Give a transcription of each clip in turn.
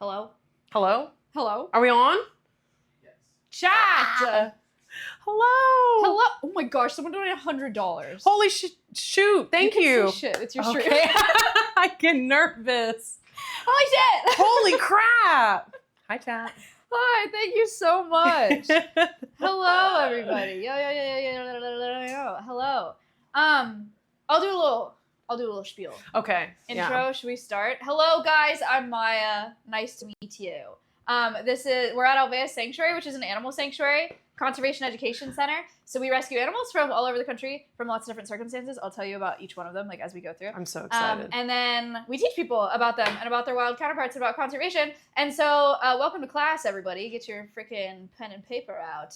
Hello? Hello? Hello? Are we on? Yes. Chat! Hello. Hello? Oh my gosh, someone donated $100. Holy shoot. Thank you. you. Can say shit. It's your stream. Okay. I get nervous. Holy shit! Holy crap. Hi, chat. Hi, thank you so much. Hello, everybody. Yo. Hello. I'll do a little spiel. Okay. Intro, yeah. Should we start? Hello, guys. I'm Maya. Nice to meet you. We're at Alveus Sanctuary, which is an animal sanctuary, conservation education center. So we rescue animals from all over the country from lots of different circumstances. I'll tell you about each one of them, like, as we go through. I'm so excited. And then we teach people about them and about their wild counterparts and about conservation. And so, welcome to class, everybody. Get your freaking pen and paper out.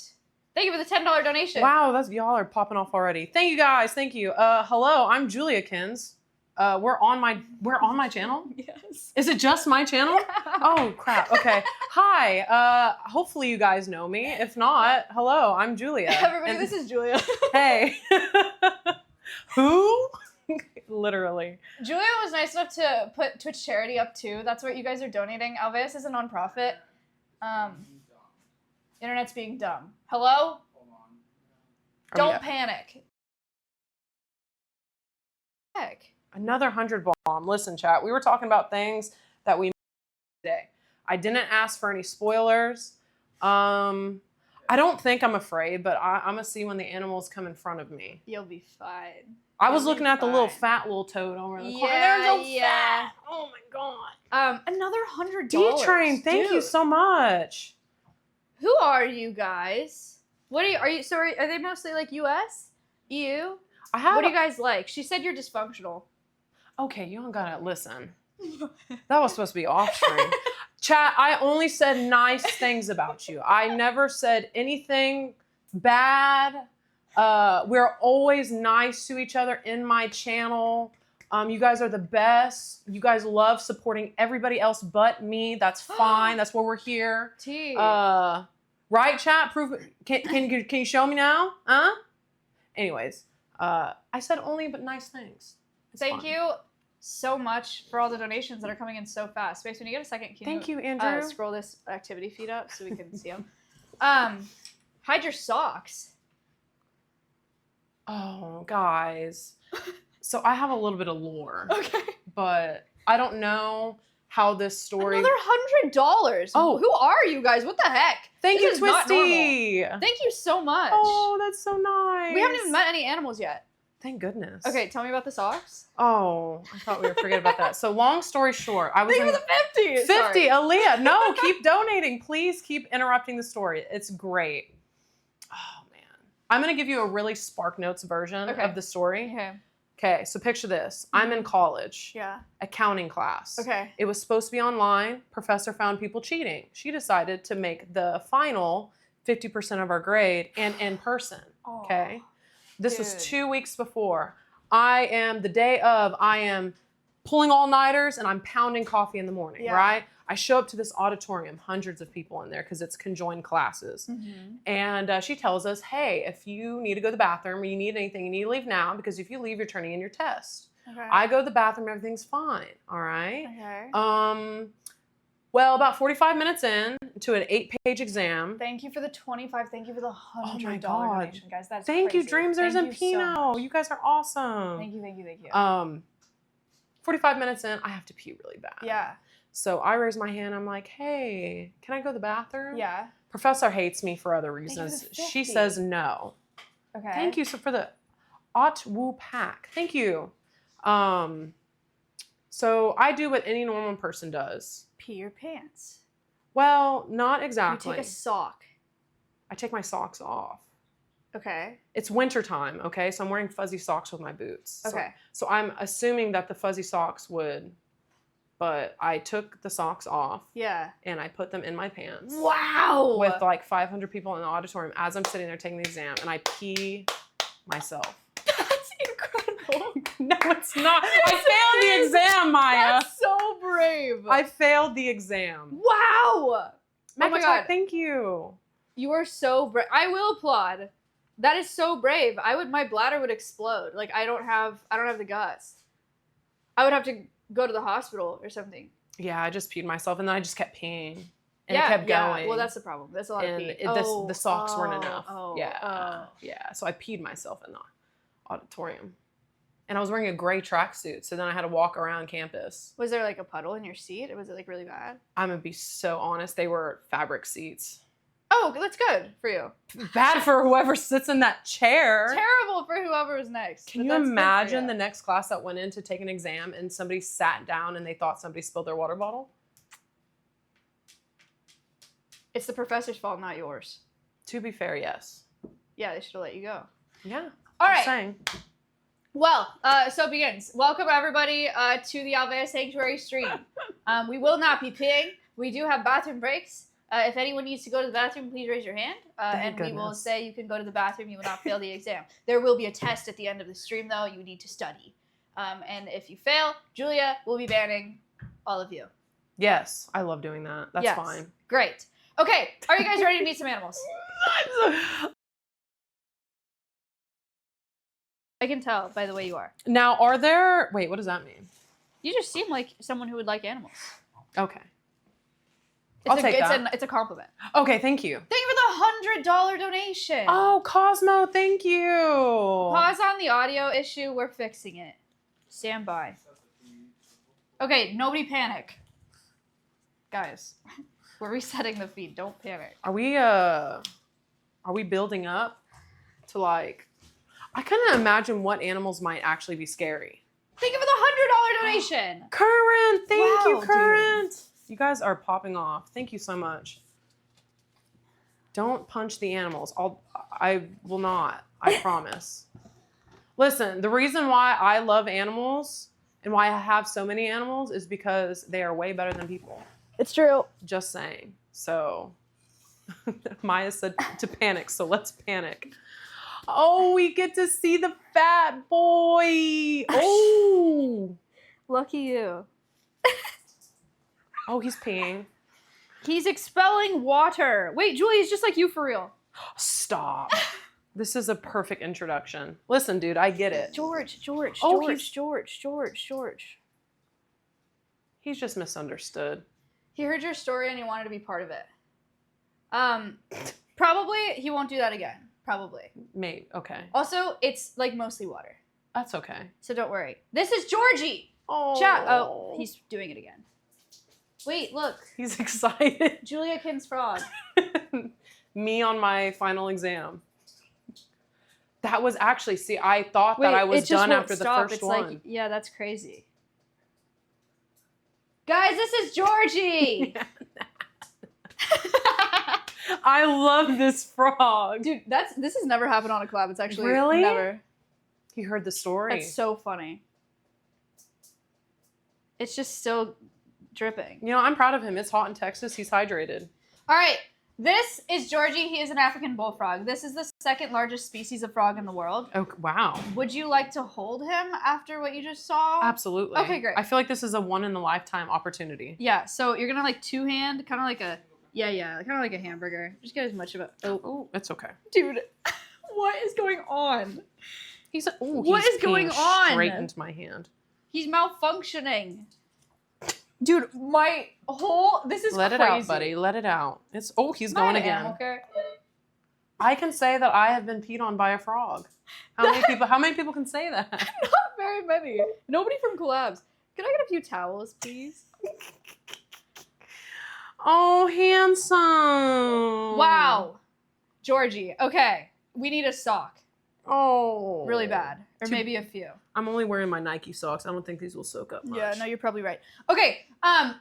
Thank you for the $10 donation. Wow, y'all are popping off already. Thank you guys. Thank you. Hello, I'm Juliakins. We're on my channel? Yes. Is it just my channel? Oh crap. Okay. Hi. Hopefully you guys know me. If not, hello, I'm Julia. Everybody, this is Julia. Hey. Who? Literally. Julia was nice enough to put Twitch charity up too. That's what you guys are donating. Alveus is a nonprofit. Internet's being dumb. Hello? Hold on. Don't panic. Heck. Another 100 bomb. Listen, chat. We were talking about things that we today. I didn't ask for any spoilers. I don't think I'm afraid, but I'm gonna see when the animals come in front of me. You'll be fine. I was looking at the little fat little toad over in the corner. There's so fat. Oh my god. Another $100. D-Train, thank you so much. Who are you guys? What are you? So are they mostly like US, EU? What do you guys like? She said you're dysfunctional. Okay, you don't gotta listen. That was supposed to be off stream. Chat, I only said nice things about you. I never said anything bad. We're always nice to each other in my channel. You guys are the best. You guys love supporting everybody else but me. That's fine. That's why we're here. T. Right, chat? Prove. Can you show me now? Huh? Anyways, I said only but nice things. Thank you so much for all the donations that are coming in so fast. Space, when you get a second, can you, Andrew. Scroll this activity feed up so we can see them. Hide your socks. Oh, guys. So I have a little bit of lore. Okay. But I don't know how this story... Another $100. Oh. Who are you guys? What the heck? Thank This you, is not Twisty. normal. Thank you so much. Oh, that's so nice. We haven't even met any animals yet. Thank goodness. Okay, tell me about the socks. Oh, I thought we were forgetting about that. So long story short, I was Thank you for the 50. 50, Sorry. Aaliyah. No, keep donating. Please keep interrupting the story. It's great. Oh, man. I'm going to give you a really Spark Notes version of the story. Okay. Okay, so picture this. I'm in college. Yeah. Accounting class. Okay. It was supposed to be online. Professor found people cheating. She decided to make the final 50% of our grade and in person. Okay. This was 2 weeks before. I am pulling all-nighters and I'm pounding coffee in the morning, right? I show up to this auditorium, hundreds of people in there because it's conjoined classes. Mm-hmm. And she tells us, hey, if you need to go to the bathroom or you need anything, you need to leave now because if you leave, you're turning in your test. Okay. I go to the bathroom, everything's fine, all right? Okay. Well, about 45 minutes in to an 8-page exam. Thank you for the 25. Thank you for the $100 donation, guys. That's Thank crazy. you, Dreamsers and Pino. You guys are awesome. Thank you. 45 minutes in, I have to pee really bad. Yeah. So I raise my hand. I'm like, hey, can I go to the bathroom? Yeah. Professor hates me for other reasons. She says no. Okay. Thank you for the Otwoo pack. Thank you. So I do what any normal person does. Pee your pants. Well, not exactly. You take a sock. I take my socks off. Okay. It's wintertime, okay? So I'm wearing fuzzy socks with my boots. Okay. So I'm assuming that the fuzzy socks would, but I took the socks off. Yeah. And I put them in my pants. Wow! With like 500 people in the auditorium as I'm sitting there taking the exam, and I pee myself. That's incredible. No, it's not. I failed the exam, Maya. That's so brave. I failed the exam. Wow! Oh my God. Thank you. You are so brave. I will applaud. That is so brave. My bladder would explode. Like I don't have the guts. I would have to go to the hospital or something. Yeah, I just peed myself, and then I just kept peeing. And yeah, it kept going. Yeah. Well, that's the problem. There's a lot of pee. The socks weren't enough. Yeah. So I peed myself in the auditorium. And I was wearing a gray tracksuit, so then I had to walk around campus. Was there like a puddle in your seat? Was it like really bad? I'm going to be so honest. They were fabric seats. Oh, that's good for you. Bad for whoever sits in that chair. Terrible for whoever was next. Can you imagine the next class that went in to take an exam and somebody sat down and they thought somebody spilled their water bottle? It's the professor's fault, not yours. To be fair, yes. Yeah, they should have let you go. Yeah. All right. Saying. Well, so it begins. Welcome, everybody, to the Alveus Sanctuary stream. We will not be peeing. We do have bathroom breaks. If anyone needs to go to the bathroom, please raise your hand, and we will say you can go to the bathroom. You will not fail the exam. There will be a test at the end of the stream, though. You need to study. And if you fail, Julia will be banning all of you. Yes, I love doing that. That's fine. Great. Okay, are you guys ready to meet some animals? I can tell by the way you are. Now, are there... Wait, what does that mean? You just seem like someone who would like animals. Okay. I'll take that. It's a compliment. Okay, thank you. Thank you for the $100 donation. Oh, Cosmo, thank you. Pause on the audio issue. We're fixing it. Stand by. Okay, nobody panic. Guys, we're resetting the feed. Don't panic. Are we building up to like... I couldn't imagine what animals might actually be scary. Thank you for the $100 donation. Current, thank you, Current. Dude. You guys are popping off. Thank you so much. Don't punch the animals. I will not. I promise. Listen, the reason why I love animals and why I have so many animals is because they are way better than people. It's true. Just saying. So, Maya said to panic, so let's panic. Oh, we get to see the fat boy. Oh. Lucky you. Oh, he's peeing. He's expelling water. Wait, Julie, he's just like you for real. Stop. This is a perfect introduction. Listen, dude, I get it. George. Oh, George. He's just misunderstood. He heard your story and he wanted to be part of it. Probably he won't do that again. Probably. Maybe. Okay. Also, it's like mostly water. That's okay. So don't worry. This is Georgie. Oh. Chat. Oh, he's doing it again. Wait, look. He's excited. Juliakins frog. Me on my final exam. That was actually, see, I thought that I was done after the first one. Like, yeah, that's crazy. Guys, this is Georgie. I love this frog. Dude, this has never happened on a collab. It's actually really? Never. He heard the story. That's so funny. It's just still dripping. You know, I'm proud of him. It's hot in Texas. He's hydrated. All right. This is Georgie. He is an African bullfrog. This is the second largest species of frog in the world. Oh, wow. Would you like to hold him after what you just saw? Absolutely. Okay, great. I feel like this is a one-in-a-lifetime opportunity. Yeah, so you're going to like two-hand, kind of like a, kind of like a hamburger. Just get as much of it. Oh, it's okay. Dude, what is going on? He's going on? Straight into my hand. He's malfunctioning. Dude, this is crazy. Let it out, buddy. Let it out. He's going again. Care. I can say that I have been peed on by a frog. How many people can say that? Not very many. Nobody from collabs. Can I get a few towels, please? Oh, handsome. Wow. Georgie. Okay. We need a sock. Oh. Really bad. Or maybe a few. I'm only wearing my Nike socks. I don't think these will soak up much. Yeah, no, you're probably right. Okay,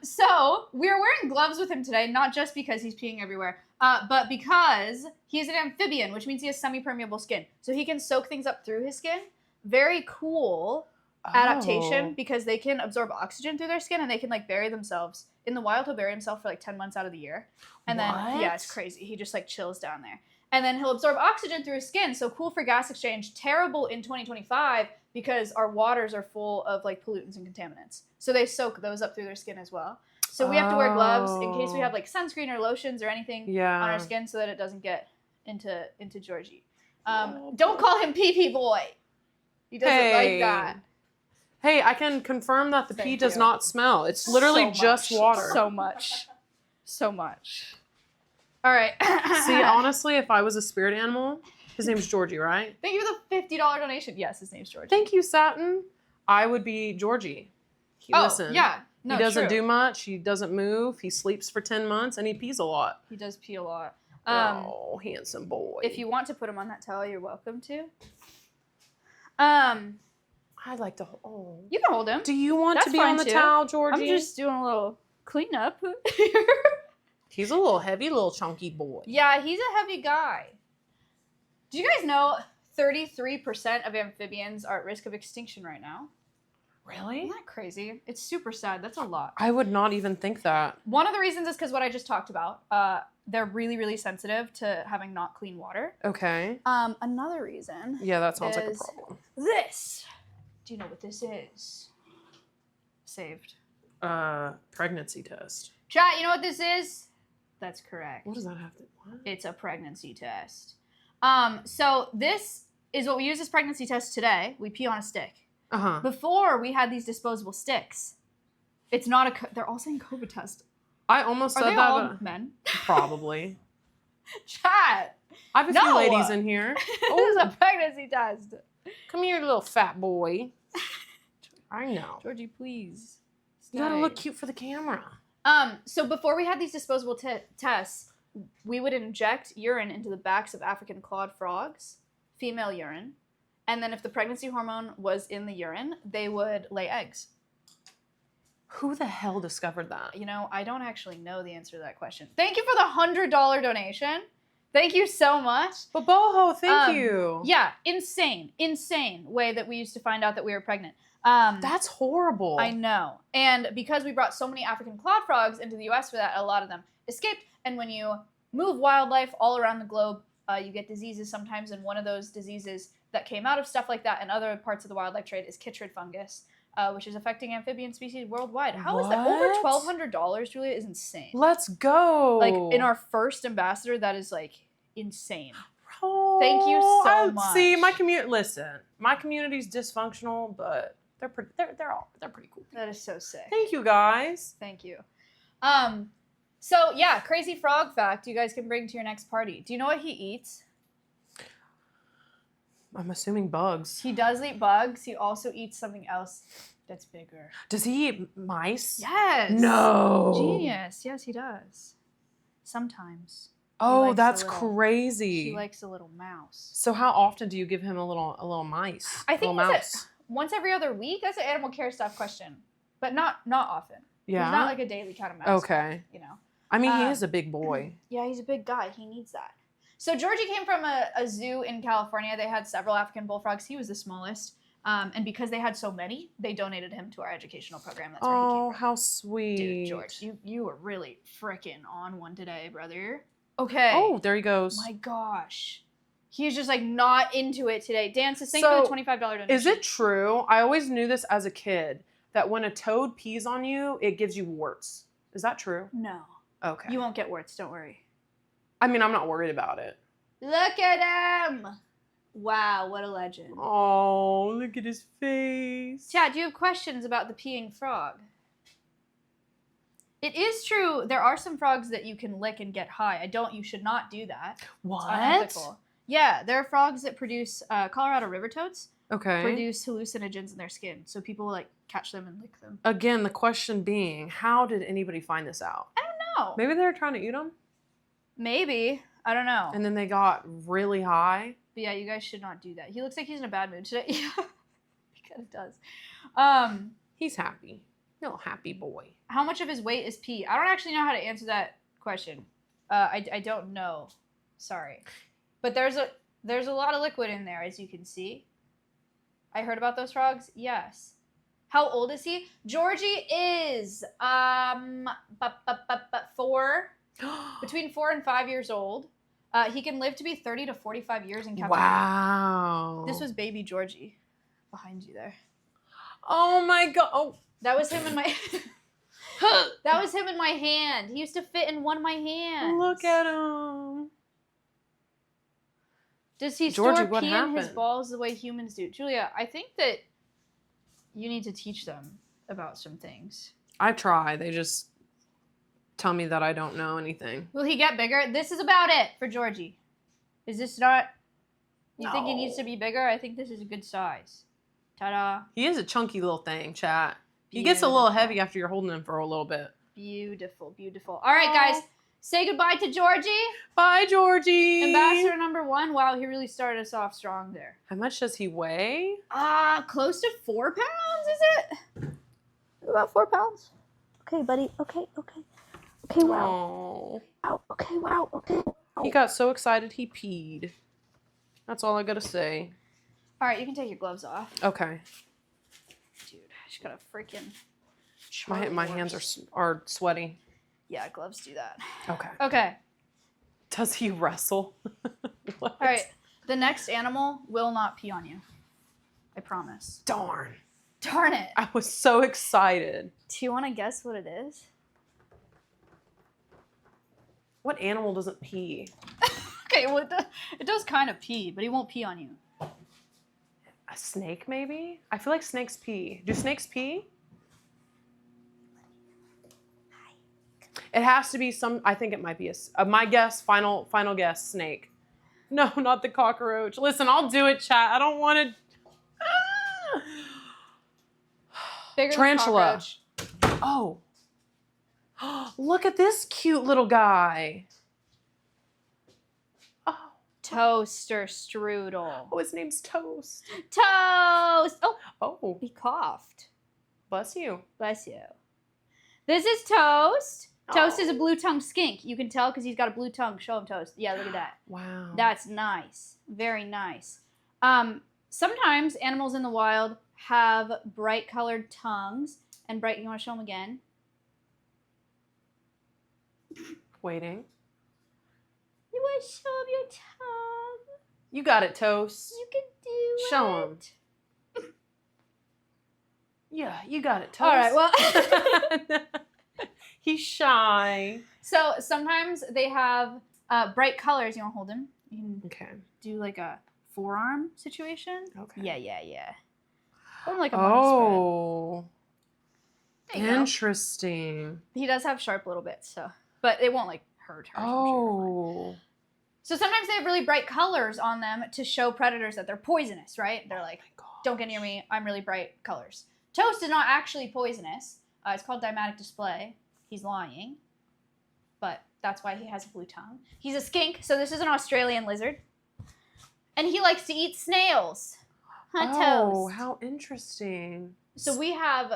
so we're wearing gloves with him today, not just because he's peeing everywhere, but because he's an amphibian, which means he has semi-permeable skin. So he can soak things up through his skin. Very cool adaptation because they can absorb oxygen through their skin and they can like bury themselves. In the wild, he'll bury himself for like 10 months out of the year. And then, yeah, it's crazy. He just like chills down there. And then he'll absorb oxygen through his skin. So cool for gas exchange. Terrible in 2025 because our waters are full of like pollutants and contaminants. So they soak those up through their skin as well. So we have to wear gloves in case we have like sunscreen or lotions or anything on our skin so that it doesn't get into Georgie. Don't call him Pee Pee Boy. He doesn't like that. Hey, I can confirm that the pee does not smell. It's literally just water. So much. So much. All right. See, honestly, if I was a spirit animal, his name's Georgie, right? Thank you for the $50 donation. Yes, his name's Georgie. Thank you, Satin. I would be Georgie. Listen, yeah. No, he doesn't true. do much. He doesn't move. He sleeps for 10 months, and he pees a lot. He does pee a lot. Oh, handsome boy. If you want to put him on that towel, you're welcome to. I'd like to hold. You can hold him. Do you want That's to be fine on the too. towel, Georgie? I'm just doing a little cleanup. He's a little heavy, little chunky boy. Yeah, he's a heavy guy. Do you guys know 33% of amphibians are at risk of extinction right now? Really? Isn't that crazy? It's super sad. That's a lot. I would not even think that. One of the reasons is because what I just talked about. They're really, really sensitive to having not clean water. Okay. Another reason. Yeah, that sounds like a is problem. This. Do you know what this is? Saved. Pregnancy test. Chat, you know what this is? That's correct. What does that have to? What? It's a pregnancy test. So this is what we use as pregnancy test today. We pee on a stick. Uh-huh. Before we had these disposable sticks. It's not a. They're all saying COVID test. I almost Are said they that. all men? Probably. Chat. I have a few ladies in here. This is a pregnancy test. Come here, little fat boy. I know. Georgie, please. You gotta look cute for the camera. So before we had these disposable tests, we would inject urine into the backs of African clawed frogs, female urine, and then if the pregnancy hormone was in the urine, they would lay eggs. Who the hell discovered that? You know, I don't actually know the answer to that question. Thank you for the $100 donation. Thank you so much. But Boho, thank you. Yeah, insane way that we used to find out that we were pregnant. That's horrible. I know. And because we brought so many African clawed frogs into the U.S. for that, a lot of them escaped. And when you move wildlife all around the globe, you get diseases sometimes. And one of those diseases that came out of stuff like that and other parts of the wildlife trade is chytrid fungus, which is affecting amphibian species worldwide. How is that? Over $1,200, Julia, is insane. Let's go. Like, in our first ambassador, that is, like, insane. Oh, Thank you so much. See, my community's dysfunctional, but they're pretty cool. That is so sick. Thank you, guys. Thank you. So yeah, crazy frog fact you guys can bring to your next party. Do you know what he eats? I'm assuming bugs. He does eat bugs. He also eats something else that's bigger. Does he eat mice? Yes. No. Genius. Yes, he does. Sometimes. Oh, that's crazy. He likes a little mouse. So how often do you give him a little mice? I think mouse. Once every other week. That's an animal care stuff question, but not often. Yeah. He's not like a daily kind of mouse. Okay. You know. I mean, he is a big boy. Yeah, he's a big guy. He needs that. So Georgie came from a zoo in California. They had several African bullfrogs. He was the smallest. And because they had so many, they donated him to our educational program. That's where he came from. How sweet. Dude, George, you were really freaking on one today, brother. Okay. Oh, there he goes. My gosh. He's just like not into it today. Dan says, thank you for the $25 donation. Is it true? I always knew this as a kid, that when a toad pees on you, it gives you warts. Is that true? No. Okay. You won't get warts, don't worry. I mean, I'm not worried about it. Look at him. Wow, what a legend. Oh, look at his face. Chad, do you have questions about the peeing frog? It is true, there are some frogs that you can lick and get high. You should not do that. What? It's unethical. Yeah, there are frogs that produce, Colorado river toads produce hallucinogens in their skin. So people like catch them and lick them. Again, the question being, how did anybody find this out? I don't know. Maybe they were trying to eat them? Maybe. I don't know. And then they got really high? But yeah, you guys should not do that. He looks like he's in a bad mood today. Yeah, he kind of does. He's happy. Little happy boy. How much of his weight is pee? I don't actually know how to answer that question. I don't know. Sorry. But there's a lot of liquid in there, as you can see. I heard about those frogs. Yes. How old is he? Georgie is 4, between 4 and 5 years old. He can live to be 30 to 45 years in captivity. Wow. This was baby Georgie behind you there. Oh my god. Oh. That was him in my That was him in my hand. He used to fit in one of my hands. Look at him. Does he Georgie, store what pee in his happened? balls the way humans do? Julia, I think that You need to teach them about some things. I try. They just tell me that I don't know anything. Will he get bigger? This is about it for Georgie. Is this not... You think he needs to be bigger? I think this is a good size. Ta-da. He is a chunky little thing, chat. He gets a little heavy after you're holding him for a little bit. Beautiful, beautiful. All right, guys. Say goodbye to Georgie. Bye, Georgie. Ambassador number 1. Wow, he really started us off strong there. How much does he weigh? Close to 4 pounds, is it? About 4 pounds. Okay, buddy. Okay. Okay, wow. Oh. Okay, wow. Okay. He got so excited he peed. That's all I gotta say. All right, you can take your gloves off. Okay. Dude, I just got a freaking... My hands are sweaty. Yeah, gloves do that. Okay. Okay. Does he wrestle? All right. The next animal will not pee on you. I promise. Darn. Darn it. I was so excited. Do you want to guess what it is? What animal doesn't pee? Okay, well, it does kind of pee, but he won't pee on you. A snake, maybe? I feel like snakes pee. Do snakes pee? It has to be some, I think it might be my guess, final guess, snake. No, not the cockroach. Listen, I'll do it, chat. I don't want to. Bigger Tarantula. Oh. Look at this cute little guy. Oh. Toaster strudel. Oh, his name's Toast. Toast. Oh. He coughed. Bless you. Bless you. This is Toast. Toast Oh. is a blue-tongued skink. You can tell because he's got a blue tongue. Show him, Toast. Yeah, look at that. Wow. That's nice. Very nice. Sometimes animals in the wild have bright-colored tongues. And bright, you want to show them again? Waiting. You want to show them your tongue? You got it, Toast. You can do Show it. him. Yeah, you got it, Toast. All right, well... He's shy. So sometimes they have bright colors. You want to hold him? You can Okay. do like a forearm situation. Okay. Yeah. Hold him like a bunny spread. Oh. There you go. Interesting. He does have sharp little bits, so but it won't like hurt her. Oh. So sometimes they have really bright colors on them to show predators that they're poisonous, right? They're like, don't get near me. I'm really bright colors. Toast is not actually poisonous. It's called dimatic display. He's lying, but that's why he has a blue tongue. He's a skink, so this is an Australian lizard. And he likes to eat snails. Huh, Oh, Toast? how interesting. So we have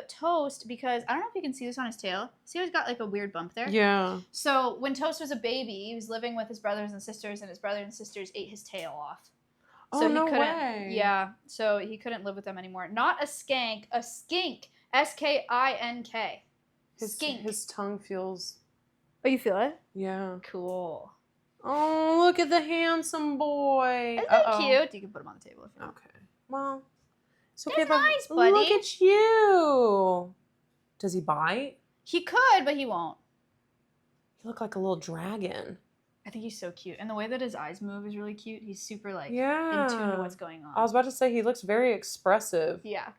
Toast because, I don't know if you can see this on his tail. See how he's got like a weird bump there? Yeah. So when Toast was a baby, he was living with his brothers and sisters, and his brothers and sisters ate his tail off. Oh, So no he couldn't, way. Yeah, so he couldn't live with them anymore. Not a skank, a skink. S-K-I-N-K. Skink. His tongue feels, Oh, you feel it? yeah. Cool. Oh, look at the handsome boy. Isn't that cute? You can put him on the table if you want. Okay. Well, it's That's okay. But nice, buddy. look at you. Does he bite? He could, but he won't. You look like a little dragon. I think he's so cute. And the way that his eyes move is really cute. He's super, like, Yeah. in tune to what's going on. I was about to say he looks very expressive. Yeah.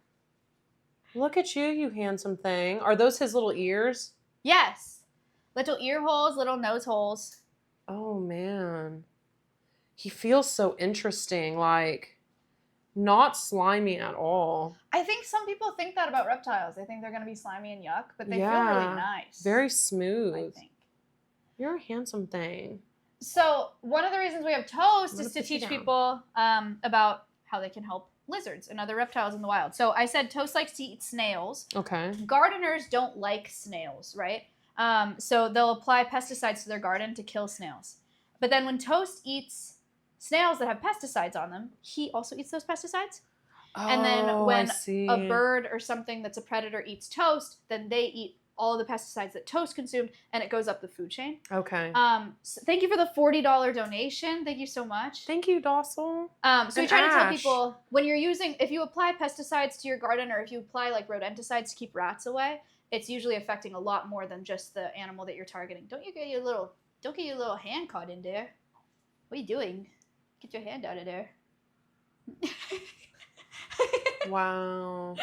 Look at you, you handsome thing. Are those his little ears? Yes. Little ear holes, little nose holes. Oh, man. He feels so interesting. Like, not slimy at all. I think some people think that about reptiles. They think they're going to be slimy and yuck, but they feel Yeah. really nice. Very smooth. I think. You're a handsome thing. So one of the reasons we have Toast I'm is gonna to put you teach down. people about how they can help lizards and other reptiles in the wild. So I said Toast likes to eat snails. Okay. Gardeners don't like snails, right? So they'll apply pesticides to their garden to kill snails. But then when Toast eats snails that have pesticides on them, he also eats those pesticides. And then Oh, when I see. a bird or something that's a predator eats Toast, then they eat all of the pesticides that Toast consumed, and it goes up the food chain. Okay. So thank you for the $40 donation. Thank you so much. Thank you, Dossel. So we And try to tell Ash. people, when you're using, if you apply pesticides to your garden, or if you apply like rodenticides to keep rats away, it's usually affecting a lot more than just the animal that you're targeting. Don't get your little hand caught in there. What are you doing? Get your hand out of there. Wow.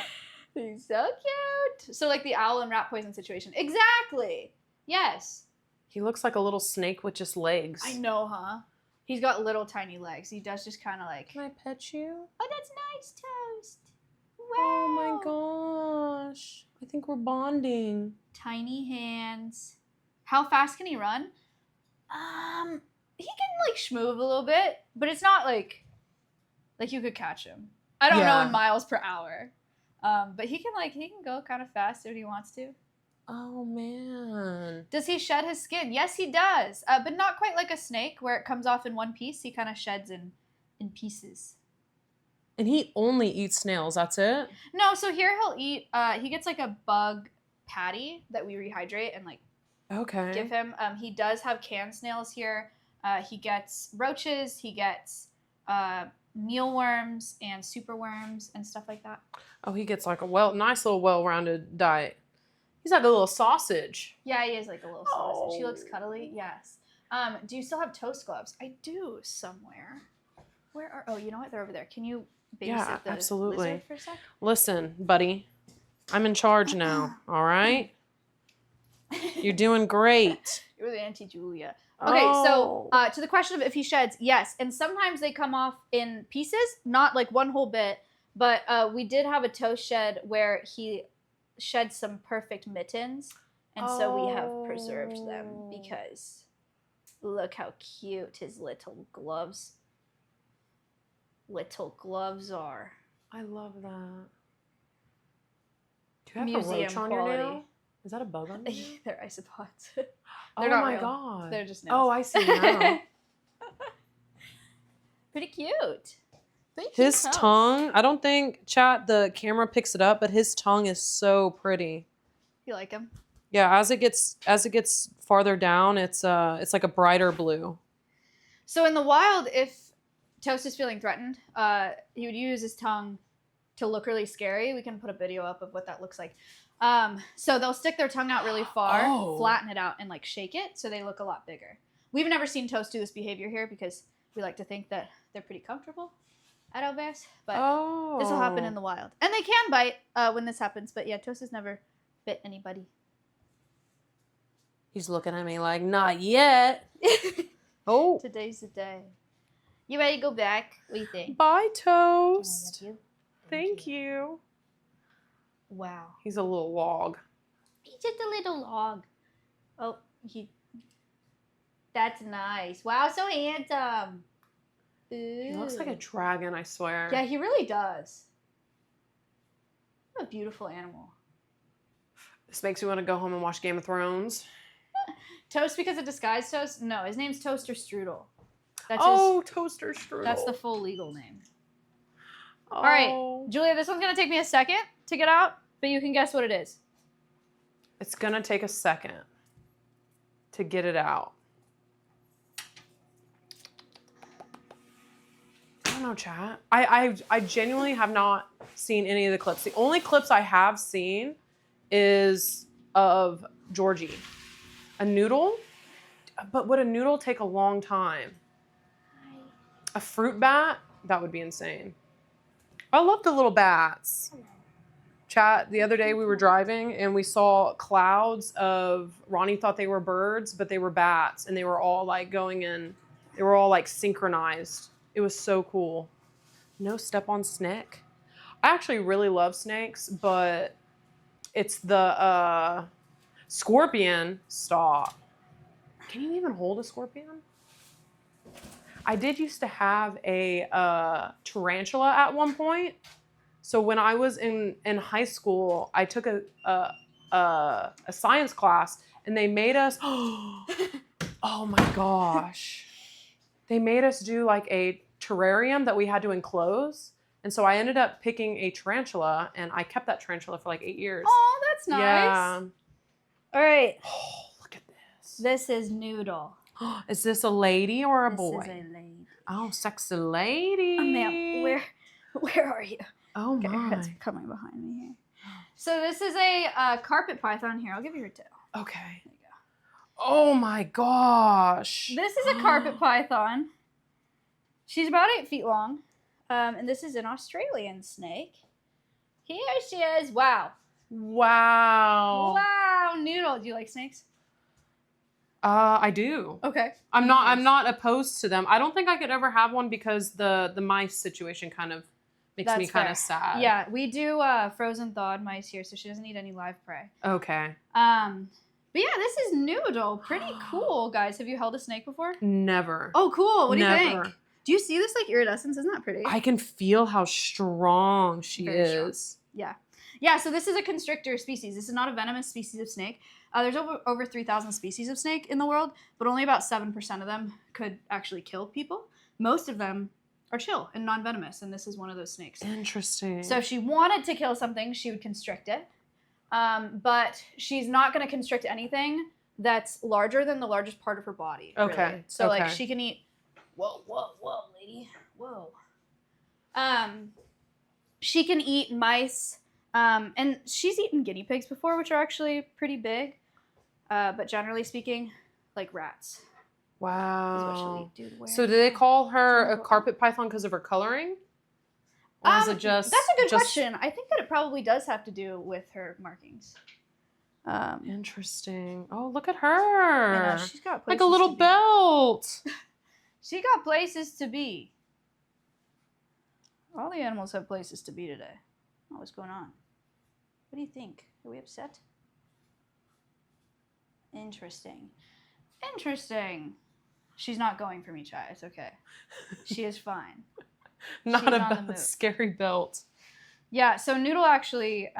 He's so cute. So like the owl and rat poison situation. Exactly. Yes. He looks like a little snake with just legs. I know, huh? He's got little tiny legs. He does just kind of like. Can I pet you? Oh, that's nice, Toast. Wow. Oh my gosh. I think we're bonding. Tiny hands. How fast can he run? He can like schmoove a little bit, but it's not like you could catch him. I don't know in miles per hour. But he can go kind of fast if he wants to. Oh man. Does he shed his skin? Yes, he does. But not quite like a snake where it comes off in one piece. He kind of sheds in pieces. And he only eats snails, that's it? No, so here he'll eat, he gets like a bug patty that we rehydrate and like give him. He does have canned snails here. He gets roaches, he gets mealworms and superworms and stuff like that. Oh, he gets like a nice little well-rounded diet. He's like a little sausage. Yeah, he is like a little sausage. He looks cuddly. Yes. Do you still have Toast gloves? I do somewhere. Where are? Oh, you know what? They're over there. Can you babysit the lizard for a sec? Listen, buddy, I'm in charge now. All right. You're doing great. You're the Auntie Julia. Okay, so to the question of if he sheds, yes, and sometimes they come off in pieces, not like one whole bit. But we did have a Toast shed where he shed some perfect mittens, and so we have preserved them because look how cute his little gloves are. I love that. Do you have a roach on your nail? Is that a bug on you? They're isopods. Oh my god. They're just nails. Oh, I see now. Pretty cute. His tongue, I don't think the camera picks it up, but his tongue is so pretty. You like him? Yeah, as it gets farther down, it's like a brighter blue. So in the wild, if Toast is feeling threatened, he would use his tongue to look really scary. We can put a video up of what that looks like. So they'll stick their tongue out really far, flatten it out, and like shake it so they look a lot bigger. We've never seen Toast do this behavior here because we like to think that they're pretty comfortable at Alveus, but this will happen in the wild. And they can bite when this happens, but yeah, Toast has never bit anybody. He's looking at me like, not yet. Oh. Today's the day. You ready to go back? What do you think? Bye, Toast. Thank you. Wow. He's a little log. He's just a little log. Oh, that's nice. Wow, so handsome. Ooh. He looks like a dragon, I swear. Yeah, he really does. What a beautiful animal. This makes me want to go home and watch Game of Thrones. Toast because of disguised Toast? No, his name's Toaster Strudel. That's Toaster Strudel. That's the full legal name. All right, Julia, this one's going to take me a second to get out, but you can guess what it is. It's going to take a second to get it out. I don't know, chat. I genuinely have not seen any of the clips. The only clips I have seen is of Georgie. A noodle? But would a noodle take a long time? A fruit bat? That would be insane. I love the little bats. Chat, the other day we were driving and we saw clouds of, Ronnie thought they were birds, but they were bats. And they were all like going in, they were all like synchronized. It was so cool. No step on snake. I actually really love snakes, but it's the scorpion. Stop. Can you even hold a scorpion? I did used to have a tarantula at one point. So when I was in high school, I took a science class and they made us, oh my gosh. They made us do like a terrarium that we had to enclose. And so I ended up picking a tarantula and I kept that tarantula for like 8 years. Oh, that's nice. Yeah. All right. Oh, look at this. This is Noodle. Is this a lady or a boy? This is a lady. Oh, sexy lady. Ma'am, where are you? Oh okay, my. her head's coming behind me here. So this is a carpet python here. I'll give you her tail. Okay. There you go. Oh my gosh. This is a carpet python. She's about 8 feet long. And this is an Australian snake. Here she is. Wow. Wow. Wow, Noodle. Do you like snakes? I do. Okay. I'm not opposed to them. I don't think I could ever have one because the mice situation kind of makes me kind of sad. Yeah, we do frozen thawed mice here, so she doesn't eat any live prey. Okay. But yeah, this is Noodle. Pretty cool, guys. Have you held a snake before? Never. Oh, cool. What do you Never. think? Do you see this like iridescence? Isn't that pretty? I can feel how strong she Very is. strong. Yeah. Yeah, so this is a constrictor species. This is not a venomous species of snake. There's over 3,000 species of snake in the world, but only about 7% of them could actually kill people. Most of them are chill and non-venomous, and this is one of those snakes. Interesting. So if she wanted to kill something, she would constrict it. But she's not going to constrict anything that's larger than the largest part of her body. Okay. Really. So okay. like she can eat. Whoa, lady. Whoa. She can eat mice. And she's eaten guinea pigs before, which are actually pretty big. But generally speaking, like rats. Wow. Is what she'll eat. Dude, so do they call her a carpet python because of her coloring? Or is it just... That's a good question. I think that it probably does have to do with her markings. Interesting. Oh, look at her. You know, she's got like a little belt. She got places to be. All the animals have places to be today. Oh, what's going on? What do you think? Are we upset? Interesting. She's not going for me, Chai. It's okay. She is fine. Not a scary belt. Yeah, so Noodle actually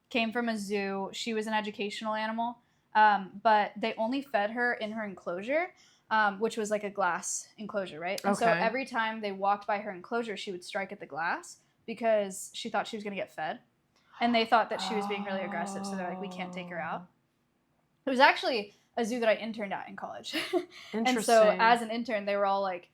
came from a zoo. She was an educational animal, but they only fed her in her enclosure, which was like a glass enclosure, right? And so every time they walked by her enclosure, she would strike at the glass because she thought she was going to get fed. And they thought that she was being really aggressive, so they're like, we can't take her out. It was actually a zoo that I interned at in college. And so as an intern, they were all like,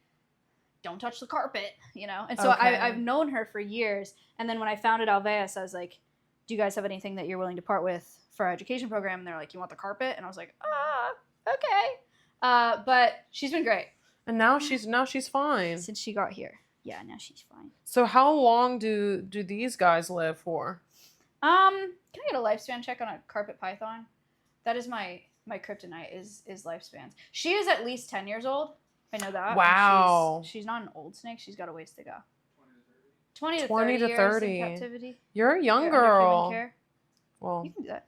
don't touch the carpet, you know? And so I've known her for years. And then when I founded Alveus, I was like, do you guys have anything that you're willing to part with for our education program? And they're like, you want the carpet? And I was like, okay. But she's been great. And now she's fine. Since she got here. Yeah, now she's fine. So how long do these guys live for? Can I get a lifespan check on a carpet python? That is my kryptonite is lifespans. She is at least 10 years old. I know that. Wow. She's not an old snake. She's got a ways to go. 20 to 30 years in captivity. You're a young girl. Care. Well, you can do that.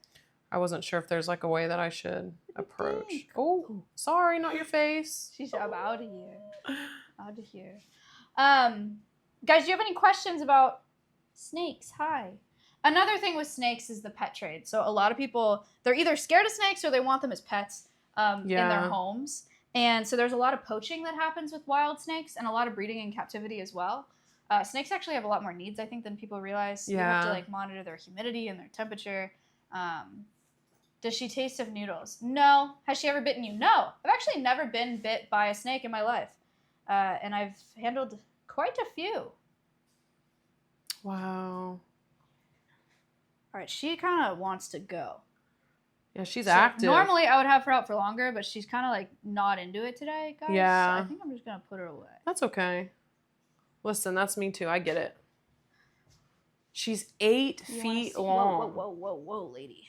I wasn't sure if there's like a way that I should approach. Oh, sorry, not your face. She's out of here. Out of here. Guys, do you have any questions about snakes? Hi. Another thing with snakes is the pet trade. So a lot of people, they're either scared of snakes or they want them as pets in their homes. And so there's a lot of poaching that happens with wild snakes and a lot of breeding in captivity as well. Snakes actually have a lot more needs, I think, than people realize. You have to like monitor their humidity and their temperature. Does she taste of noodles? No. Has she ever bitten you? No. I've actually never been bit by a snake in my life. And I've handled quite a few. Wow. All right, she kind of wants to go. Yeah, she's active. Normally, I would have her out for longer, but she's kind of like not into it today, guys. Yeah. So I think I'm just going to put her away. That's okay. Listen, that's me too. I get it. She's 8 feet long. Whoa, lady.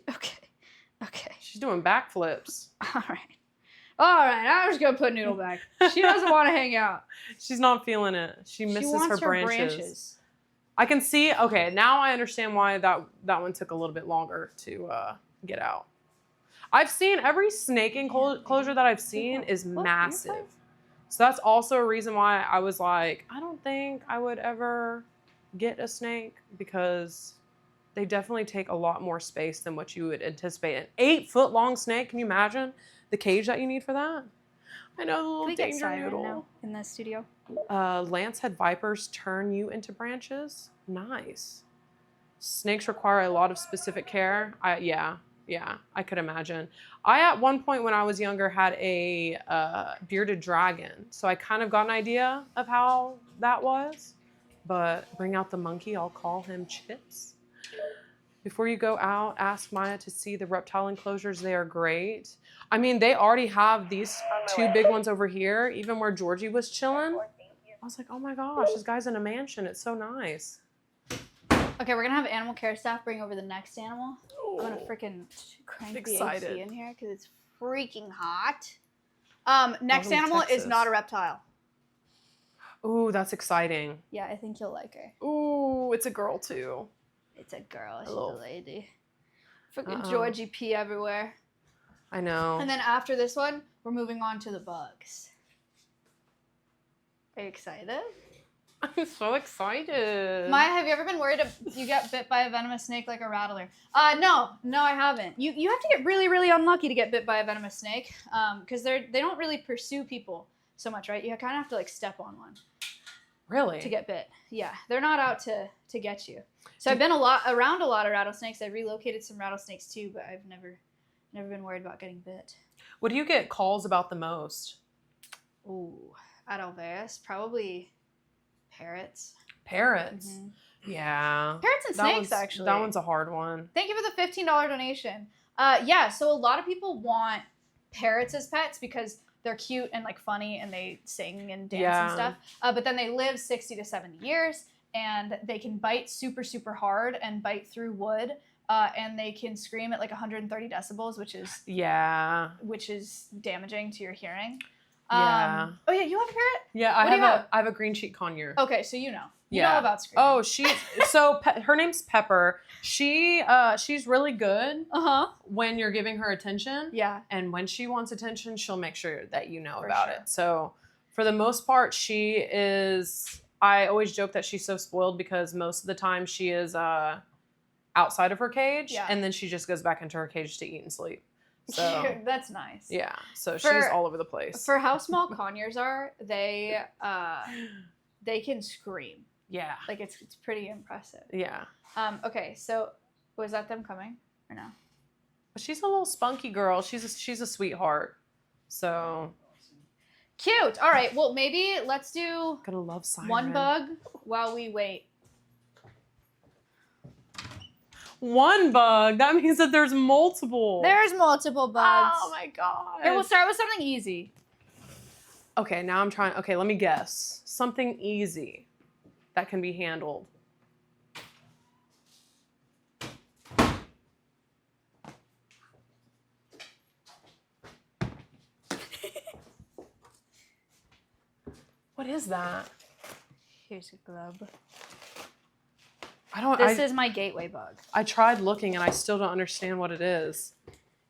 Okay. She's doing backflips. All right. I'm just going to put Noodle back. She doesn't want to hang out. She's not feeling it. She misses her branches. I can see. Okay, now I understand why that one took a little bit longer to get out. I've seen every snake enclosure that I've seen is massive. So that's also a reason why I was like, I don't think I would ever get a snake because they definitely take a lot more space than what you would anticipate. An 8 foot long snake, can you imagine the cage that you need for that? I know, the little danger noodle. Now in the studio. Lancehead vipers turn you into branches. Nice. Snakes require a lot of specific care. Yeah, I could imagine. I, at one point when I was younger, had a bearded dragon. So I kind of got an idea of how that was. But bring out the monkey, I'll call him Chips. Before you go out, ask Maya to see the reptile enclosures. They are great. I mean, they already have these 2 big ones over here, even where Georgie was chilling. I was like, oh my gosh, this guy's in a mansion. It's so nice. Okay, we're gonna have animal care staff bring over the next animal. I'm gonna freaking crank Excited. the AC in here because it's freaking hot. Next Welcome to animal is Texas. not a reptile. Ooh, that's exciting. Yeah, I think you'll like her. Ooh, it's a girl too. It's a girl. She's Hello. a lady. Freaking Georgie pee everywhere. I know. And then after this one, we're moving on to the bugs. Are you excited? I'm so excited. Maya, have you ever been worried you get bit by a venomous snake like a rattler? No, I haven't. You have to get really, really unlucky to get bit by a venomous snake, because they don't really pursue people so much, right? You kind of have to like step on one. Really? To get bit. Yeah, they're not out to get you. So I've been around a lot of rattlesnakes. I relocated some rattlesnakes too, but I've never been worried about getting bit. What do you get calls about the most? Ooh, at Alveus, probably parrots. Parrots. Mm-hmm. Yeah. Parrots and snakes, actually. That one's a hard one. Thank you for the $15 donation. Yeah, so a lot of people want parrots as pets because they're cute and like funny and they sing and dance and stuff. But then they live 60 to 70 years and they can bite super, super hard and bite through wood. And they can scream at like 130 decibels, which is damaging to your hearing. Yeah. Oh yeah, you have a parrot? Yeah, I have a green cheek conure. Okay, so you know. You know about screaming. Oh, her name's Pepper. She's really good when you're giving her attention. Yeah. And when she wants attention, she'll make sure that you know about it. So for the most part, she is, I always joke that she's so spoiled because most of the time she is outside of her cage and then she just goes back into her cage to eat and sleep. So that's nice. Yeah. So she's all over the place. For how small conures are, they can scream. Yeah. Like it's pretty impressive. Yeah. Okay, so was that them coming or no? She's a little spunky girl. She's a sweetheart. So cute. All right. Well, maybe let's do gonna love Siren. One bug while we wait. One bug? That means that there's multiple. There's multiple bugs. Oh my god. Here, we'll start with something easy. Okay, now I'm trying. Okay, let me guess. Something easy that can be handled. What is that? Here's a glove. This is my gateway bug. I tried looking and I still don't understand what it is.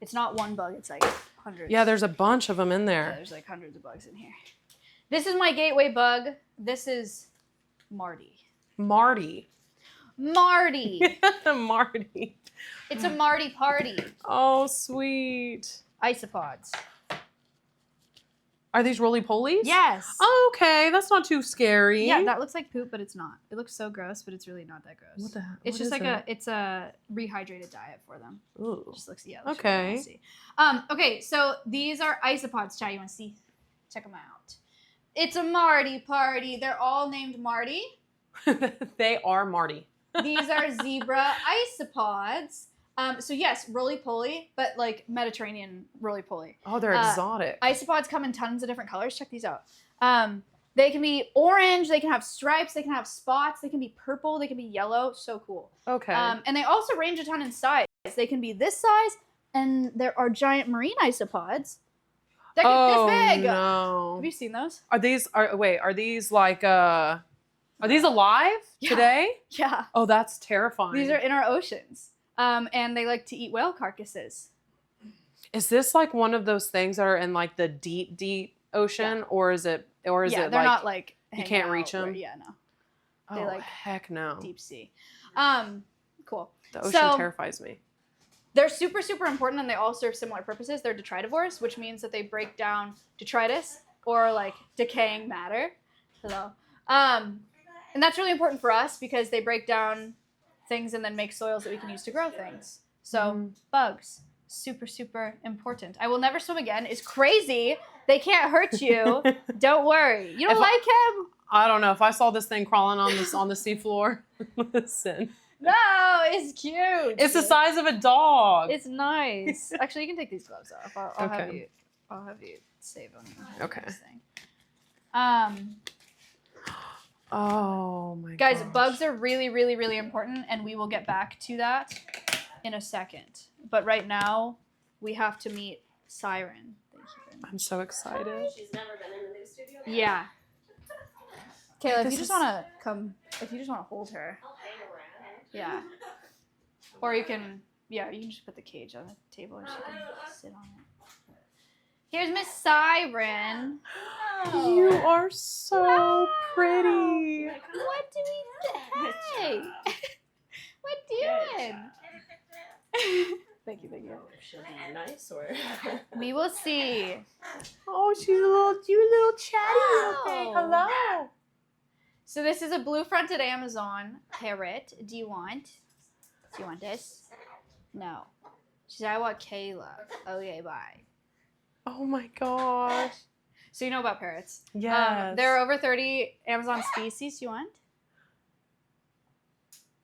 It's not one bug, it's like hundreds. Yeah, there's a bunch of them in there. Yeah, there's like hundreds of bugs in here. This is my gateway bug. This is Marty. Marty. Marty. Marty. It's a Marty party. Oh, sweet. Isopods. Are these roly-polies? Yes. Oh, okay, that's not too scary. Yeah, that looks like poop, but it's not. It looks so gross, but it's really not that gross. What the heck? It's just like it's a rehydrated diet for them. Ooh. It just looks, yeah. Okay. Really okay, so these are isopods, Chad. You want to see? Check them out. It's a Marty party. They're all named Marty. They are Marty. These are zebra isopods. So yes, roly-poly, but like Mediterranean roly-poly. Oh, they're exotic. Isopods come in tons of different colors. Check these out. They can be orange, they can have stripes, they can have spots, they can be purple, they can be yellow. So cool. Okay. And they also range a ton in size. They can be this size, and there are giant marine isopods that get this big. No. Have you seen those? Are these like are these alive today? Yeah. Oh, that's terrifying. These are in our oceans. And they like to eat whale carcasses. Is this like one of those things that are in like the deep, deep ocean, or is it they're like, not like you can't reach them? No. They like heck no. Deep sea. Cool. The ocean terrifies me. They're super, super important, and they all serve similar purposes. They're detritivores, which means that they break down detritus or like decaying matter. Hello. And that's really important for us because they break down things and then make soils that we can use to grow things. So bugs, super, super important. I will never swim again. It's crazy. They can't hurt you. Don't worry. You don't like him? I don't know. If I saw this thing crawling on the seafloor, listen. No, it's cute. It's the size of a dog. It's nice. Actually, you can take these gloves off. I'll have you save them. Okay. This thing. Oh my Guys, gosh. bugs are really, really, really important, and we will get back to that in a second. But right now, we have to meet Siren. Thank you very much. I'm so excited. She's never been in the new studio. Yeah. Kayla, if This you just is- want to come, if you just want to hold her. I'll hang around. Yeah. Or you can, yeah, you can just put the cage on the table and she can sit on it. Here's Miss Siren. You are so pretty. What do we say? What doing? Thank you, thank you. She'll be nice or. We will see. Oh, she's a little chatty little thing. Oh. Hello. So this is a blue-fronted Amazon parrot. Do you want this? No. She said, I want Kayla. Okay, bye. Oh my gosh. So you know about parrots. Yes. There are over 30 Amazon species. You want?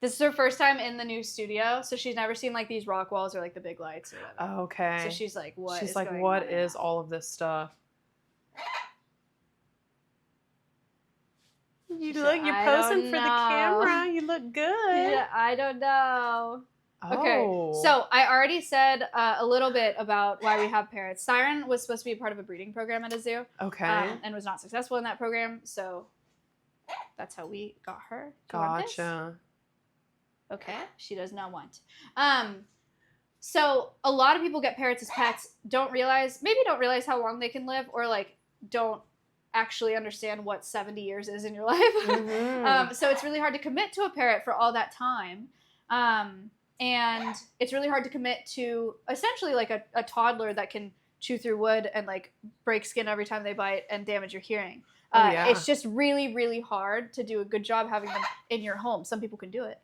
This is her first time in the new studio, so she's never seen like these rock walls or like the big lights or whatever. Okay. So she's like, what? She's is like, going what on is right all of this stuff? You She look, said, you're "I posing don't for the know." camera. You look good. Yeah, I don't know. Okay, Oh. so I already said a little bit about why we have parrots. Siren was supposed to be a part of a breeding program at a zoo, Okay. and was not successful in that program. So that's how we got her. Do you want this? Gotcha. Okay, she does not want. So a lot of people get parrots as pets, don't realize how long they can live, or like don't actually understand what 70 years is in your life. Mhm. So it's really hard to commit to a parrot for all that time. And it's really hard to commit to essentially like a toddler that can chew through wood and like break skin every time they bite and damage your hearing. Oh, yeah. It's just really, really hard to do a good job having them in your home. Some people can do it,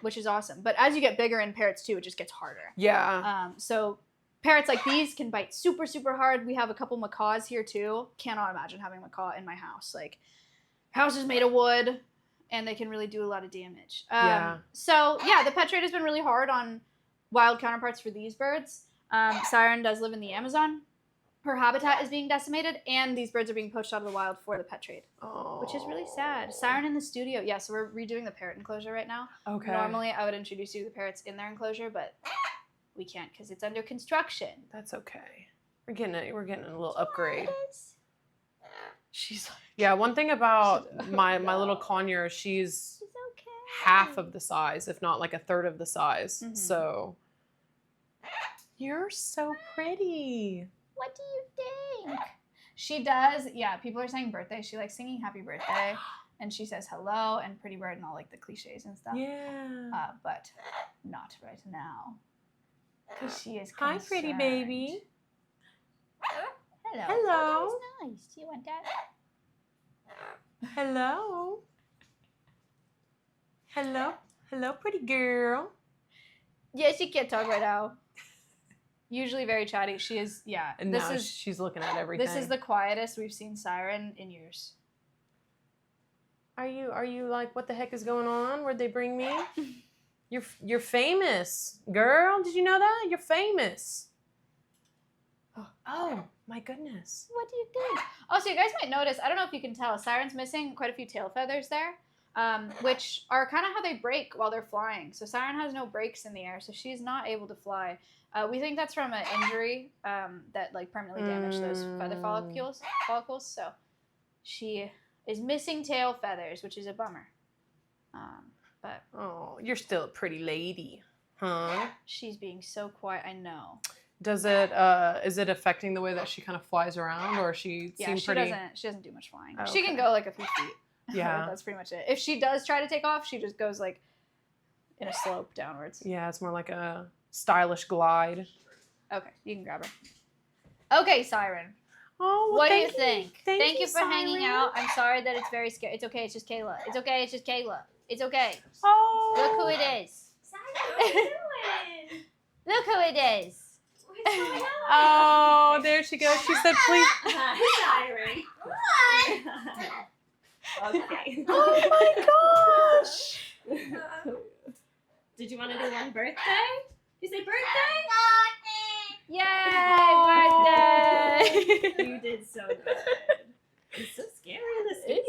which is awesome. But as you get bigger in parrots too, it just gets harder. Yeah. So parrots like these can bite super, super hard. We have a couple macaws here too. Cannot imagine having a macaw in my house. Like, house is made of wood, and they can really do a lot of damage. Yeah. So yeah, the pet trade has been really hard on wild counterparts for these birds. Siren does live in the Amazon. Her habitat is being decimated, and these birds are being poached out of the wild for the pet trade, which is really sad. Siren in the studio. Yeah, so we're redoing the parrot enclosure right now. Okay. Normally, I would introduce you to the parrots in their enclosure, but we can't because it's under construction. That's okay. We're getting a little upgrade. She's Yeah, one thing about my little conure, she's okay. half of the size, if not like a third of the size. Mhm. So you're so pretty. What do you think? She does, yeah, people are saying birthday. She likes singing happy birthday. And she says hello and pretty bird and all like the cliches and stuff. Yeah. But not right now. Because she is Hi, pretty concerned. baby. Hello. Hello. Oh, that was nice. Do you want that? Hello. Hello. Hello, pretty girl. Yeah, she can't talk right now. Usually very chatty. She is, yeah. And now she's looking at everything. This is the quietest we've seen Siren in years. Are you like, what the heck is going on? Where'd they bring me? You're famous, girl. Did you know that? You're famous. Oh my goodness. What do you think? Also, you guys might notice, I don't know if you can tell, Siren's missing quite a few tail feathers there, which are kind of how they break while they're flying. So Siren has no breaks in the air, so she's not able to fly. We think that's from an injury that like permanently damaged those feather follicles. So she is missing tail feathers, which is a bummer. But Oh, you're still a pretty lady, huh? she's being so quiet. I know. Does it is it affecting the way that she kind of flies around, or she Yeah, seems she pretty? doesn't do much flying. Oh, She can okay. go like a few feet. Yeah. That's pretty much it. If she does try to take off, she just goes like in a slope downwards. Yeah, it's more like a stylish glide. Okay, you can grab her. Okay, Siren. Oh, well, What do you thank think? Thank you for hanging Siren. out. I'm sorry that it's very scary. It's okay. It's just Kayla. It's okay. It's just Kayla. It's okay. Oh, Look who it is. Siren, what are you doing? Look who it is. What's going on? Oh, there she goes. She said, "Please." Siren. Okay. Oh my gosh. Did you want to do one birthday? You say birthday? Yay, Oh. birthday. You did so good. It's so scary in the studio.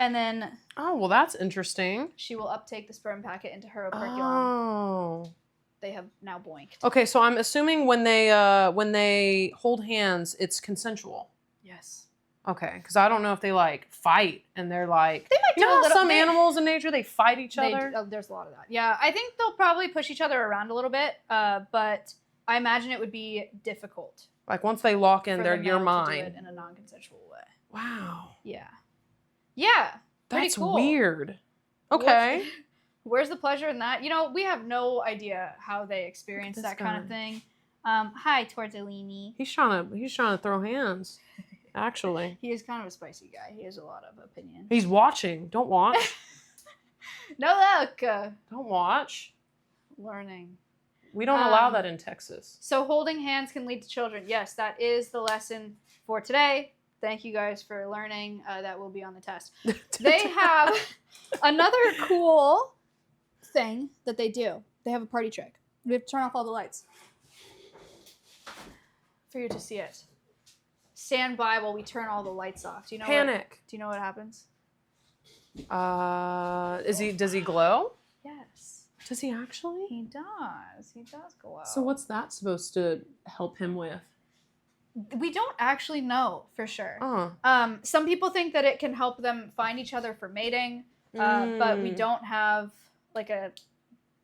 And then Oh, well, that's interesting. she will uptake the sperm packet into her operculum. Oh. They have now boinked. Okay, so I'm assuming when they hold hands, it's consensual. Yes. Okay, because I don't know if they like fight and they're like, They might do you know a how little some bit. animals in nature they fight each other. There's a lot of that. Yeah, I think they'll probably push each other around a little bit, but I imagine it would be difficult. Like once they lock in, for they're the your male to do mind. it in a non-consensual way. Wow, Yeah. Yeah. Pretty that's cool. weird. Okay. Where's the pleasure in that? You know, we have no idea how they experience this that kind of guy. thing. Hi, Tortellini. He's trying to throw hands. Actually, He is kind of a spicy guy. He has a lot of opinion. he's watching. Don't watch. No look. Don't watch. Learning. We don't allow that in Texas. So holding hands can lead to children. Yes, that is the lesson for today. Thank you guys for learning. That will be on the test. They have another cool thing that they do. They have a party trick. We have to turn off all the lights for you to see it. Stand by while we turn all the lights off. Do you know? Panic. Do you know what happens? Does he glow? Yes, Does he actually? he does. He does glow. So what's that supposed to help him with? We don't actually know for sure. Oh. Some people think that it can help them find each other for mating, but we don't have like a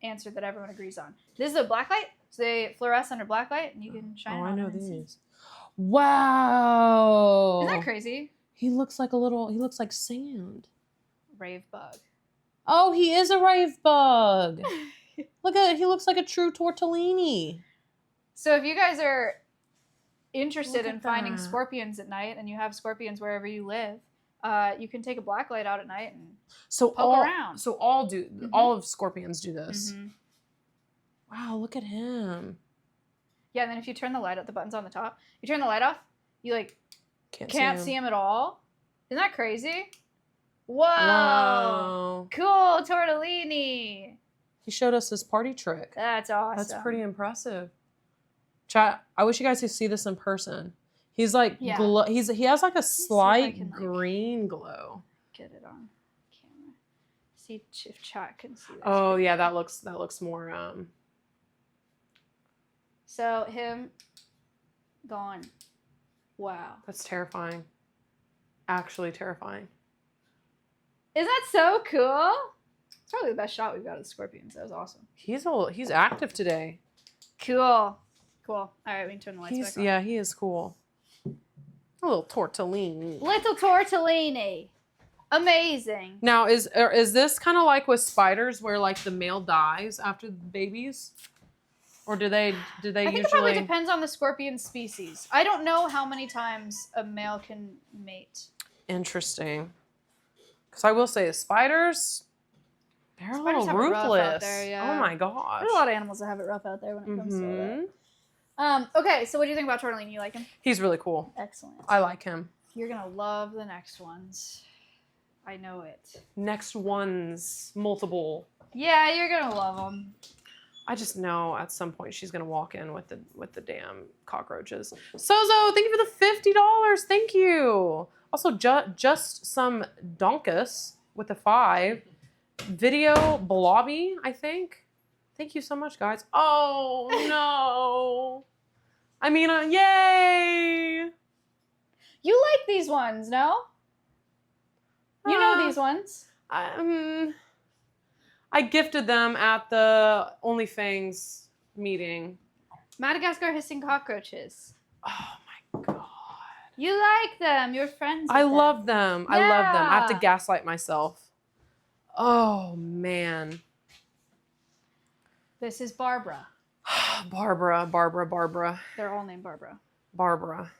answer that everyone agrees on. This is a black light, so they fluoresce under black light, and you can shine. Oh, it I on know them and see. these. Wow. Isn't that crazy? He looks like sand. Rave bug. Oh, he is a rave bug. He looks like a true tortellini. So if you guys are interested Look in at finding that. scorpions at night, and you have scorpions wherever you live, you can take a black light out at night and So poke around. So all of scorpions do this. Mhm. Wow, look at him. Yeah, and then if you turn the light up, the button's on the top. You turn the light off, you like Can't see him at all. Isn't that crazy? Whoa! Wow. Cool Tortellini. He showed us his party trick. That's awesome. That's pretty impressive. Chat, I wish you guys could see this in person. He's like Yeah. he has like a see if I slight can, like- green glow. Get it on camera. See if chat can see this. Oh yeah, that looks more So him gone. Wow. that's terrifying. Actually terrifying. Isn't that so cool? It's probably the best shot we've got of the scorpions. That was awesome. He's active today. Cool. All right, we can turn the lights back on. Yeah, he is cool. A little tortellini. Little Tortellini. Amazing. Now is this kind of like with spiders where like the male dies after the babies? Or do they I think usually it probably depends on the scorpion species. I don't know how many times a male can mate. Interesting. Because I will say, spiders, they're a little Spiders have it rough out ruthless. there, yeah. Oh my gosh. There's a lot of animals that have it rough out there when it comes to Mhm. that. Okay, so what do you think about Tortellini? You like him? He's really cool. Excellent. I like him. You're gonna love the next ones. I know it. Next one's multiple. Yeah, you're gonna love them. I just know at some point she's gonna walk in with the damn cockroaches. Sozo, thank you for the $50. Thank you. Also, just some donkus with a 5. Video blobby, I think. Thank you so much, guys. Oh no. I mean, yay. You like these ones, no? You know these ones. I gifted them at the OnlyFans meeting. Madagascar hissing cockroaches. Oh my god. You like them. You're friends with I them. love them. I love them. I have to Yeah. gaslight myself. Oh man. This is Barbara. Barbara. They're all named Barbara. Barbara.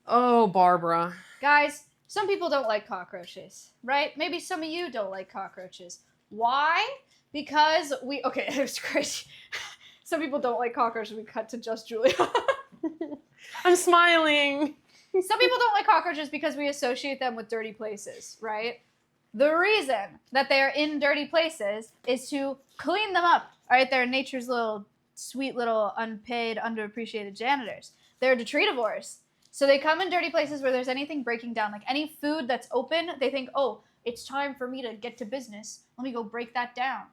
Oh, Barbara. Guys, some people don't like cockroaches, right? Maybe some of you don't like cockroaches. Why? Because okay, it was crazy. Some people don't like cockroaches. We cut to just Julia. I'm smiling. Some people don't like cockroaches because we associate them with dirty places, right? The reason that they are in dirty places is to clean them up, all right? They're nature's little, sweet little, unpaid, underappreciated janitors. They're detritivores. So they come in dirty places where there's anything breaking down, like any food that's open. They think, oh, it's time for me to get to business. Let me go break that down,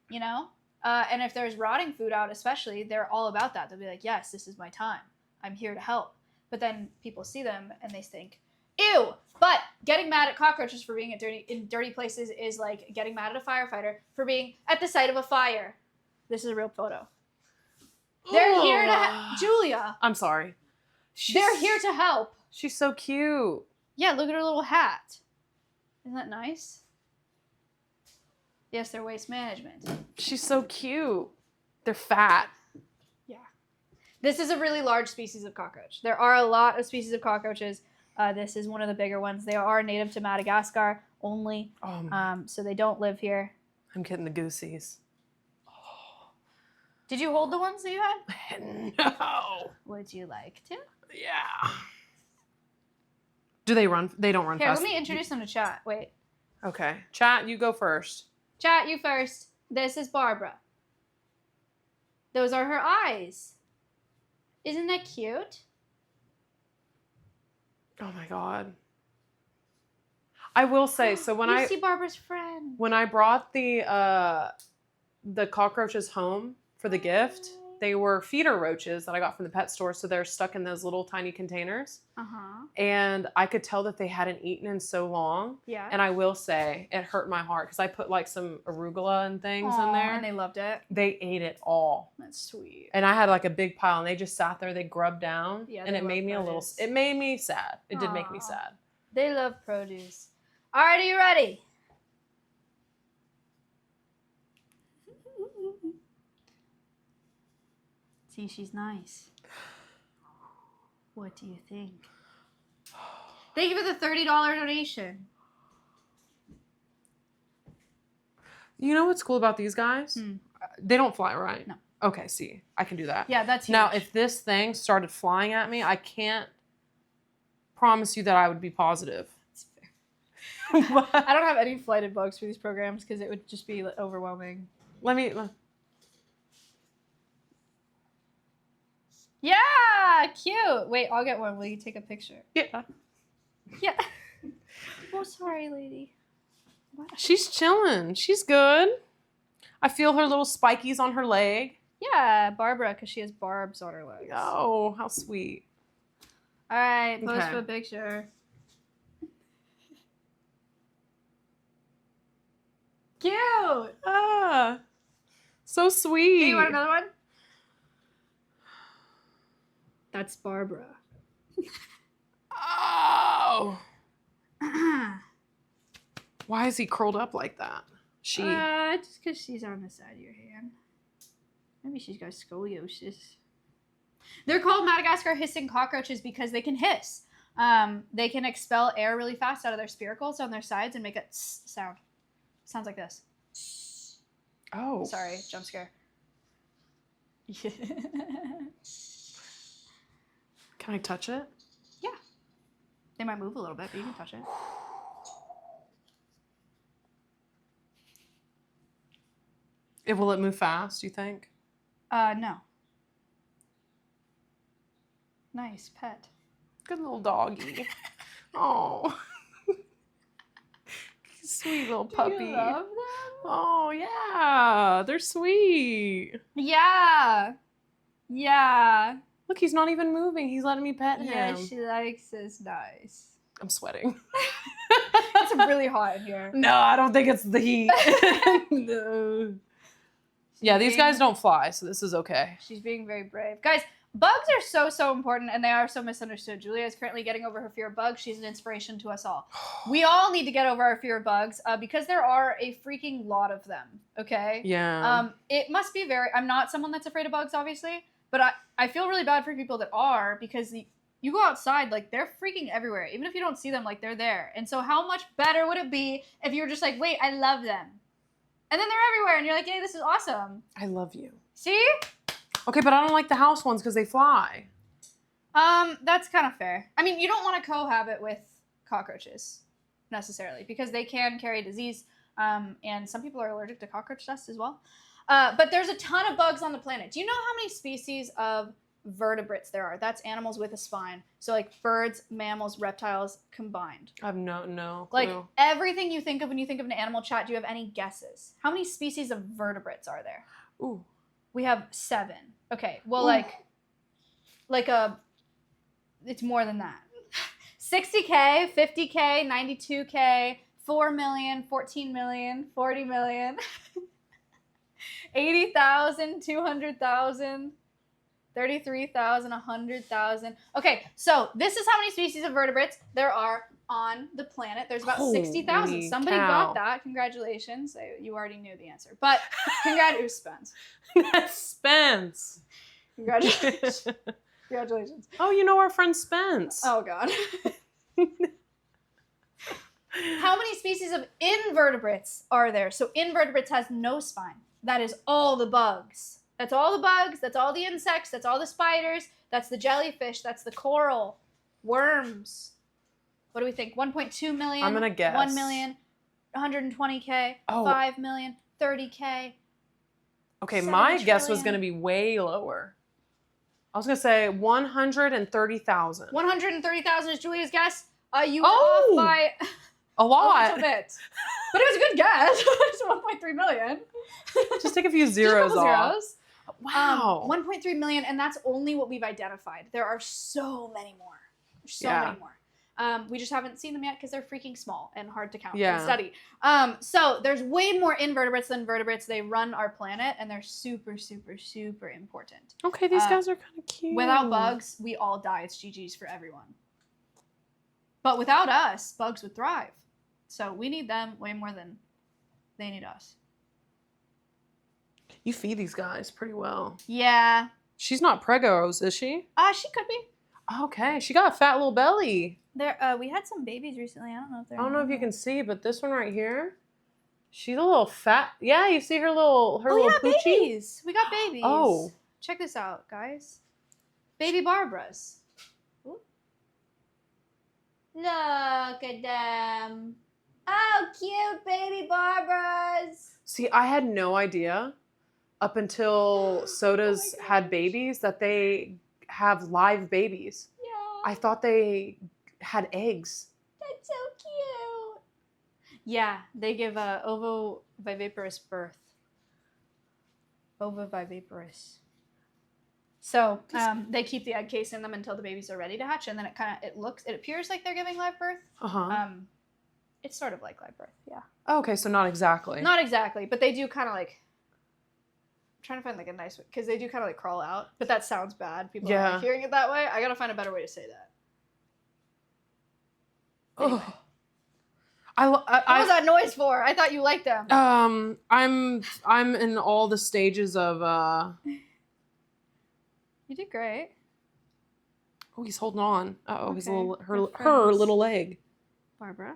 you know? And if there's rotting food out, especially, they're all about that. They'll be like, yes, this is my time. I'm here to help. But then people see them and they think, ew. But getting mad at cockroaches for being in dirty places is like getting mad at a firefighter for being at the site of a fire. This is a real photo. They're here to Julia. I'm sorry. They're here to help. She's so cute. Yeah, look at her little hat. Isn't that nice? Yes, they're waste management. She's so cute. They're fat. Yeah. This is a really large species of cockroach. There are a lot of species of cockroaches. This is one of the bigger ones. They are native to Madagascar only. So they don't live here. I'm getting the goosies. Did you hold the ones that you had? No. Would you like to? Yeah. Do they run? They don't run Here, fast. let me introduce them to chat. Wait. Okay. Chat, you go first. Chat, you first. This is Barbara. Those are her eyes. Isn't that cute? Oh my God. I will say, so when you see Barbara's friend. when I brought the cockroaches home for the gift, they were feeder roaches that I got from the pet store, so they're stuck in those little tiny containers. And I could tell that they hadn't eaten in so long. Yeah. And I will say, it hurt my heart because I put like some arugula and things in there. And they loved it. They ate it all. That's sweet. And I had like a big pile, and they just sat there. They grubbed down, Yeah, and they it made me love it made me sad. It did make me Aw. sad. They love produce. All right, are you ready? See, she's nice. What do you think? Thank you for the $30 donation. You know what's cool about these guys? They don't fly, right? No. Okay, see, I can do that. Yeah, that's huge. Now, if this thing started flying at me, I can't promise you that I would be positive. That's fair. I don't have any flighted bugs for these programs because it would just be overwhelming. Yeah, cute. Wait, I'll get one. Will you take a picture? Yeah. Yeah. Oh, sorry, lady. What? She's chilling. She's good. I feel her little spikies on her leg. Yeah, Barbara, because she has barbs on her legs. Oh, how sweet. All right, post Okay. for a picture. Cute. Ah, so sweet. Hey, you want another one? That's Barbara. Oh. Why is he curled up like that? She. Just because she's on the side of your hand. Maybe she's got scoliosis. They're called Madagascar hissing cockroaches because they can hiss. They can expel air really fast out of their spiracles on their sides and make a tss sound. Sounds like this. Oh. Sorry, jump scare. Can I touch it? Yeah. They might move a little bit, but you can touch it. Will it move fast, you think? No. Nice pet. Good little doggy. Oh. Sweet little puppy. Do you love them? Oh, yeah. They're sweet. Yeah. Yeah. Look, he's not even moving. He's letting me pet him. Yeah, she likes this. Nice. I'm sweating. It's really hot in here. No, I don't think it's the heat. No. Yeah, these guys don't fly, so this is okay. She's being very brave. Guys, bugs are so important, and they are so misunderstood. Julia is currently getting over her fear of bugs. She's an inspiration to us all. We all need to get over our fear of bugs because there are a freaking lot of them, okay? Yeah. It must be I'm not someone that's afraid of bugs, obviously, but I feel really bad for people that are because you go outside, like, they're freaking everywhere. Even if you don't see them, like, they're there. And so how much better would it be if you were just like, wait, I love them. And then they're everywhere, and you're like, hey, this is awesome. I love you. See? Okay, but I don't like the house ones because they fly. That's kind of fair. I mean, you don't want to cohabit with cockroaches, necessarily, because they can carry disease, and some people are allergic to cockroach dust as well. But there's a ton of bugs on the planet. Do you know how many species of vertebrates there are. That's animals with a spine. So like birds, mammals, reptiles combined. I have no Like clue. everything you think of when you think of an animal chat, do you have any guesses? How many species of vertebrates are there? Ooh. We have 7. Okay, well, Ooh. it's more than that. 60K, 50K, 92K, 4 million, 14 million, 40 million, 80,000, 200,000, 33,000, 100,000. Okay, so this is how many species of vertebrates there are on the planet. There's about 60,000. Holy Somebody cow. got that. Congratulations. You already knew the answer. But Spence. Spence. Congratulations. Congratulations. Oh, you know our friend Spence. Oh, God. How many species of invertebrates are there? So invertebrates has no spine. That is all the bugs. That's all the bugs. That's all the insects. That's all the spiders. That's the jellyfish. That's the coral. Worms. What do we think? 1.2 million? I'm going to guess. 1 million? 120K? Oh. 5 million? 30K? Okay, 7 my guess was trillion. going to be way lower. I was going to say 130,000. 130,000 is Julia's guess. You Oh! off by A a lot. little bit. But it was a good guess. It's 1.3 million. Just take a few Just a zeros couple off. zeros. Wow. 1.3 million, and that's only what we've identified. There are so many more. There's so Yeah. many more. We just haven't seen them yet because they're freaking small and hard to count Yeah. and study. So there's way more invertebrates than vertebrates. They run our planet, and they're super, super, super important. Okay, these guys are kind of cute. Without bugs, we all die. It's GG's for everyone. But without us, bugs would thrive. So we need them way more than they need us. You feed these guys pretty well. Yeah. She's not pregos, is she? She could be. Okay, she got a fat little belly. There, we had some babies recently. I don't know if they're. I don't know if you can see, but this one right here, she's a little fat. Yeah, you see her little little poochie? babies. We got babies. Oh. Check this out, guys. Baby Barbaras. Ooh. Look at them. Oh, cute baby Barbaras. See, I had no idea up until Sodas had babies that they have live babies. Yeah. I thought they had eggs. That's so cute. Yeah, they give ovoviviparous birth. Ovoviviparous. So they keep the egg case in them until the babies are ready to hatch, and then it appears like they're giving live birth. It's sort of like live birth, yeah. Okay, so not exactly. Not exactly, but they do kind of like. I'm trying to find like a nice way because they do kind of like crawl out, but that sounds bad. People are like hearing it that way. I gotta find a better way to say that. Anyway. What was that noise for? I thought you liked them. I'm in all the stages of You did great. Oh, he's holding on. Uh-oh, his Okay, little good her friends. little leg. Barbara.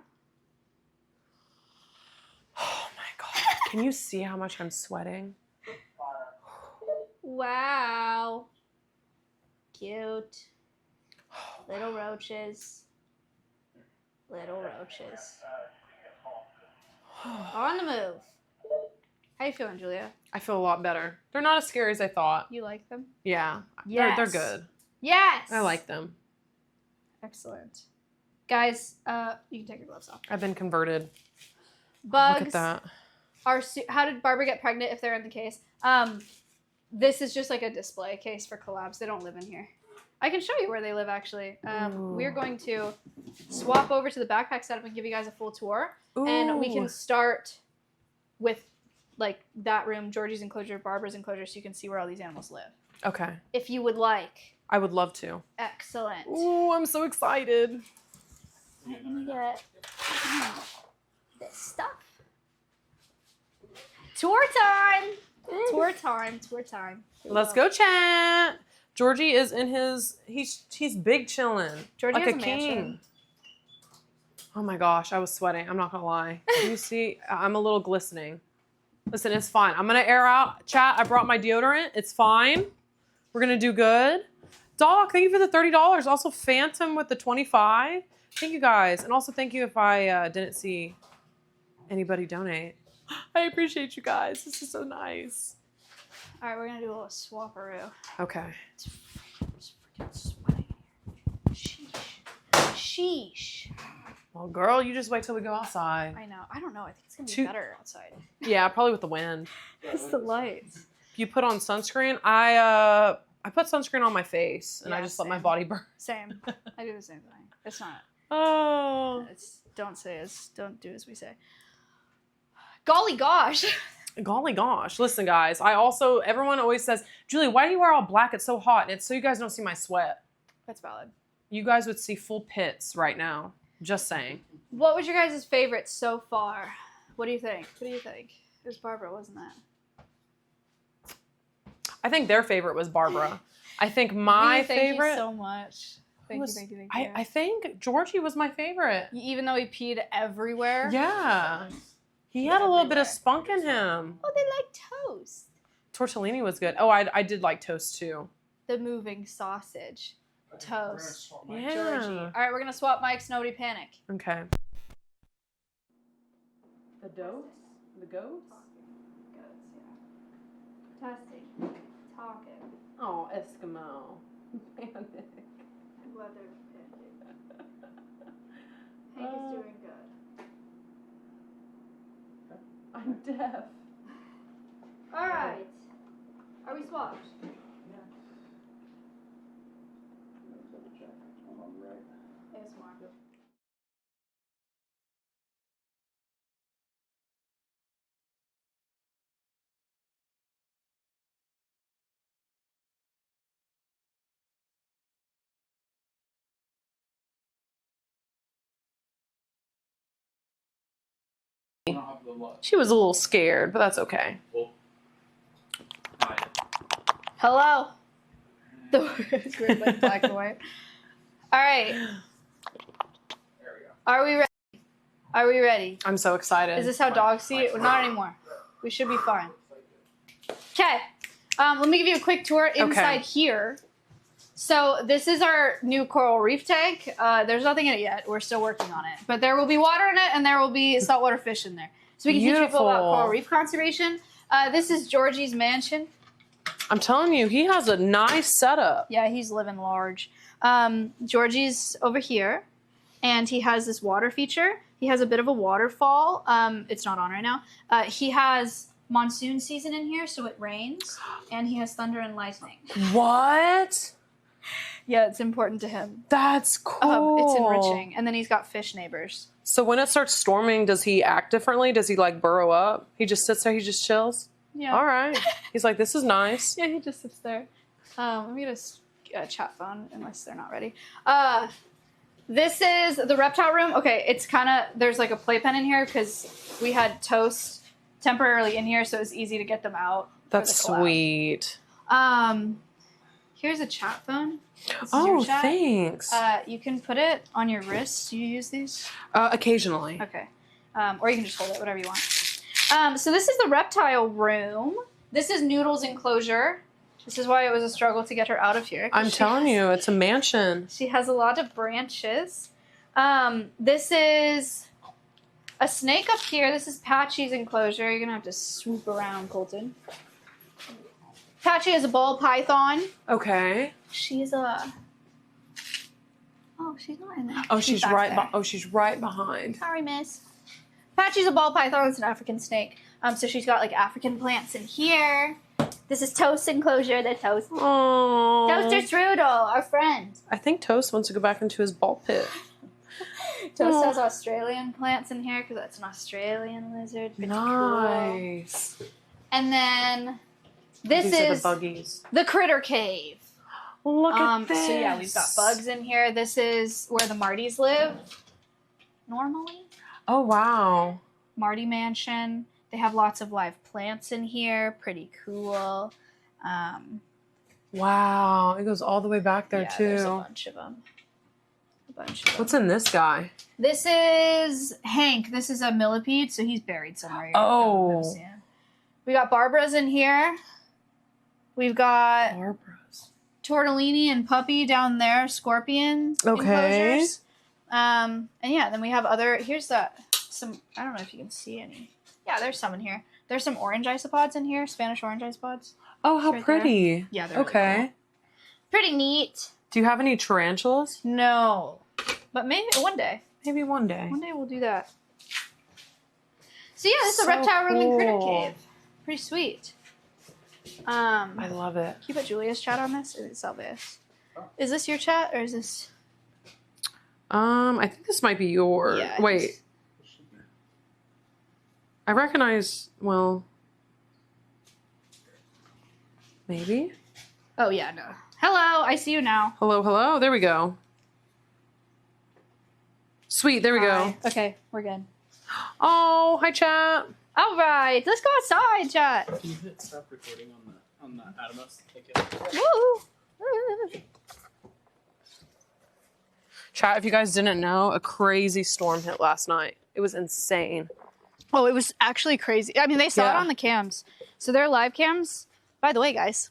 Oh my god. Can you see how much I'm sweating? Wow. Cute. Little roaches. Little roaches. On the move. How you feeling, Julia? I feel a lot better. They're not as scary as I thought. You like them? Yeah. Yes. They're good. Yes. I like them. Excellent. Guys, you can take your gloves off. I've been converted. Bugs Look at that. How did Barbara get pregnant if they're in the case? This is just like a display case for collabs. They don't live in here. I can show you where they live, actually. We're going to swap over to the backpack setup and give you guys a full tour. Ooh. And we can start with like that room, Georgie's enclosure, Barbara's enclosure, so you can see where all these animals live. Okay. If you would like. I would love to. Excellent. Ooh, I'm so excited. Let me get this stuff. Tour time! Tour time, tour time. Let's go, chat. Georgie is in his, he's big chillin'. Georgie like has a a king. mansion. Oh my gosh, I was sweating. I'm not gonna lie. You see, I'm a little glistening. Listen, it's fine. I'm gonna air out. Chat, I brought my deodorant. It's fine. We're gonna do good. Doc, thank you for the $30. Also, Phantom with the 25. Thank you guys. And also thank you if I didn't see anybody donate. I appreciate you guys. This is so nice. All right, we're going to do a little swapperoo. Okay. It's sweating here. Sheesh. Well, girl, you just wait till we go outside. I know. I don't know. I think it's gonna be better outside. Yeah, probably with the wind. It's the lights. If you put on sunscreen, I put sunscreen on my face and I just let my body burn. Same. I do the same thing. It's not. Oh. Don't do as we say. Golly gosh. Golly gosh. Listen, guys, everyone always says, Julie, why do you wear all black? It's so hot. And it's so you guys don't see my sweat. That's valid. You guys would see full pits right now. Just saying. What was your guys' favorite so far? What do you think? It was Barbara, wasn't that? I think their favorite was Barbara. I think my favorite. Thank you so much. Thank you. I think Georgie was my favorite. Even though he peed everywhere? Yeah. He had a little bit of spunk in him. Oh, they like toast. Tortellini was good. Oh, I did like toast too. The moving sausage. Toast. Yeah. Georgie. All right, we're going to swap mics. Nobody panic. Okay. The goats? The goats? Goats, yeah. Testing. Talking. Oh, Eskimo. Panic. Weather panicking. Hank is doing good. I'm deaf. All right. Are we swapped? ASMR. She was a little scared, but that's okay. Hello. It's weird, like black and white. All right. There we go. Are we ready? Are we ready? I'm so excited. Is this how dogs see it? Well, not anymore. We should be fine. Okay. Let me give you a quick tour inside here. So this is our new coral reef tank. There's nothing in it yet. We're still working on it. But there will be water in it and there will be saltwater fish in there. So we can teach people about coral reef conservation. This is Georgie's mansion. I'm telling you, he has a nice setup. Yeah, he's living large. Georgie's over here. And he has this water feature. He has a bit of a waterfall. It's not on right now. He has monsoon season in here, so it rains. And he has thunder and lightning. What? Yeah, it's important to him. That's cool. It's enriching. And then he's got fish neighbors. So when it starts storming, does he act differently? Does he like burrow up? He just sits there, he just chills? Yeah. All right. He's like, this is nice. Yeah, he just sits there. Let me get a chat phone, unless they're not ready. This is the reptile room. Okay, it's kind of, there's like a playpen in here because we had Toast temporarily in here, so it's easy to get them out. That's sweet. Here's a chat phone. Oh, thanks. You can put it on your wrist. Do you use these? Occasionally. Okay. Or you can just hold it, whatever you want. So this is the reptile room. This is Noodle's enclosure. This is why it was a struggle to get her out of here. I'm telling you, it's a mansion. She has a lot of branches. This is a snake up here. This is Patchy's enclosure. You're going to have to swoop around, Colton. Patchy is a ball python. Okay. She's a... Oh, she's not in there. Oh, she's right. She's right behind. Sorry, miss. Patchy's a ball python. It's an African snake. So she's got like African plants in here. This is Toast's enclosure. The Toast. Oh. Toaster Strudel, our friend. I think Toast wants to go back into his ball pit. Toast has Australian plants in here because that's an Australian lizard. Pretty Nice. Cool. And then this These are is the buggies. the critter cave. Look at this. So yeah, we've got bugs in here. This is where the Martys live. Normally. Oh wow. Marty Mansion. They have lots of live plants in here. Pretty cool. Wow. It goes all the way back there too. There's a bunch of them. What's in this guy? This is Hank. This is a millipede, so he's buried somewhere. Oh. We got Barbara's in here. We've got Barbara's. Tortellini and Puppy down there. Scorpion enclosures. And yeah, then we have other. Here's some. I don't know if you can see any. Yeah, there's some in here. There's some orange isopods in here. Spanish orange isopods. Oh, how right pretty. There. Yeah, they're okay. really cool. Pretty neat. Do you have any tarantulas? No. But maybe one day. Maybe one day. One day we'll do that. So yeah, this is a So reptile room and critter cool. cave. Pretty sweet. I love it. Can you put Julia's chat on this? Or is it Alveus? Is this your chat or is this? I think this might be yours. Yeah, Wait. I recognize, well, maybe? Oh yeah, no. Hello, I see you now. Hello, hello. There we go. Sweet, there we Hi. go. Okay, we're good. Oh, hi, chat. All right, let's go outside, chat. Can you hit stop recording on the Atomos? Thank you. Woo! Chat, if you guys didn't know, a crazy storm hit last night. It was insane. Oh, it was actually crazy. I mean, they saw it Yeah. on the cams. So their live cams, by the way, guys,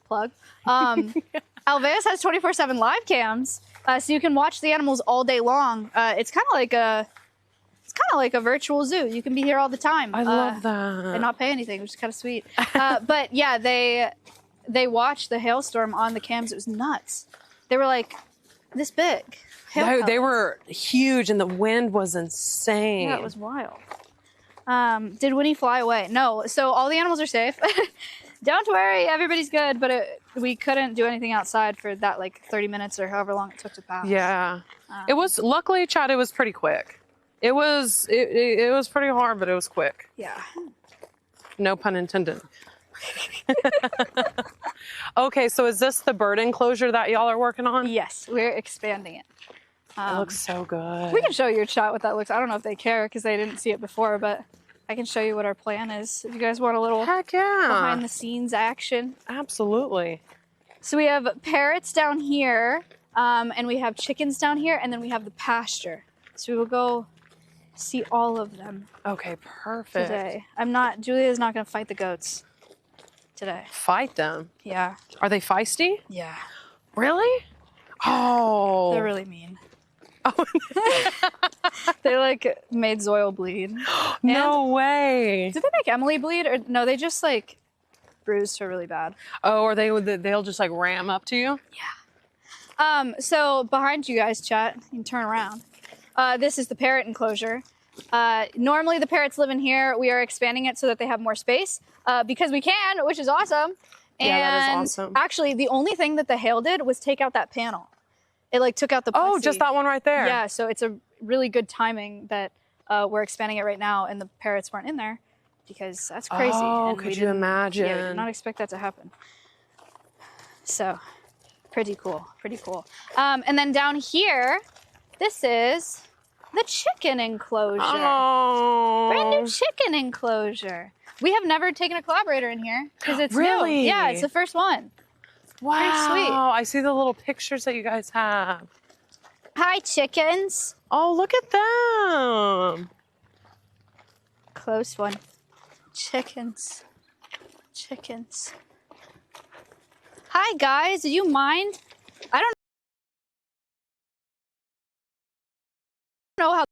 plug. Alveus has 24/7 live cams, so you can watch the animals all day long. It's kind of like a virtual zoo. You can be here all the time. I love that. And not pay anything, which is kind of sweet. But yeah, they watched the hailstorm on the cams. It was nuts. They were like this big. Hail They pellets. were huge and the wind was insane. Yeah, it was wild. Did Winnie fly away? No. So all the animals are safe. Don't worry, everybody's good. But we couldn't do anything outside for that like 30 minutes or however long it took to pass. Yeah. It was, luckily, Chad, it was pretty quick. It was pretty hard, but it was quick. Yeah. No pun intended. Okay, so is this the bird enclosure that y'all are working on? Yes, we're expanding it. It looks so good. We can show your chat what that looks. I don't know if they care because they didn't see it before, but I can show you what our plan is if you guys want a little Heck yeah. behind the scenes action. Absolutely. So we have parrots down here, and we have chickens down here, and then we have the pasture. So we will go see all of them Okay, perfect. today. Julia's not going to fight the goats today. Fight them. Yeah. Are they feisty? Yeah. Really? Oh. They're really mean. Oh. They like made Zoil bleed. No way. Did they make Emily bleed? Or no, they just like bruised her really bad. Oh, or they'll just like ram up to you? So behind you guys, chat, you can turn around. This is the parrot enclosure. Normally the parrots live in here. We are expanding it so that they have more space because we can, which is awesome. Yeah, that is And awesome. actually, the only thing that the hail did was take out that panel. It like took out the Oh, plexi. just that one right there. Yeah, so it's a really good timing that we're expanding it right now and the parrots weren't in there because that's crazy. Oh, and we could you didn't- imagine? Yeah, we did not expect that to happen. So, pretty cool, pretty cool. And then down here, this is the chicken enclosure. Oh. Brand new chicken enclosure. We have never taken a collaborator in here because it's Really? new. Yeah, it's the first one. Wow. sweet. I see the little pictures that you guys have. Hi, chickens. Oh, look at them. Close one. Chickens. Chickens. Hi, guys. Do you mind? I don't know how.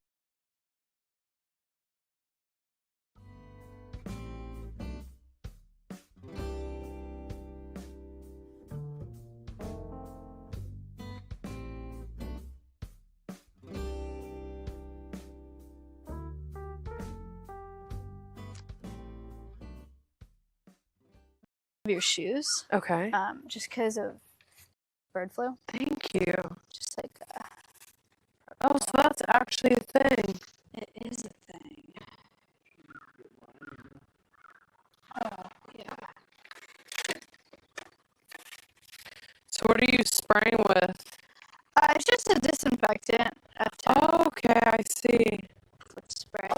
Your shoes, Okay. just because of bird flu. Thank you. Just like Oh, so that's actually a thing. it is a thing. Oh yeah. So what are you spraying with? It's just a disinfectant. Okay, I see. Spray.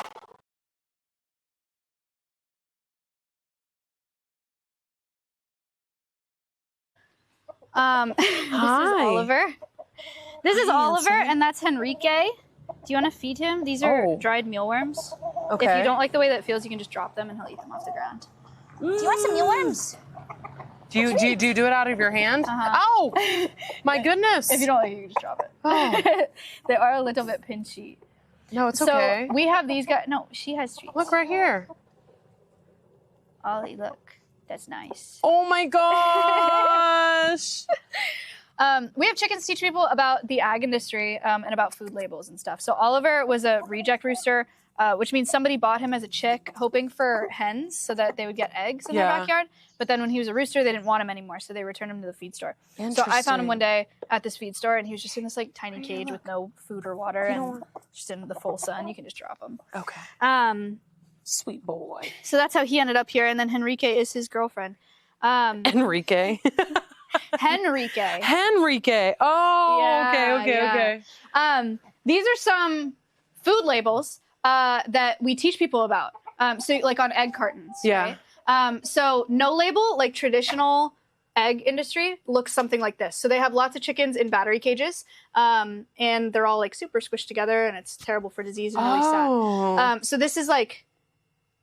This is Hi. Oliver. This is Hi, Oliver, handsome. and that's Henrique. Do you want to feed him? These are Oh. dried mealworms. Okay. If you don't like the way that feels, you can just drop them and he'll eat them off the ground. Do you want some mealworms? Do you do it out of your hand? Uh-huh. Oh, my goodness. If you don't like it, you can just drop it. Oh. They are a little bit pinchy. No, it's so okay. we have these guys. No, she has treats. Look right here. Ollie, look. That's nice. Oh my gosh. We have chickens to teach people about the ag industry and about food labels and stuff. So Oliver was a reject rooster, which means somebody bought him as a chick, hoping for hens so that they would get eggs in their backyard. But then when he was a rooster, they didn't want him anymore, so they returned him to the feed store. So I found him one day at this feed store, and he was just in this like tiny cage with no food or water, and just in the full sun. You can just drop him. Okay. Sweet boy. So that's how he ended up here, and then Henrique is his girlfriend. Enrique. Henrique. Oh, Yeah, okay. These are some food labels that we teach people about. So like on egg cartons. Yeah. Right? So no label, like traditional egg industry, looks something like this. So they have lots of chickens in battery cages, and they're all like super squished together, and it's terrible for disease and really sad. So this is like,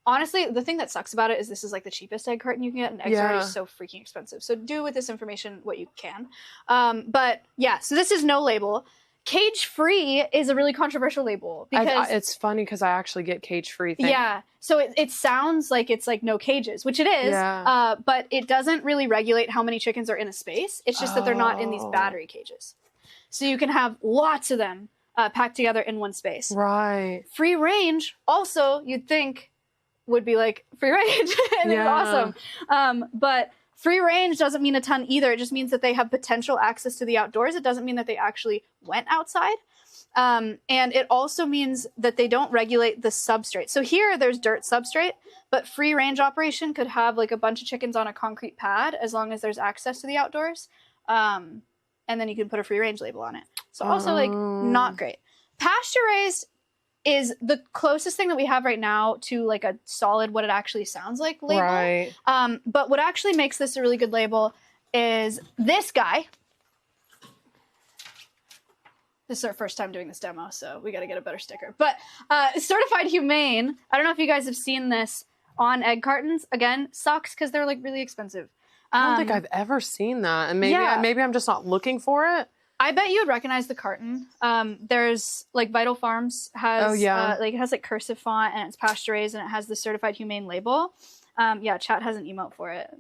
honestly, the thing that sucks about it is this is like the cheapest egg carton you can get, and eggs are already so freaking expensive. So do with this information what you can. But yeah, so this is no label. Cage-free is a really controversial label because it's funny because I actually get cage-free. Yeah, so it sounds like it's like no cages, which it is. Yeah. But it doesn't really regulate how many chickens are in a space. It's just that they're not in these battery cages, so you can have lots of them packed together in one space. Right. Free range, also you'd think would be like free range and it's awesome, but free range doesn't mean a ton either. It just means that they have potential access to the outdoors. It doesn't mean that they actually went outside. And it also means that they don't regulate the substrate. So here there's dirt substrate, but free range operation could have like a bunch of chickens on a concrete pad as long as there's access to the outdoors. And then you can put a free range label on it. So also like not great. Pasture raised is the closest thing that we have right now to like a solid what it actually sounds like label. Right. But what actually makes this a really good label is this guy. This is our first time doing this demo, so we got to get a better sticker. But Certified Humane, I don't know if you guys have seen this on egg cartons. Again, sucks because they're like really expensive. I don't think I've ever seen that. And maybe I'm just not looking for it. I bet you would recognize the carton. There's like Vital Farms has like it has like cursive font and it's pasture raised and it has the Certified Humane label. Yeah, chat has an emote for it.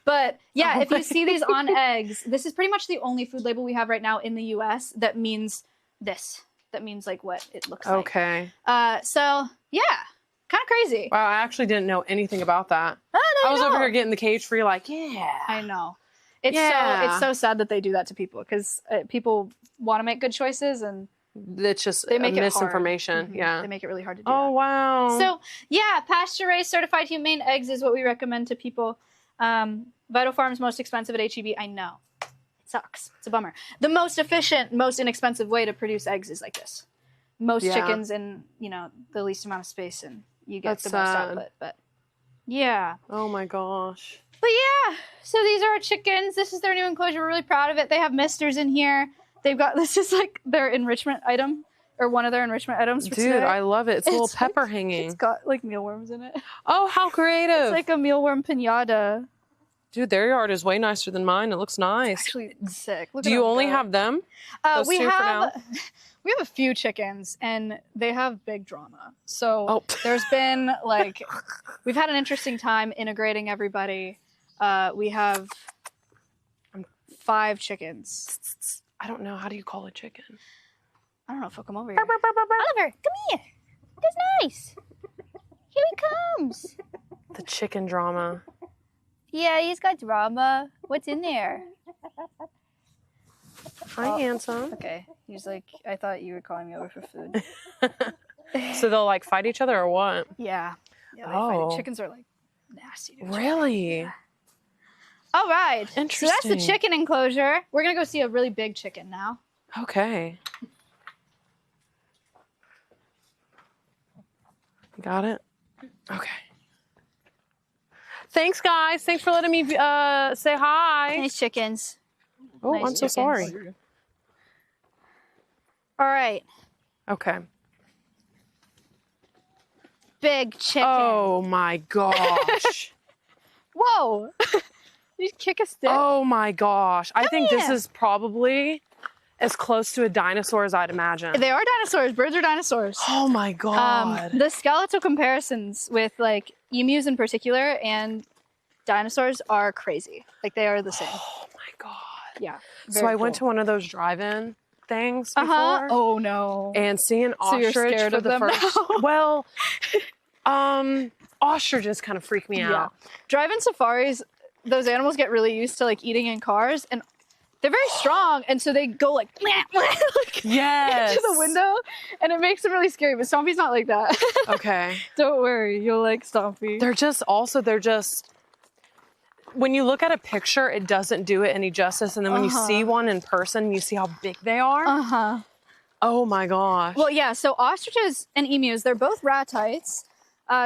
But yeah, if you see these on eggs, this is pretty much the only food label we have right now in the US that means this. That means like what it looks like. Okay. So yeah, kind of crazy. Wow, I actually didn't know anything about that. I was over here getting the cage free, like, I know. It's so sad that they do that to people because people want to make good choices and it's just they make misinformation. It Yeah, they make it really hard to do. Oh wow. So yeah, pasture raised certified humane eggs is what we recommend to people. Vital Farms most expensive at HEB. I know, it sucks. It's a bummer. The most efficient, most inexpensive way to produce eggs is like this. Most chickens in the least amount of space, and you get the most output. But yeah. Oh my gosh. But yeah, so these are our chickens. This is their new enclosure. We're really proud of it. They have misters in here. They've got, this is like their enrichment item, or one of their enrichment items for today. Dude, I love it. It's a little pepper hanging. It's got like mealworms in it. Oh, how creative. It's like a mealworm pinata. Dude, their yard is way nicer than mine. It looks nice. It's actually sick. Look Do you only have them? We have a few chickens, and they have big drama. So there's been like, we've had an interesting time integrating everybody. We have 5 chickens. I don't know. How do you call a chicken? I don't know if he'll come over here. Oliver, come here. That's nice. Here he comes. The chicken drama. Yeah, he's got drama. What's in there? Hi, handsome. Okay. He's like, I thought you were calling me over for food. So they'll like fight each other or what? Yeah. Yeah, they fight. Chickens are like nasty. Really? Yeah. All right. Interesting. So that's the chicken enclosure. We're going to go see a really big chicken now. Okay. Got it? Okay. Thanks, guys. Thanks for letting me say hi. Nice chickens. Oh, Nice I'm so chickens. sorry. All right. Okay. Big chicken. Oh, my gosh. Whoa. Did you kick a stick? Oh, my gosh. I think this is probably as close to a dinosaur as I'd imagine. They are dinosaurs. Birds are dinosaurs. Oh, my God. The skeletal comparisons with like emus in particular and dinosaurs are crazy. Like they are the same. Oh, my God. Yeah. So I went to one of those drive-in things before. Oh no. And seeing So you're ostrich scared for of the them first. now? Well, ostriches kind of freak me out. Driving safaris, those animals get really used to like eating in cars, and they're very strong, and so they go like, Yes. into the window, and it makes them really scary. But Stompy's not like that. Okay. Don't worry, you'll like Stompy. They're just. When you look at a picture, it doesn't do it any justice, and then when you see one in person, you see how big they are. Oh my gosh. Well, yeah. So ostriches and emus, they're both ratites,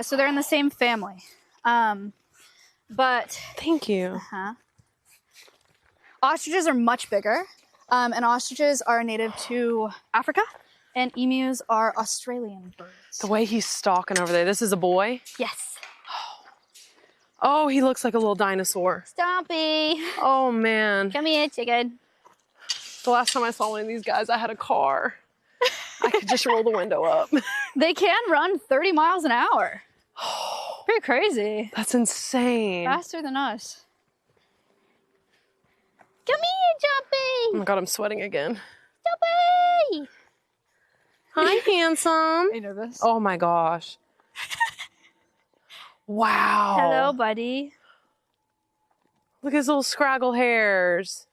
so they're in the same family. But Thank you. ostriches are much bigger, and ostriches are native to Africa, and emus are Australian birds. The way he's stalking over there. This is a boy. Yes. Oh, he looks like a little dinosaur. Stompy, Oh man. come here, chicken. The last time I saw one of these guys, I had a car. I could just roll the window up. They can run 30 miles an hour. Pretty crazy. That's insane. Faster than us. Come here, Oh Jumpy. my god, I'm sweating again. Jumpy. Hi, handsome. Are you nervous? Oh my gosh. Wow. Hello, buddy. Look at his little scraggle hairs.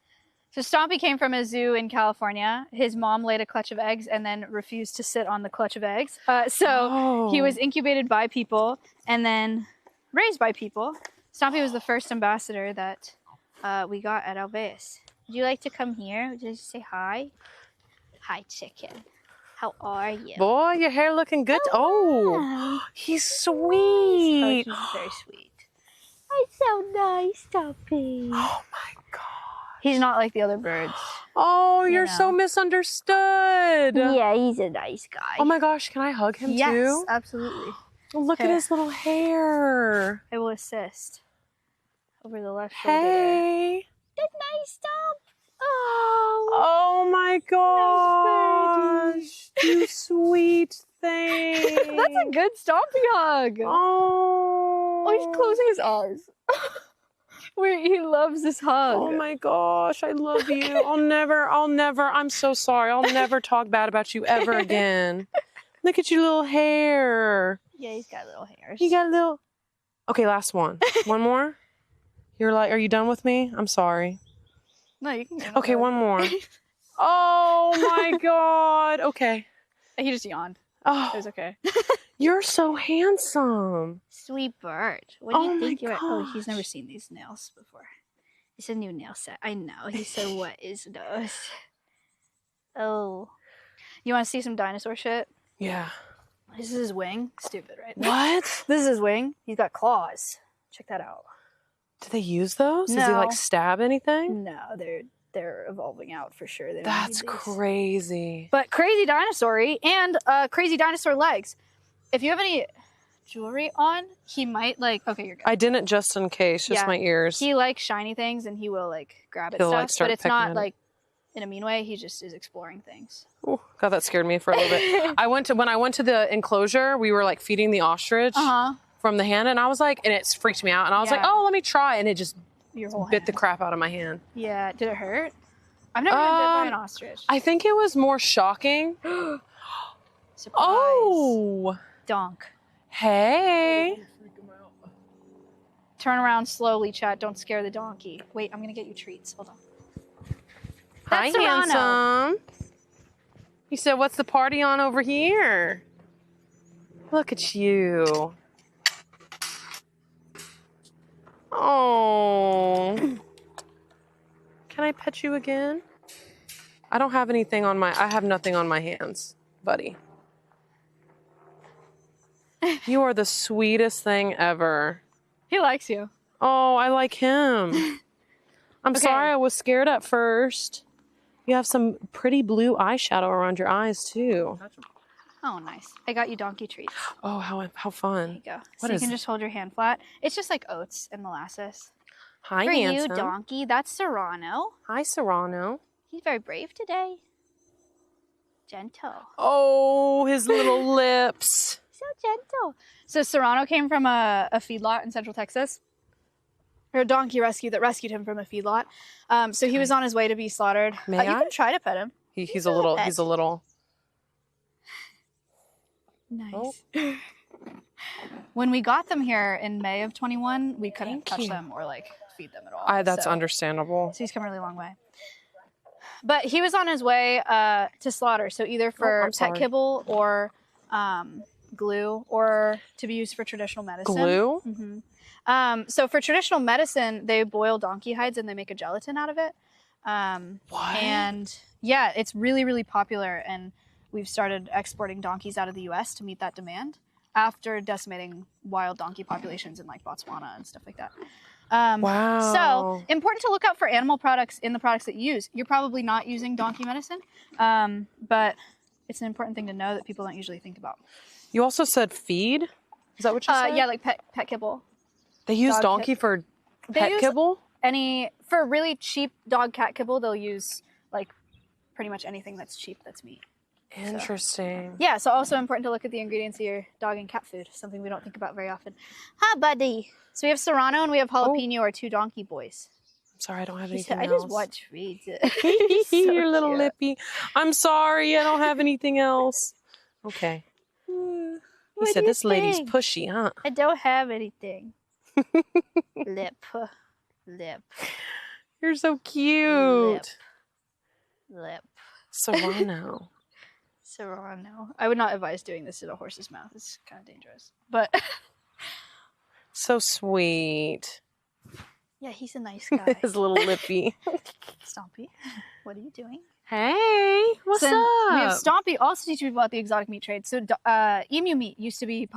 So Stompy came from a zoo in California. His mom laid a clutch of eggs and then refused to sit on the clutch of eggs. He was incubated by people and then raised by people. Stompy was the first ambassador that we got at Alveus. Would you like to come here? Would you like to say hi? Hi, chicken. How are you? Boy, your hair looking good. Oh, he's sweet. Oh, he's very sweet. He's so nice, Stompy. Oh my god. He's not like the other birds. Oh, you're know. so misunderstood. Yeah, he's a nice guy. Oh my gosh, can I hug him yes, too? absolutely. Look at Okay. his little hair. I will assist. Over the left shoulder there. Hey. Good nice, Stomp. Oh, Oh my gosh. You sweet thing. that's a good Stompy hug. Oh. Oh, he's closing his eyes. Wait, he loves this hug. Oh my gosh, I love you. I'll never, I'm so sorry. I'll never talk bad about you ever again. Look at your little hair. Yeah, he's got little hairs. You got a little. Okay, last one. One more? You're like, are you done with me? I'm sorry. No, you can get Okay, one more. Oh my god. Okay. He just yawned. It Oh, was okay. you're so handsome. Sweet bird. What do Oh you my think you're... Oh, he's never gosh. seen these nails before. It's a new nail set. I know. He said, what is those? Oh. You want to see some dinosaur shit? Yeah. This is his wing. Stupid, right? What? This is his wing. He's got claws. Check that out. Do they use those? Does he like No. stab anything? No, they're evolving out for sure. They don't That's need these. crazy. But crazy dinosaur-y and crazy dinosaur legs. If you have any jewelry on, he might like. Okay, you're good. I didn't just in case, just Yeah. my ears. He likes shiny things and he will like grab at He'll, stuff, like, start but it's picking at not it. like in a mean way. He just is exploring things. Ooh, God, that scared me for a little bit. When I went to the enclosure, we were like feeding the ostrich from the hand, and I was like, and it freaked me out, and I was like, Yeah. oh, let me try, and it just Your whole bit the hand. crap out of my hand. Yeah. Did it hurt? I've never been bit by an ostrich. I think it was more shocking. Surprise. Oh, Donk. hey. Turn around slowly, chat. Don't scare the donkey. Wait, I'm gonna get you treats. Hold on. Hi, That's Serrano. handsome. You said, what's the party on over here? Look at you. Oh. Can I pet you again? I don't have anything on I have nothing on my hands, buddy. You are the sweetest thing ever. He likes you. Oh, I like him. I'm Okay. sorry I was scared at first. You have some pretty blue eyeshadow around your eyes, too. Oh, nice. I got you donkey treats. Oh, how There fun. you go. What So you is can it? just hold your hand flat. It's just like oats and molasses. Hi, For handsome. you, donkey. That's Serrano. Hi, Serrano. He's very brave today. Gentle. Oh, his little lips. So gentle. So Serrano came from a feedlot in Central Texas. or a donkey rescue that rescued him from a feedlot. So he was on his way to be slaughtered. May You I? can try to pet him. He's a little. He's a little. Nice. When we got them here in May of 21, we couldn't Thank touch you. them or like feed them at all. That's so, understandable. So he's come a really long way. But he was on his way to slaughter, so either for I'm pet sorry. kibble or glue, or to be used for traditional medicine. Glue? Mm-hmm. So for traditional medicine, they boil donkey hides and they make a gelatin out of it. What? And yeah, it's really, really popular. And we've started exporting donkeys out of the U.S. to meet that demand after decimating wild donkey populations in like Botswana and stuff like that. Wow. So important to look out for animal products in the products that you use. You're probably not using donkey medicine, but it's an important thing to know that people don't usually think about. You also said feed? Is that what you said? Yeah, like pet kibble. They use dog donkey for They pet use kibble? for really cheap dog cat kibble, they'll use like pretty much anything that's cheap that's meat. Interesting. Yeah, so also important to look at the ingredients of your dog and cat food, something we don't think about very often. Hi, buddy. So we have serrano and we have jalapeno, or two donkey boys. I'm sorry, I don't have He anything said, I else. just want treats. Your little lippy. I'm sorry, I don't have anything else. Okay. He said, this lady's pushy, huh? I don't have anything. Lip. You're so cute. Lip. Serrano. Serrano. I would not advise doing this in a horse's mouth. It's kind of dangerous. But So sweet. yeah, he's a nice guy. His little lippy. Stompy, what are you doing? Hey, what's So up? We have Stompy also teach people about the exotic meat trade. So emu meat used to be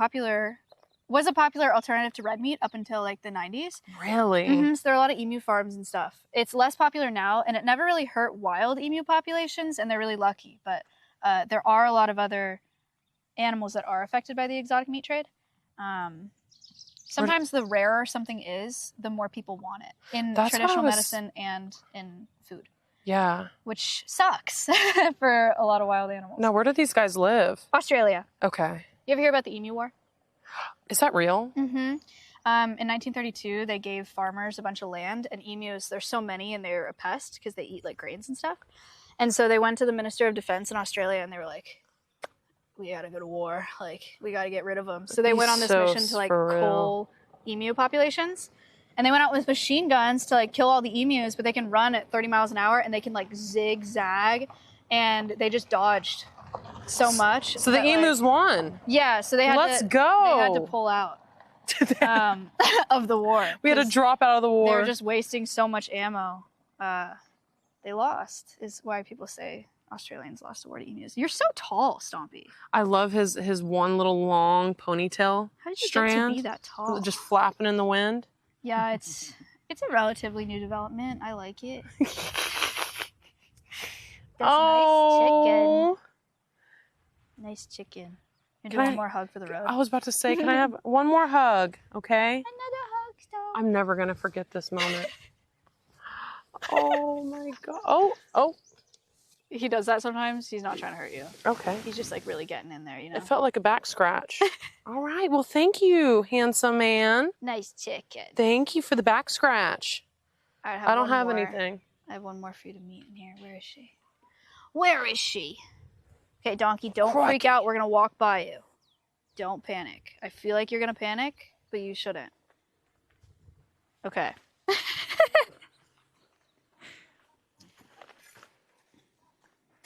was a popular alternative to red meat up until like the 90s. Really? So there are a lot of emu farms and stuff. It's less popular now, and it never really hurt wild emu populations, and they're really lucky. But there are a lot of other animals that are affected by the exotic meat trade. Sometimes the rarer something is, the more people want it in traditional medicine and in food. Yeah. Which sucks for a lot of wild animals. Now, where do these guys live? Australia. Okay. You ever hear about the Emu War? Is that real? Mm-hmm. In 1932, they gave farmers a bunch of land, and emus, there's so many, and they're a pest because they eat like grains and stuff. And so they went to the Minister of Defense in Australia, and they were like, we gotta go to war. Like, we gotta get rid of them. So they went on this mission to like cull emu populations. And they went out with machine guns to like kill all the emus, but they can run at 30 miles an hour and they can like zigzag, and they just dodged so much. So the emus won. Yeah, so they had Let's to go. They had to pull out of the war. We had to drop out of the war. They were just wasting so much ammo. They lost, is why people say Australians lost the war to emus. You're so tall, Stompy. I love his one little long ponytail How did you strand, get to be that tall? just flapping in the wind. Yeah, it's a relatively new development. I like it. That's Oh. nice chicken. And Can do one I- more hug for the road. I was about to say, can I have one more hug? Okay. Another hug, Stomp. I'm never gonna forget this moment. Oh my god. Oh. He does that sometimes. He's not trying to hurt you. Okay. He's just like really getting in there, you know. It felt like a back scratch. All right. Well, thank you, handsome man. Nice chicken. Thank you for the back scratch. I don't have one more. anything. I have one more for you to meet in here. Where is she? Where is she? Okay, Donkey, don't freak out. We're going to walk by you. Don't panic. I feel like you're going to panic, but you shouldn't. Okay.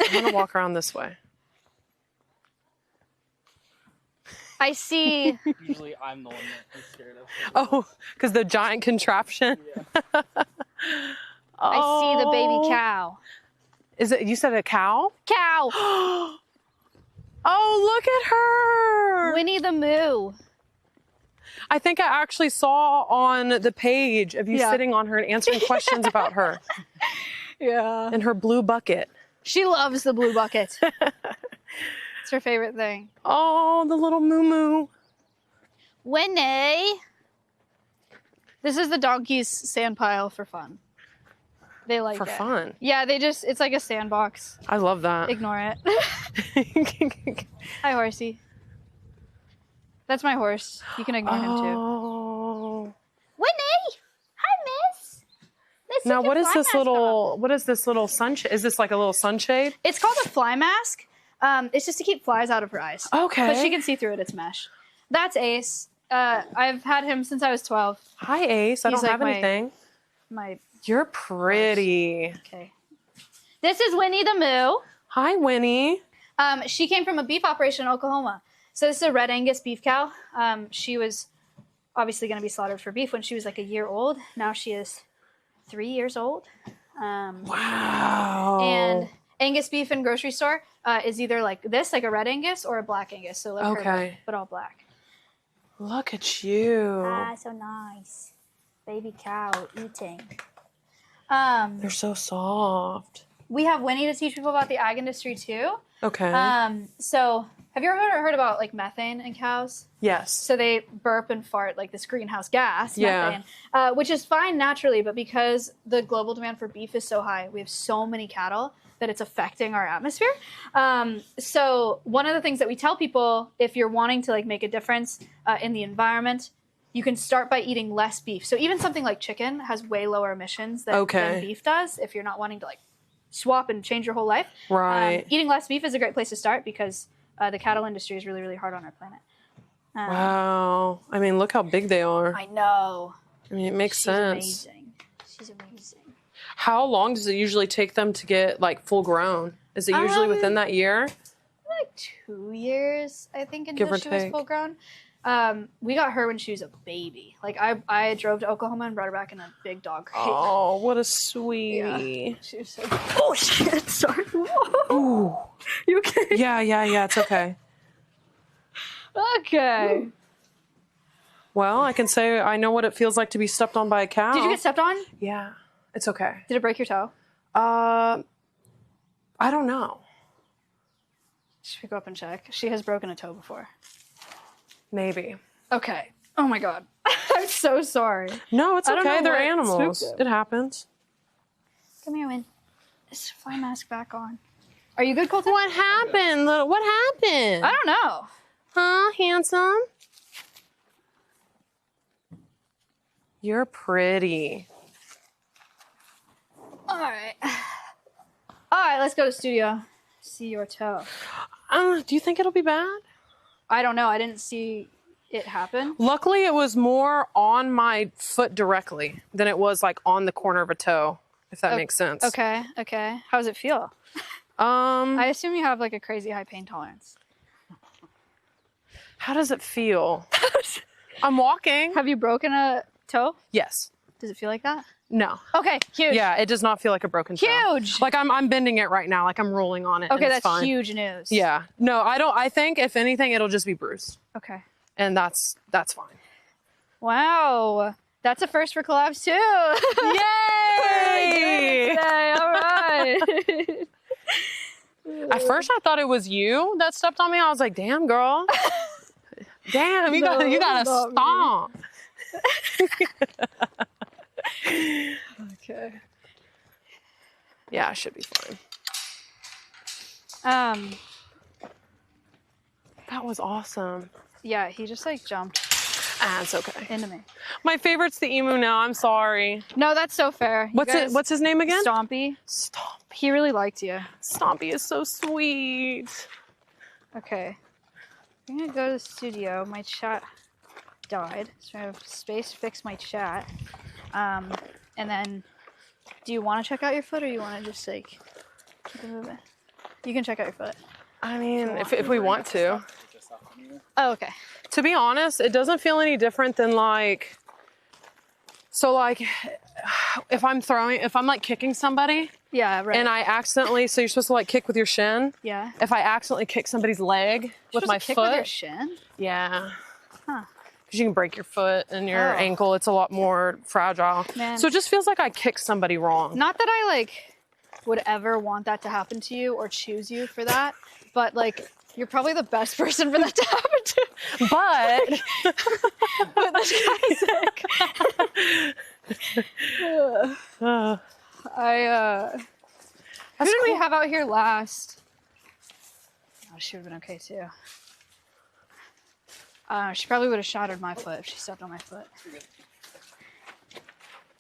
I'm going to walk around this way. I see. Usually I'm the one that is scared of. Oh, because the giant contraption? Yeah. I see the baby cow. Is it, you said a cow? Cow! Oh, look at her! Winnie the Moo. I think I actually saw on the page of you sitting on her and answering questions about her. Yeah. In her blue bucket. She loves the blue bucket. It's her favorite thing. Oh, the little moo-moo. Winnie! This is the donkey's sand pile for fun. They like it. For fun. Yeah, it's like a sandbox. I love that. Ignore it. Hi, horsey. That's my horse. You can ignore him too. Oh. Winnie! Hi, Now, your what is fly this mask little? on. What is this little sunshade? Is this like a little sunshade? It's called a fly mask. It's just to keep flies out of her eyes. Okay. But she can see through it. It's mesh. That's Ace. I've had him since I was 12. Hi, Ace. I He's don't like have anything. My You're pretty. okay. This is Winnie the Moo. Hi, Winnie. She came from a beef operation in Oklahoma. So this is a Red Angus beef cow. She was obviously going to be slaughtered for beef when she was like a year old. Now she is 3 years old. Wow. And Angus beef in grocery store is either like this, like a Red Angus, or a Black Angus. So like Okay. her, but all black. Look at you. So nice. Baby cow eating. They're so soft. We have Winnie to teach people about the ag industry too. Okay. So have you ever heard about like methane in cows? Yes. So they burp and fart like this greenhouse gas, Yeah. methane, which is fine naturally, but because the global demand for beef is so high, we have so many cattle that it's affecting our atmosphere. So one of the things that we tell people, if you're wanting to like make a difference in the environment, you can start by eating less beef. So even something like chicken has way lower emissions than beef does if you're not wanting to like swap and change your whole life. Right. Eating less beef is a great place to start because the cattle industry is really, really hard on our planet. Wow. I mean, look how big they are. I know. I mean, it makes sense. Amazing. She's amazing. How long does it usually take them to get like full grown? Is it usually within that year? Like 2 years, I think, Give until or she was take. full grown. We got her when she was a baby. Like I drove to Oklahoma and brought her back in a big dog crate. Oh, what a sweetie. Yeah. She was so oh shit, sorry. Ooh. You okay? Yeah, it's okay. Okay. Well, I can say I know what it feels like to be stepped on by a cow. Did you get stepped on? Yeah, it's okay. Did it break your toe? I don't know. Should we go up and check? She has broken a toe before. Maybe. Okay. Oh my god. I'm so sorry. No, it's I don't okay. know They're what animals. spooked It happens. Come here, Win. This fly mask back on. Are you good, Colton? What happened? What happened? I don't know. Huh, handsome? You're pretty. All right. All right, let's go to the studio. See your toe. Do you think it'll be bad? I don't know. I didn't see it happen. Luckily, it was more on my foot directly than it was like on the corner of a toe, if that makes sense. Okay. How does it feel? I assume you have like a crazy high pain tolerance. How does it feel? I'm walking. Have you broken a toe? Yes. Does it feel like that? No. Okay, huge. Yeah, it does not feel like a broken toe. Huge. Like I'm bending it right now, like I'm rolling on it. Okay, and that's it's fine. huge news. Yeah. No, I don't. I think if anything, it'll just be bruised, Okay. and that's fine. Wow. That's a first for collabs too. Yay! Today. All right. At first, I thought it was you that stepped on me. I was like, "Damn, girl, damn, you No, gotta not me. stomp." Okay. Yeah, I should be fine. That was awesome. Yeah, he just like jumped It's okay. into me. My favorite's the emu now. I'm sorry. No, that's so fair. You guys- What's his name again? Stompy. Stomp. He really liked you. Stompy is so sweet. Okay. I'm gonna go to the studio. My chat died, so I have space to fix my chat. And then, do you want to check out your foot, or you want to just like keep it moving? You can check out your foot. I mean, if we want to. Oh, okay. To be honest, it doesn't feel any different than like. So like, if I'm like kicking somebody. Yeah, right. And I accidentally, so you're supposed to like kick with your shin. Yeah. If I accidentally kick somebody's leg with my kick foot. with your shin? Yeah. Huh. Because you can break your foot and your Oh. ankle. It's a lot more fragile. Man. So it just feels like I kicked somebody wrong. Not that I like would ever want that to happen to you or choose you for that, but like you're probably the best person for that to happen to. But But this guy's sick. Who did we have out here last? Oh, she would have been okay too. She probably would have shattered my foot if she stepped on my foot.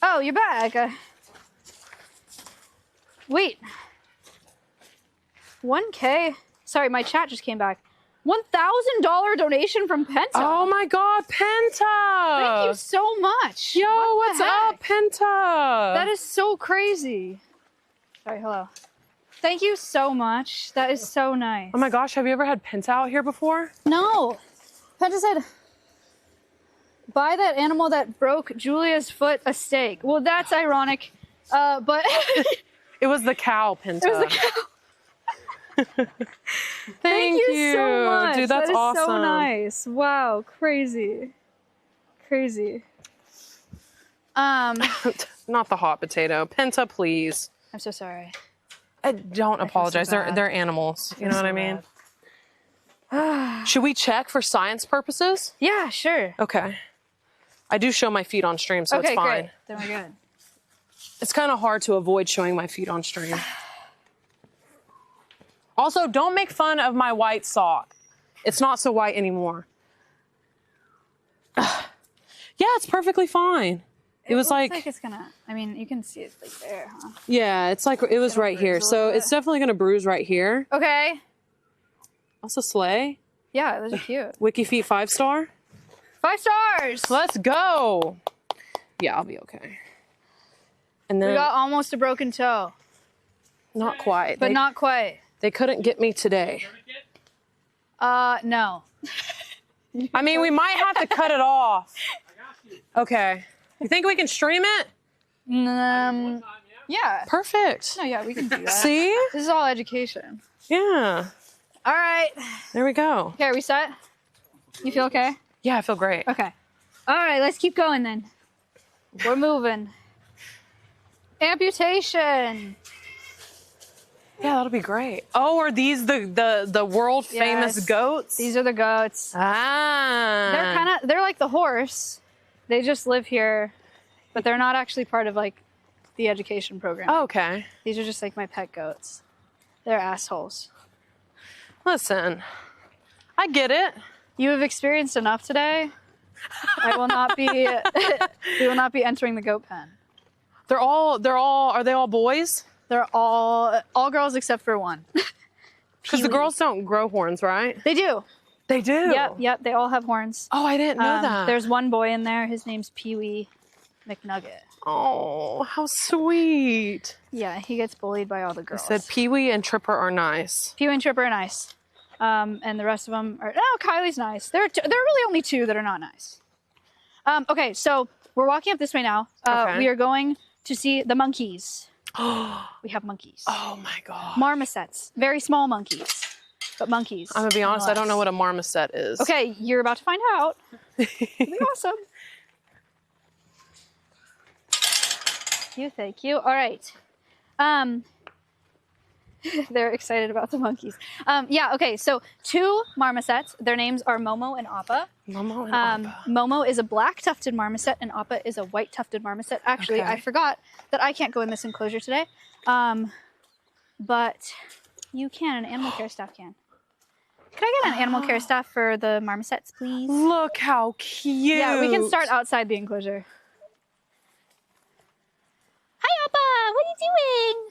Oh, you're back. Wait. 1K? Sorry, my chat just came back. $1,000 donation from Penta. Oh my God, Penta! Thank you so much. Yo, What the what's up, heck? Penta? That is so crazy. Sorry, hello. Thank you so much. That is so nice. Oh my gosh, have you ever had Penta out here before? No. Penta said, buy that animal that broke Julia's foot a steak. Well, that's ironic, but It was the cow, Penta. it was the cow. Thank you so much. Dude, that's that is awesome. so nice. Wow, crazy. Crazy. Not the hot potato. Penta, please. I'm so sorry. Don't apologize. bad. They're animals. You know so what I mean? Should we check for science purposes? Yeah, sure. Okay. I do show my feet on stream, so Okay, it's fine. great. Then we're good. It's kind of hard to avoid showing my feet on stream. Also, don't make fun of my white sock. It's not so white anymore. Yeah, it's perfectly fine. It was looks like it's gonna. I mean, you can see it like there, huh? yeah, it's like it was right here. bruise a So little it's definitely gonna bruise right here. Okay. Also, slay. Yeah, those are cute. Wiki Feet 5-star. 5 stars. Let's go. Yeah, I'll be okay. And then We got almost a broken toe, not quite. but not quite. They couldn't get me today. No. I mean, we might have to cut it off. Okay. You think we can stream it? Yeah. Perfect. No, yeah, we can do that. See? This is all education. Yeah. All right. There we go. Okay, are we set? You feel okay? Yeah, I feel great. Okay. All right, let's keep going then. We're moving. Amputation. Yeah, that'll be great. Oh, are these the world famous Yes. goats? These are the goats. Ah. They're like the horse. They just live here, but they're not actually part of like the education program. Oh, okay. These are just like my pet goats. They're assholes. Listen, I get it. You have experienced enough today. I will not be. We will not be entering the goat pen. Are they all boys? They're all girls except for one. Because the girls don't grow horns, right? They do. They do. Yep. They all have horns. Oh, I didn't know that. There's one boy in there. His name's Pee-wee McNugget. Oh, how sweet. Yeah, he gets bullied by all the I girls. said Pee-wee and Tripper are nice. Pee-wee and Tripper are nice. And the rest of them are. Oh, Kylie's nice. There are really only 2 that are not nice. Okay, so we're walking up this way now. Okay. We are going to see the monkeys. We have monkeys. Oh my God. Marmosets. Very small monkeys, but monkeys. I'm gonna be honest, I don't know nonetheless. what a marmoset is. Okay, you're about to find out. It'll be awesome. Thank you. All right. They're excited about the monkeys. Yeah, okay, so 2 marmosets. Their names are Momo and Appa. Momo and Appa. Momo is a black tufted marmoset and Appa is a white tufted marmoset. Actually, Okay. I forgot that I can't go in this enclosure today. But you can, an animal care staff can. Could I get an animal care staff for the marmosets, please? Look how cute. Yeah, we can start outside the enclosure. Hi, Appa. What are you doing?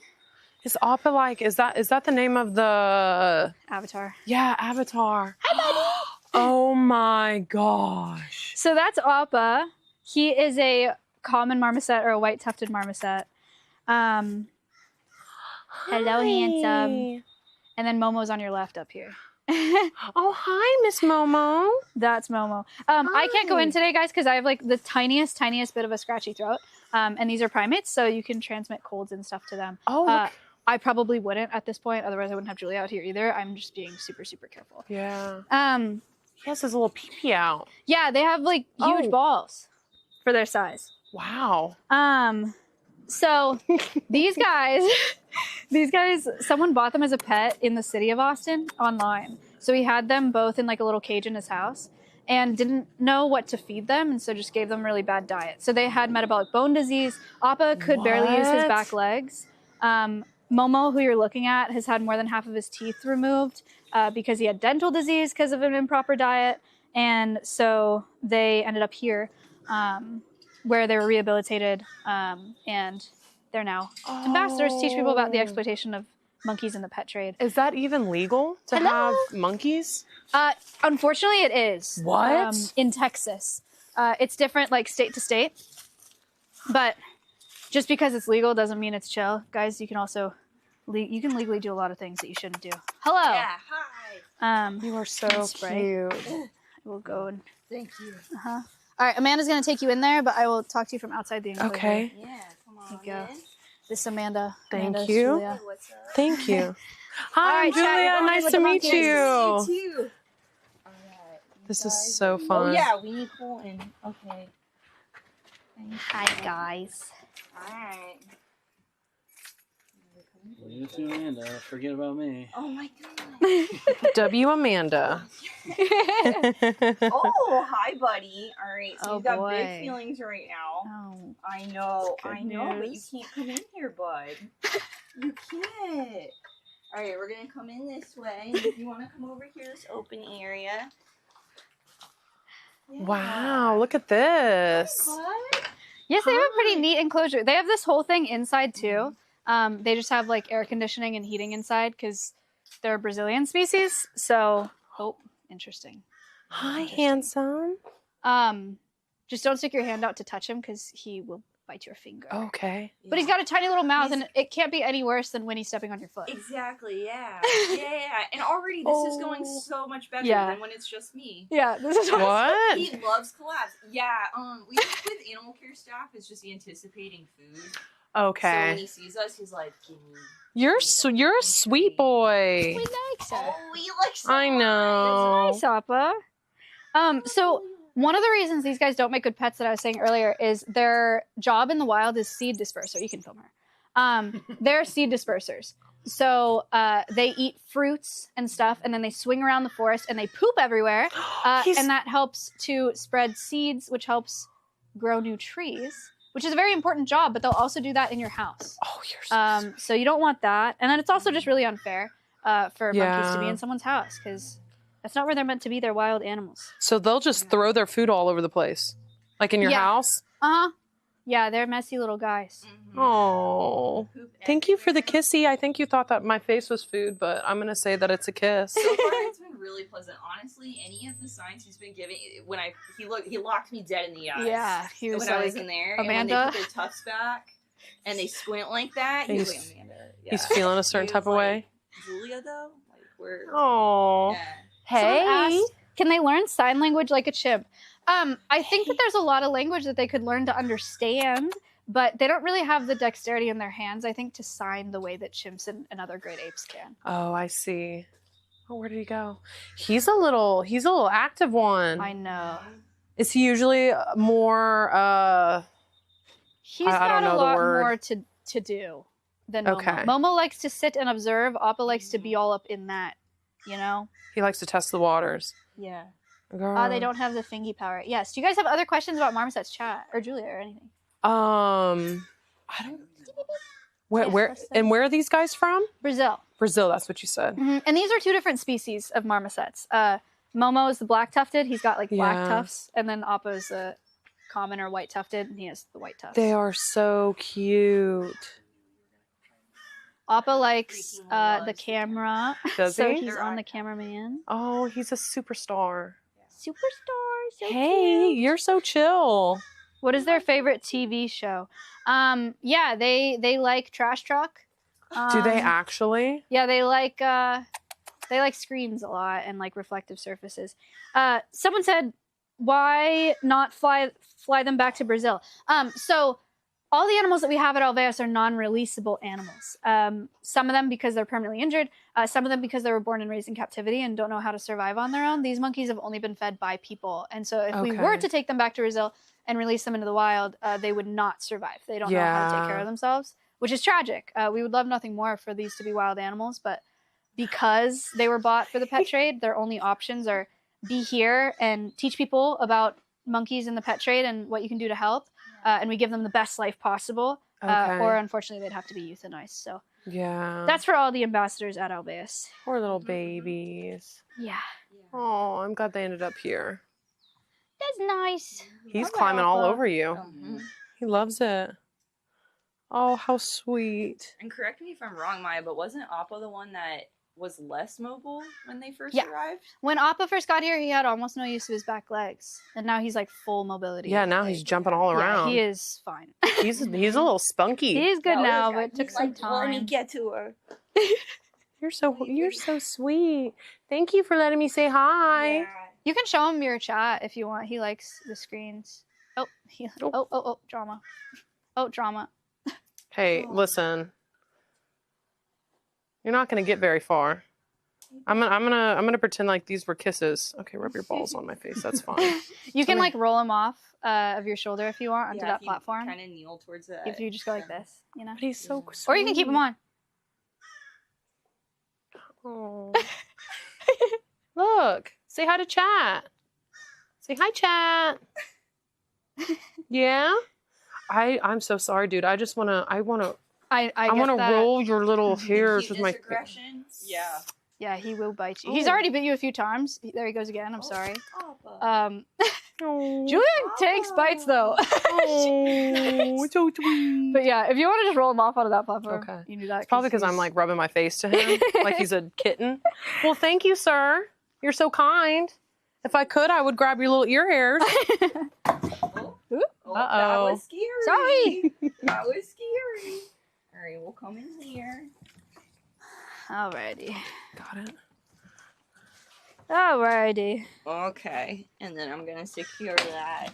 Is Appa like, is that the name of the... Avatar. Yeah, Avatar. Hi, buddy. Oh my gosh. So that's Appa. He is a common marmoset or a white tufted marmoset. Hello, handsome. And then Momo's on your left up here. Oh, hi, Miss Momo. That's Momo. I can't go in today, guys, because I have like the tiniest bit of a scratchy throat. And these are primates, so you can transmit colds and stuff to them. Oh, look. I probably wouldn't at this point, otherwise I wouldn't have Julia out here either. I'm just being super, super careful. Yeah. He has his little pee-pee out. Yeah, they have like huge Oh. balls for their size. Wow. So these guys, someone bought them as a pet in the city of Austin online. So he had them both in like a little cage in his house and didn't know what to feed them, and so just gave them really bad diet. So they had metabolic bone disease. Appa could barely use his What? back legs. Momo, who you're looking at, has had more than half of his teeth removed because he had dental disease because of an improper diet. And so they ended up here where they were rehabilitated and They're now ambassadors to teach people about the Oh. exploitation of monkeys in the pet trade. Is that even legal to have monkeys? Unfortunately, it is. What? In Texas. It's different, like, state to state. But just because it's legal doesn't mean it's chill. Guys, you can also... you can legally do a lot of things that you shouldn't do. Hello! Yeah, hi. You are so spray. cute. We'll go and... Thank you. All right, Amanda's going to take you in there, but I will talk to you from outside the enclosure. Okay. Yeah, come on. There you go. in. This is Amanda. Thank Amanda's you. Julia. Hey, what's up? Thank you. Hi, right, chat, you're Julia. going Nice with to the meet monkeys. you. You too. All right. This is so fun. Oh yeah, we need Colton. Okay. Hi, guys. All right. Leave it to Amanda. Forget about me. Oh my god. W. Amanda. Oh, hi, buddy. All right, so Oh, you've got boy. big feelings right now. Oh, I know, but you news. can't come in here, bud. You can't. All right, we're gonna come in this way. If you want to come over here, this open area. Yeah. Wow, look at this. Bud? yes, they have a pretty neat enclosure. They have this whole thing inside too. They just have like air conditioning and heating inside because they're a Brazilian species. So, interesting. Hi, handsome. Just don't stick your hand out to touch him because he will bite your finger. Okay. But he's got a tiny little mouth, and it can't be any worse than when he's stepping on your foot. Exactly, yeah. Yeah. And already this is going so much better Yeah. than when it's just me. Yeah, this is What? He loves collabs. Yeah, we work with animal care staff. It's just anticipating food. So when Okay. he sees us, he's like, "Give me." You're a sweet boy. We like her. Oh, he likes. I know. Nice, Appa. So one of the reasons these guys don't make good pets that I was saying earlier is their job in the wild is seed disperser. You can film her. They're seed dispersers. So they eat fruits and stuff, and then they swing around the forest and they poop everywhere, and that helps to spread seeds, which helps grow new trees, which is a very important job. But they'll also do that in your house. Oh, you're so sweet. So you don't want that, and then it's also just really unfair for monkeys to be Yeah. in someone's house because that's not where they're meant to be. They're wild animals. So they'll just throw their food all over the place, like in your Yeah. house. Yeah, they're messy little guys. Oh, thank you for the kissy. I think you thought that my face was food, but I'm gonna say that it's a kiss. So far, it's been really pleasant. Honestly, any of the signs he's been giving, when he locked me dead in the eyes. Yeah, he was when I was like, in there, Amanda? and when they put their tufts back, and they squint like that. He was He's- like, Amanda. Yeah. He's feeling a certain He type was of like, way. Julia, though, like we're. Oh, Yeah. Someone hey. asked, can they learn sign language like a chimp? I think that there's a lot of language that they could learn to understand, but they don't really have the dexterity in their hands, I think, to sign the way that chimps and other great apes can. Oh, I see. Oh, where did he go? He's a little active one. I know. Is he usually more? He's I got don't know a the lot word. more to do than Momo. Okay. Momo likes to sit and observe. Appa likes to be all up in that, you know? He likes to test the waters. Yeah. Girl. They don't have the fingy power. Yes. Do you guys have other questions about Marmoset's chat or Julia or anything? I don't. Where that's and where are these guys from? Brazil. Brazil. That's what you said. Mhm. And these are two different species of marmosets. Momo is the black tufted. He's got like black Yeah. tufts, and then Appa's the common or white tufted, and he has the white tufts. They are so cute. Appa likes Freaking the loves camera, Does so he? he's on the cameraman. Oh, he's a superstar. Superstar, so Hey, cute. you're so chill. What is their favorite TV show? Yeah, they like Trash Truck. Do they actually? Yeah, they like screens a lot and like reflective surfaces. Someone said, why not fly them back to Brazil? So all the animals that we have at Alveus are non-releasable animals. Some of them because they're permanently injured, some of them because they were born and raised in captivity and don't know how to survive on their own. These monkeys have only been fed by people. And so if we were Okay. to take them back to Brazil and release them into the wild, they would not survive. They don't know how to take care Yeah. of themselves, which is tragic. We would love nothing more for these to be wild animals, but because they were bought for the pet trade, their only options are be here and teach people about monkeys in the pet trade and what you can do to help. And we give them the best life possible. Okay. Or unfortunately, they'd have to be euthanized. So Yeah. that's for all the ambassadors at Alveus. Poor little babies. Yeah. Oh, I'm glad they ended up here. That's nice. He's Hello, climbing all Alpha. over you. Mhm. He loves it. Oh, how sweet. And correct me if I'm wrong, Maya, but wasn't Appa the one that was less mobile when they first Yeah. arrived? When Appa first got here, he had almost no use of his back legs, and now he's like full mobility. Yeah, now he's jumping all around. Yeah, he is fine. He's a little spunky. He is good That now, was- but it took he's some like, Let me time. get to her. You're so sweet. Thank you for letting me say hi. Yeah. You can show him your chat if you want. He likes the screens. Oh, drama. Oh, drama. Hey, listen. You're not gonna get very far. I'm gonna pretend like these were kisses. Okay, rub your balls on my face. That's fine. You can me- like roll him off of your shoulder if you want onto that if platform. Kind of kneel towards that. If you just go like this, you know. But he's so sweet. Or you can keep him on. Oh. Look, say hi to chat. Say hi, chat. Yeah. I'm so sorry, dude. I wanna I get wanna that. Roll your little hairs with Cuteness my aggression. Yeah. Yeah, he will bite you. He's Oh. already bit you a few times. There he goes again. I'm sorry. Appa. Oh. Julian takes bites though. Oh, so sweet. But yeah, if you want to just roll him off onto that platform, Okay. you do that. It's probably because I'm he's- like rubbing my face to him like he's a kitten. Well, thank you, sir. You're so kind. If I could, I would grab your little ear hairs. Oh, Uh-oh. that was scary. Sorry. That was scary. All right, we'll come in here. Alrighty. Got it. Alrighty. Okay, and then I'm gonna secure that.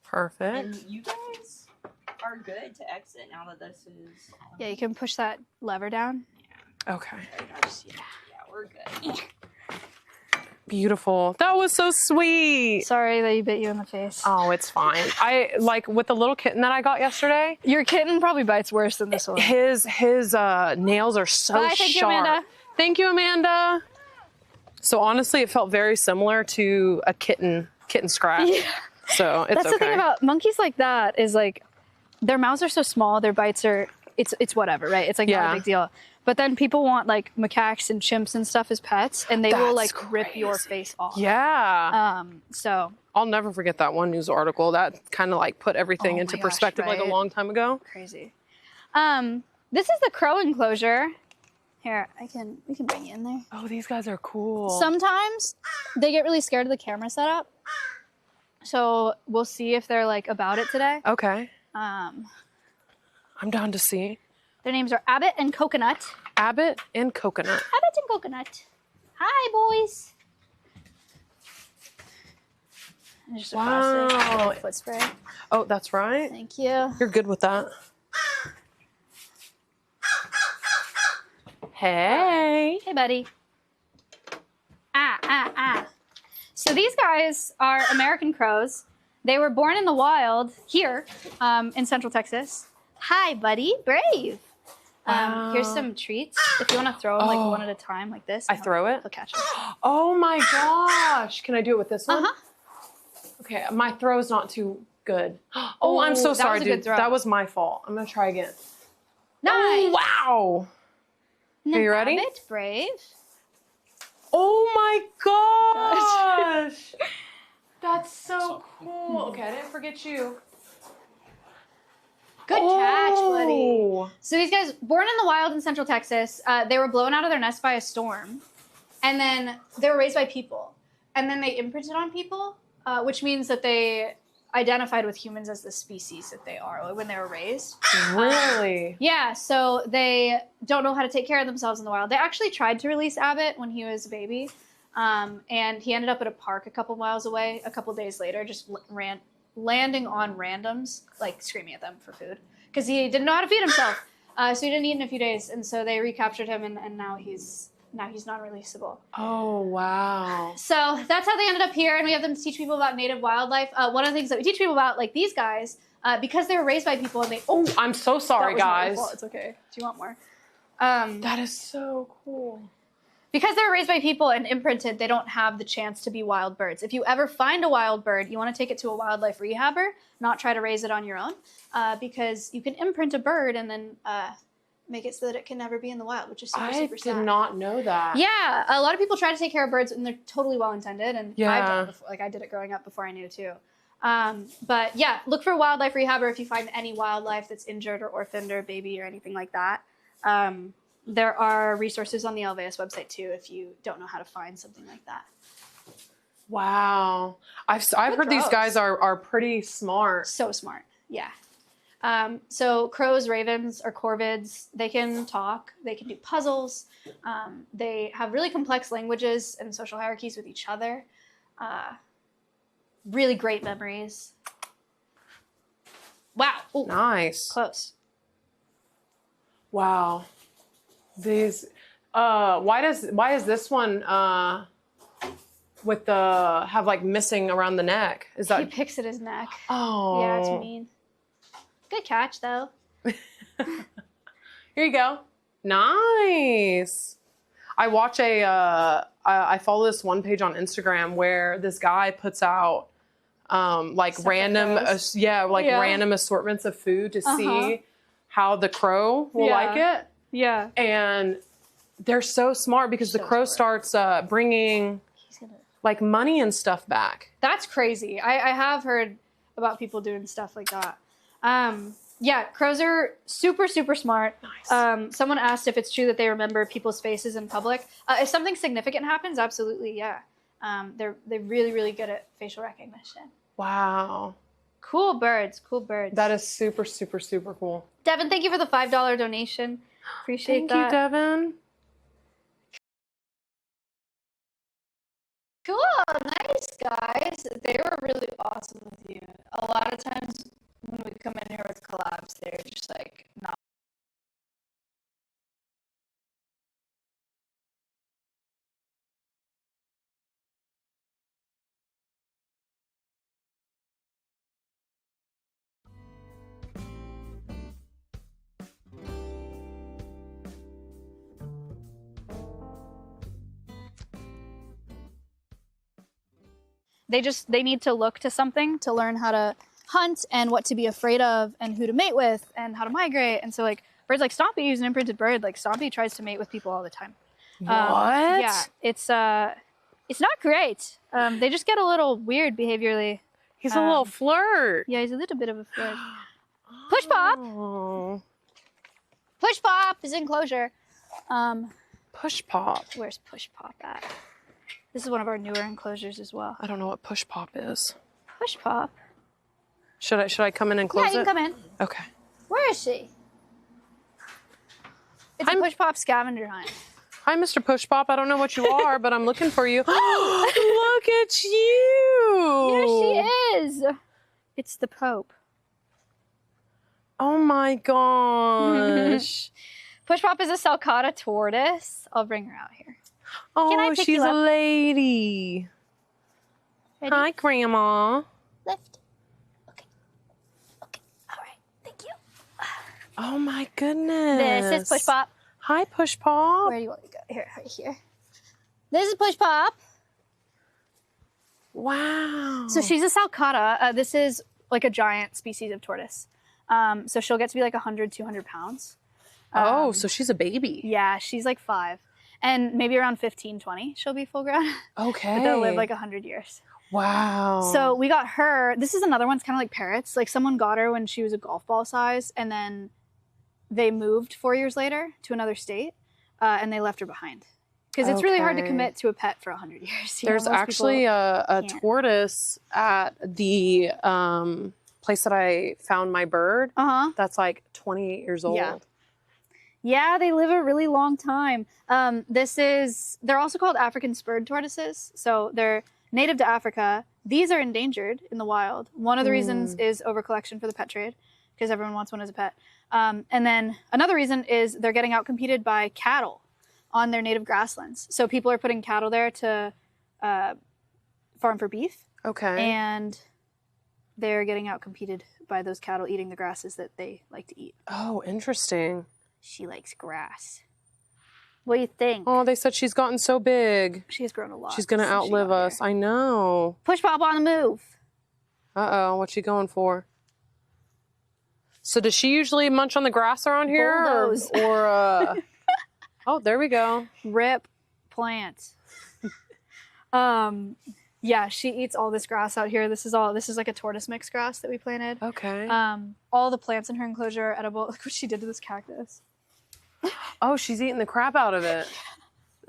Perfect. And you guys are good to exit now that this is. Yeah, you can push that lever down. Okay. Yeah, we're good. Beautiful. That was so sweet. Sorry that you bit you in the face. Oh, it's fine. I like with the little kitten that I got yesterday. Your kitten probably bites worse than this one. His nails are so Bye, thank you, sharp. Amanda. Thank you, Amanda. So honestly, it felt very similar to a kitten scratch. Yeah. So it's That's okay. the thing about monkeys like that is like their mouths are so small, their bites are it's whatever, right? It's like not Yeah. a big deal. But then people want like macaques and chimps and stuff as pets, and they will That's like rip your crazy. face off. Yeah. So I'll never forget that one news article. That kind of like put everything Oh into my gosh, perspective like a right? long time ago. crazy. This is the crow enclosure. Here, we can bring you in there. Oh, these guys are cool. Sometimes they get really scared of the camera setup. So we'll see if they're like about it today. Okay. Um, I'm down to see. their names are Abbott and Coconut. Abbott and Coconut. Abbott and Coconut. Hi, boys. And just a plastic Wow. foot spray. Oh, that's right. Thank you. You're good with that. Hey. Hey, buddy. Ah. So these guys are American crows. They were born in the wild here in Central Texas. Hi, buddy. Brave. Wow. Here's some treats. If you want to throw them like Oh. one at a time, like this. I throw it? They'll catch them. Oh my gosh. Can I do it with this one? Uh-huh. Okay, my throw's not too good. Oh, I'm so that was sorry, a good dude. throw. That was my fault. I'm gonna try again. Nice. Oh, wow. And Are then you ready? Abbott, Brave. Oh my gosh. That's so cool. Okay, I didn't forget you. Good catch, buddy. Oh. So these guys, born in the wild in Central Texas, they were blown out of their nest by a storm, and then they were raised by people, and then they imprinted on people, which means that they identified with humans as the species that they are when they were raised. Really? Yeah, so they don't know how to take care of themselves in the wild. They actually tried to release Abbott when he was a baby, and he ended up at a park a couple miles away a couple days later, just landing on randoms, like screaming at them for food, because he didn't know how to feed himself. So he didn't eat in a few days, and so they recaptured him, and now he's non-releasable. Oh, wow. So that's how they ended up here, and we have them to teach people about native wildlife. One of the things that we teach people about, like these guys, because they were raised by people, and they Oh, I'm so sorry, that was not your guys. fault. It's okay. Do you want more? That is so cool. Because they were raised by people and imprinted, they don't have the chance to be wild birds. If you ever find a wild bird, you want to take it to a wildlife rehabber, not try to raise it on your own, because you can imprint a bird and then make it so that it can never be in the wild, which is super, I super did sad. not know that. Yeah, a lot of people try to take care of birds, and they're totally well intended. And I've Yeah. done it before. Like I did it growing up before I knew too. But yeah, look for wildlife rehab, or if you find any wildlife that's injured or orphaned or baby or anything like that. There are resources on the Alveus website too if you don't know how to find something like that. Wow. I've heard these guys are pretty smart. So smart. Yeah. So crows, ravens, or corvids, they can talk, they can do puzzles. They have really complex languages and social hierarchies with each other. Really great memories. Wow. Ooh, Nice. close. Wow. These why is this one with the have like missing around the neck? Is He that picks at his neck. Oh. Yeah, it's mean. Good catch though. Here you go. Nice. I watch I follow this one page on Instagram where this guy puts out like Stuff for random crows. random assortments of food to see how the crow will like it. Yeah. And they're so smart because the crow starts bringing like money and stuff back. That's crazy. I have heard about people doing stuff like that. Yeah, crows are super, super smart. Nice. Someone asked if it's true that they remember people's faces in public. If something significant happens, absolutely, yeah. They're really, really good at facial recognition. Wow. Cool birds, cool birds. That is super, super, super cool. Devin, thank you for the $5 donation. Appreciate Thank that. you, Devin. Cool, nice guys. They were really awesome with you. A lot of times when we come in here with collabs, they're just like not. They need to look to something to learn how to hunt and what to be afraid of and who to mate with and how to migrate. And so like birds like Stompy, who's an imprinted bird, like Stompy tries to mate with people all the time. What? Yeah, it's not great. They just get a little weird behaviorally. He's a little flirt. Yeah, he's a little bit of a flirt. Push Pop! Oh. Push Pop is in closure. Push Pop. Where's Push Pop at? This is one of our newer enclosures as well. I don't know what Push Pop is. Push Pop? Should I come in and close Yeah, you it? can come in. Okay. Where is she? It's a Push Pop scavenger hunt. Hi, Mr. Push Pop. I don't know what you are, but I'm looking for you. Look at you. Here she is. It's the Pope. Oh my gosh. Push Pop is a Sulcata tortoise. I'll bring her out here. Oh, Can I pick she's you a up? lady. Ready? Hi, Grandma. Lift. Okay. Okay. All right. Thank you. Oh my goodness. This is Push Pop. Hi, Push Pop. Where do you want to go? Here, right here. This is Push Pop. Wow. So she's a Sulcata. This is like a giant species of tortoise. So she'll get to be like 100, 200 pounds. Oh, so she's a baby. Yeah, she's like 5. And maybe around 15, 20, she'll be full grown. Okay. But they'll live like 100 years. Wow. So we got her. This is another one. It's kind of like parrots. Like someone got her when she was a golf ball size, and then they moved 4 years later to another state, and they left her behind. Because it's really hard to Okay. commit to a pet for 100 years. You know, There's most actually people a can't. tortoise at the place that I found my bird Uh-huh. that's like 28 years old. Yeah. Yeah, they live a really long time. They're also called African spurred tortoises. So they're native to Africa. These are endangered in the wild. One of the reasons is overcollection for the pet trade, because everyone wants one as a pet. And then another reason is they're getting outcompeted by cattle on their native grasslands. So people are putting cattle there to farm for beef, Okay. and they're getting outcompeted by those cattle eating the grasses that they like to eat. Oh, interesting. She likes grass. What do you think? Oh, they said she's gotten so big. She has grown a lot. She's going to since she outlive got us. here. I know. Push Pop on the move. Uh-oh, what's she going for? So does she usually munch on the grass around here? Bulldoze. Oh, there we go. Rip plant. Yeah, she eats all this grass out here. This is like a tortoise mix grass that we planted. Okay. All the plants in her enclosure are edible. Look what she did to this cactus. Oh, she's eating the crap out of it.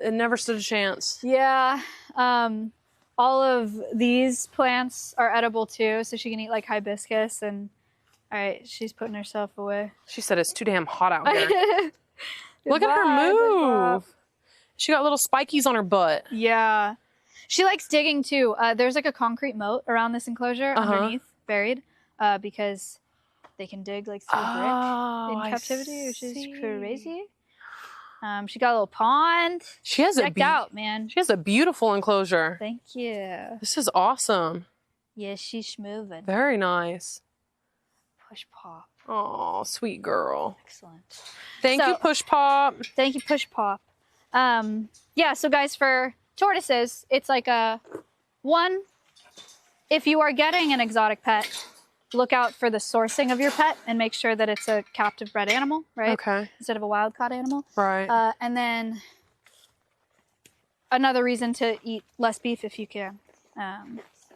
It never stood a chance. Yeah. All of these plants are edible too, so she can eat like hibiscus and all right, she's putting herself away. She said it's too damn hot out here. Look at her move. She got little spikies on her butt. Yeah. She likes digging too. There's like a concrete moat around this enclosure underneath, buried, because they can dig like through brick in captivity, which is crazy. She got a little pond. She has decked out, man. She has a beautiful enclosure. Thank you. This is awesome. Yeah, she's moving. Very nice. Push pop. Oh, sweet girl. Excellent. Thank you, Push Pop. Thank you, Push Pop. Yeah, so guys, for tortoises, it's like one, if you are getting an exotic pet, look out for the sourcing of your pet and make sure that it's a captive bred animal, right? Okay. Instead of a wild caught animal. Right. And then another reason to eat less beef if you can,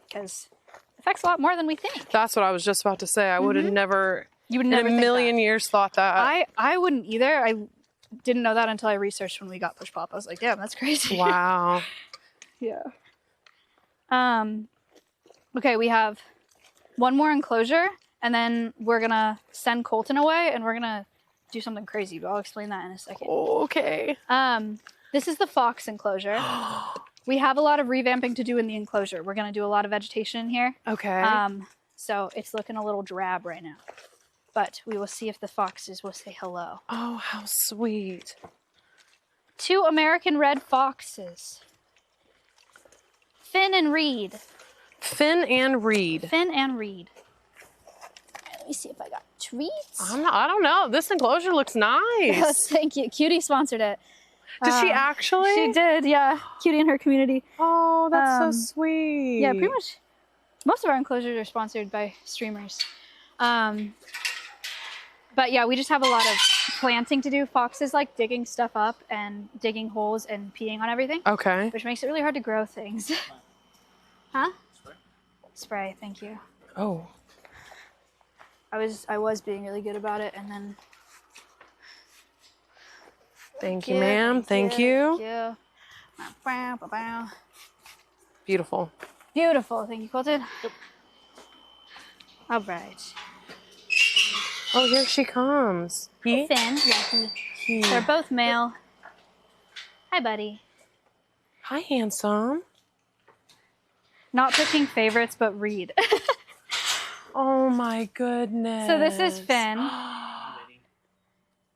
because it affects a lot more than we think. That's what I was just about to say. I would have never, You would never in a think million that. years, thought that. I wouldn't either. I didn't know that until I researched when we got Push Pop. I was like, damn, that's crazy. Wow. Yeah. Okay, we have one more enclosure, and then we're gonna send Colton away, and we're gonna do something crazy, but I'll explain that in a second. Okay. This is the fox enclosure. We have a lot of revamping to do in the enclosure. We're gonna do a lot of vegetation in here. Okay. So it's looking a little drab right now. But we will see if the foxes will say hello. Oh, how sweet. 2 American red foxes. Finn and Reed. Finn and Reed. Finn and Reed. Let me see if I got treats. I don't know. This enclosure looks nice. Thank you. Cutie sponsored it. Did she actually? She did, yeah. Cutie and her community. Oh, that's so sweet. Yeah, pretty much. Most of our enclosures are sponsored by streamers. But yeah, we just have a lot of planting to do. Foxes like digging stuff up and digging holes and peeing on everything. Okay. Which makes it really hard to grow things. Huh? Spray. Spray, thank you. Oh. I was being really good about it, and then. Thank you, ma'am. Thank you. Thank you. Beautiful. Beautiful. Thank you, Colton. All right. Oh, here she comes. He? Finn. Yeah, he. They're both male. Hi, buddy. Hi, handsome. Not picking favorites, but Reed. Oh my goodness. So this is Finn.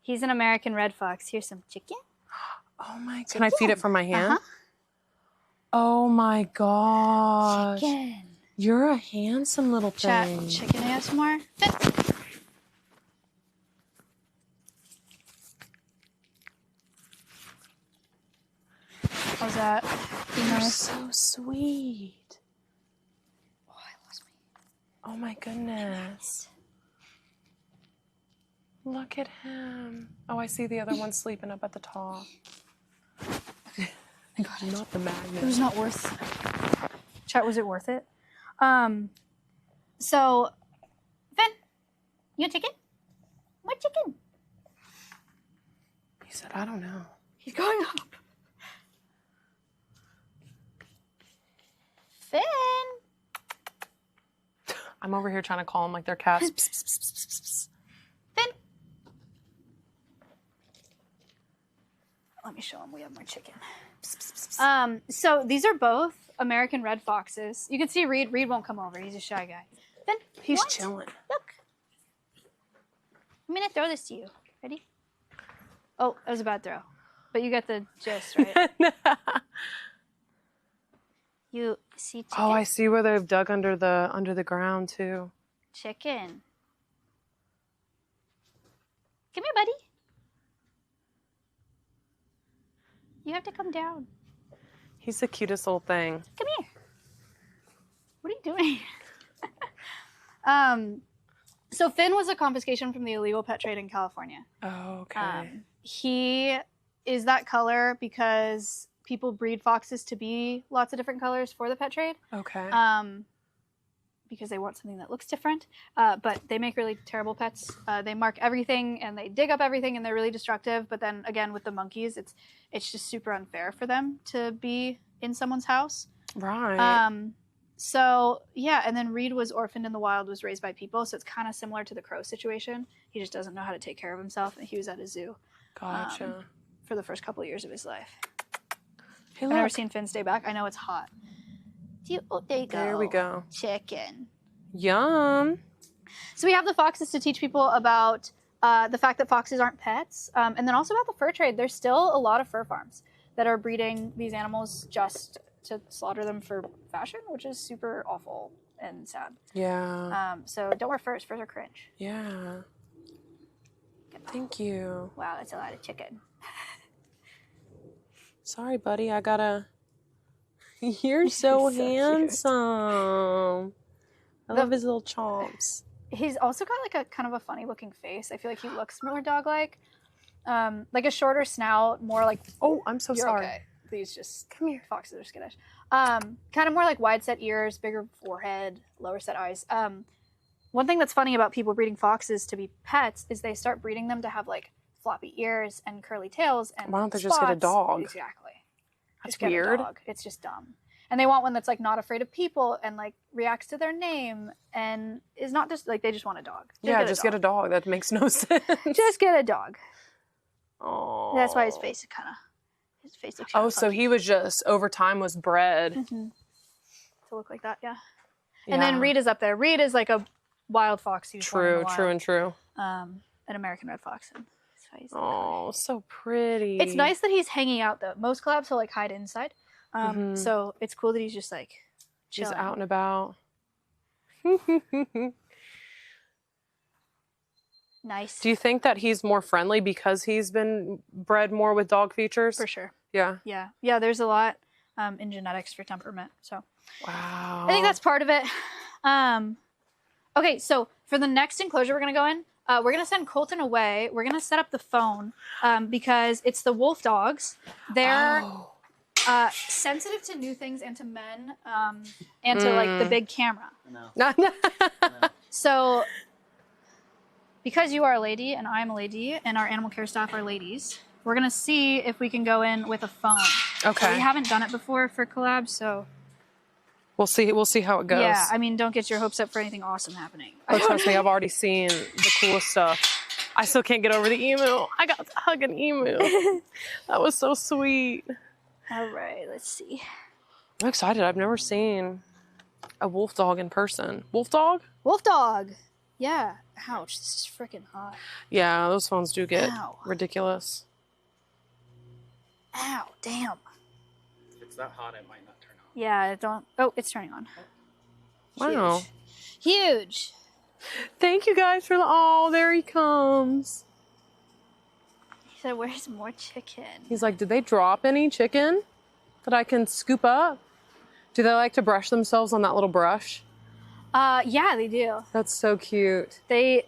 He's an American red fox. Here's some chicken. Oh my. Can I feed it from my hand? Oh my gosh. Chicken. You're a handsome little thing. Chicken ASMR. Finn. How's that? You're so sweet. Oh, I lost me. Oh my goodness. Look at him. Oh, I see the other one sleeping up at the top. I got it. Not the magnet. It was not worth. Chat, was it worth it? So, Finn, you want chicken? What chicken? He said, I don't know. He's going up. Finn. I'm over here trying to call them like they're cats. Finn. Let me show him we have more chicken. So these are both American red foxes. You can see Reed. Reed won't come over. He's a shy guy. Finn, He's what? chilling. Look. I'm gonna throw this to you. Ready? Oh, that was a bad throw. But you got the gist, right? You see chicken? Oh, I see where they've dug under the ground too. Chicken. Come here, buddy. You have to come down. He's the cutest little thing. Come here. What are you doing? So Finn was a confiscation from the illegal pet trade in California. Oh, okay. He is that color because people breed foxes to be lots of different colors for the pet trade. Okay. Because they want something that looks different. But they make really terrible pets. They mark everything and they dig up everything and they're really destructive. But then again, with the monkeys, it's just super unfair for them to be in someone's house. Right. So yeah, and then Reed was orphaned in the wild, was raised by people. So it's kind of similar to the crow situation. He just doesn't know how to take care of himself. And he was at a zoo Gotcha. for the first couple of years of his life. Hey, I've never look. seen Finn stay back. I know it's hot. Oh, there you go. There we go. Chicken. Yum. So we have the foxes to teach people about the fact that foxes aren't pets, and then also about the fur trade. There's still a lot of fur farms that are breeding these animals just to slaughter them for fashion, which is super awful and sad. Yeah. So don't wear furs. Furs are cringe. Yeah. Thank you. Wow, that's a lot of chicken. Sorry, buddy. I gotta. You're so so cute. handsome. I love his little chomps. He's also got like a kind of a funny looking face. I feel like he looks more dog-like. Like a shorter snout, more like... Oh, I'm so you're sorry. Okay. These just... Come here. Foxes are skittish. Kind of more like wide set ears, bigger forehead, lower set eyes. One thing that's funny about people breeding foxes to be pets is they start breeding them to have like floppy ears and curly tails and Why don't they just get a spots. dog? Exactly. That's Just get a weird. dog. It's just dumb. And they want one that's like not afraid of people and like reacts to their name and is not just like they just want a dog. Just get a dog. That makes no sense. Just get a dog. Oh. That's why his face looks kind Oh, of so he was just over time was bred. to look like that, yeah. And then Reed is up there. Reed is like a wild fox. He was born in the wild. True. An American red fox. And that's why he's Oh, so pretty. It's nice that he's hanging out though. Most collabs he'll like hide inside. So it's cool that he's just like chilling. He's out and about. Nice. Do you think that he's more friendly because he's been bred more with dog features? For sure. Yeah. Yeah. There's a lot in genetics for temperament. So Wow. I think that's part of it. Okay, so for the next enclosure we're gonna go in, we're gonna send Colton away. We're gonna set up the phone because it's the wolf dogs. They're sensitive to new things and to men and to like the big camera. No. So because you are a lady and I'm a lady and our animal care staff are ladies, we're gonna see if we can go in with a phone. Okay. So we haven't done it before for collabs, so We'll see how it goes. yeah. I mean, don't get your hopes up for anything awesome happening. Oh, trust me, I've already seen the coolest stuff. I still can't get over the emu. I got to hug an emu. That was so sweet. All right, let's see. I'm excited. I've never seen a wolf dog in person. Wolf dog? Wolf dog. Yeah. Ouch. This is freaking hot. Yeah, those phones do get Ow. ridiculous. Ow. Damn. If it's that hot, it might not turn on. Yeah. Don't. Oh, it's turning on. Wow. Huge. Thank you guys for the. Oh, there he comes. He said, "Where's more chicken?" He's like, did they drop any chicken that I can scoop up? Do they like to brush themselves on that little brush? Yeah, they do. That's so cute. They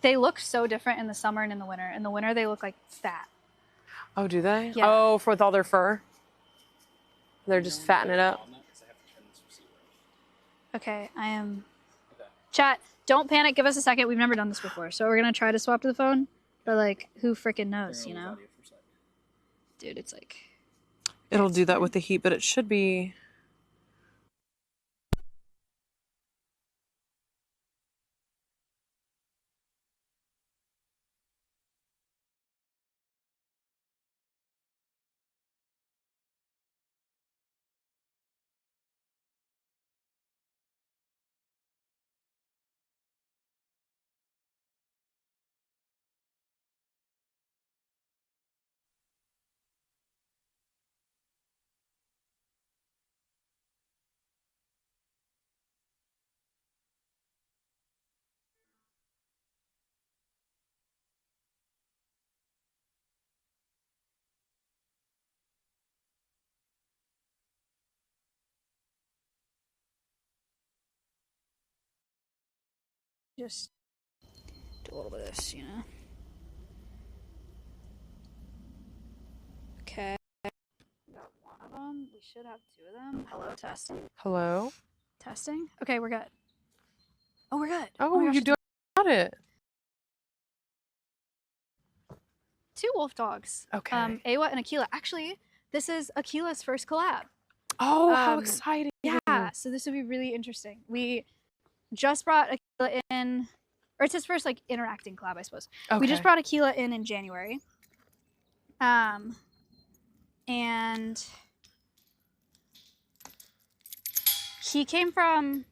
look so different in the summer and in the winter. In the winter, they look like fat. Oh, do they? Yeah. Oh, with all their fur? They're just fattening it up. Okay, I am. Okay. Chat, don't panic. Give us a second. We've never done this before, so we're gonna try to swap to the phone. But like, who freaking knows, you know? Dude, it's like. It'll do that with the heat, but it should be. Just do a little bit of this, you know? Okay. Got one of We should have 2 of them. Hello, testing. Hello? Testing. Okay, we're good. Oh, we're good. Oh, my gosh, you doing got it. 2 wolf dogs. Okay. Awa and Akila. Actually, this is Akila's first collab. Oh, how um, exciting. Yeah, so this would be really interesting. We just brought Akila in, or it's his first like interacting collab, I suppose. Okay. We just brought Akila in January. And he came from,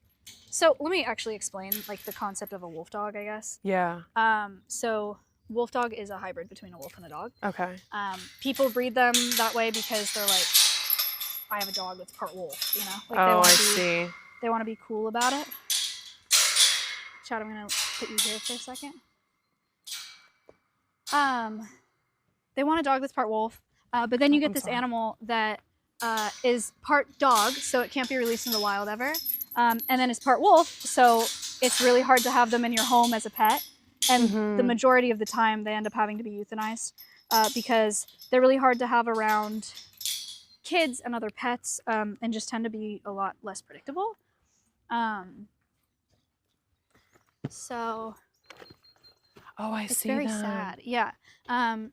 so let me actually explain like the concept of a wolf dog, I guess. Yeah. So wolf dog is a hybrid between a wolf and a dog. Okay. People breed them that way because they're like, I have a dog that's part wolf, you know? Like Oh, I see. They want to be cool about it. Chad, I'm gonna put you here for a second. They want a dog that's part wolf, but then you get this animal that is part dog, so it can't be released in the wild ever, and then it's part wolf, so it's really hard to have them in your home as a pet, and the majority of the time they end up having to be euthanized because they're really hard to have around kids and other pets, and just tend to be a lot less predictable. So Oh, I it's see very that. sad. Yeah.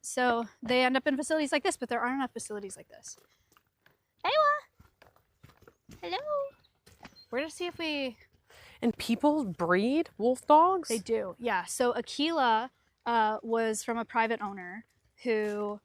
So they end up in facilities like this, but there aren't enough facilities like this. Aywa! Hello! We're gonna see if we... And people breed wolf dogs? They do, yeah. So Akila was from a private owner who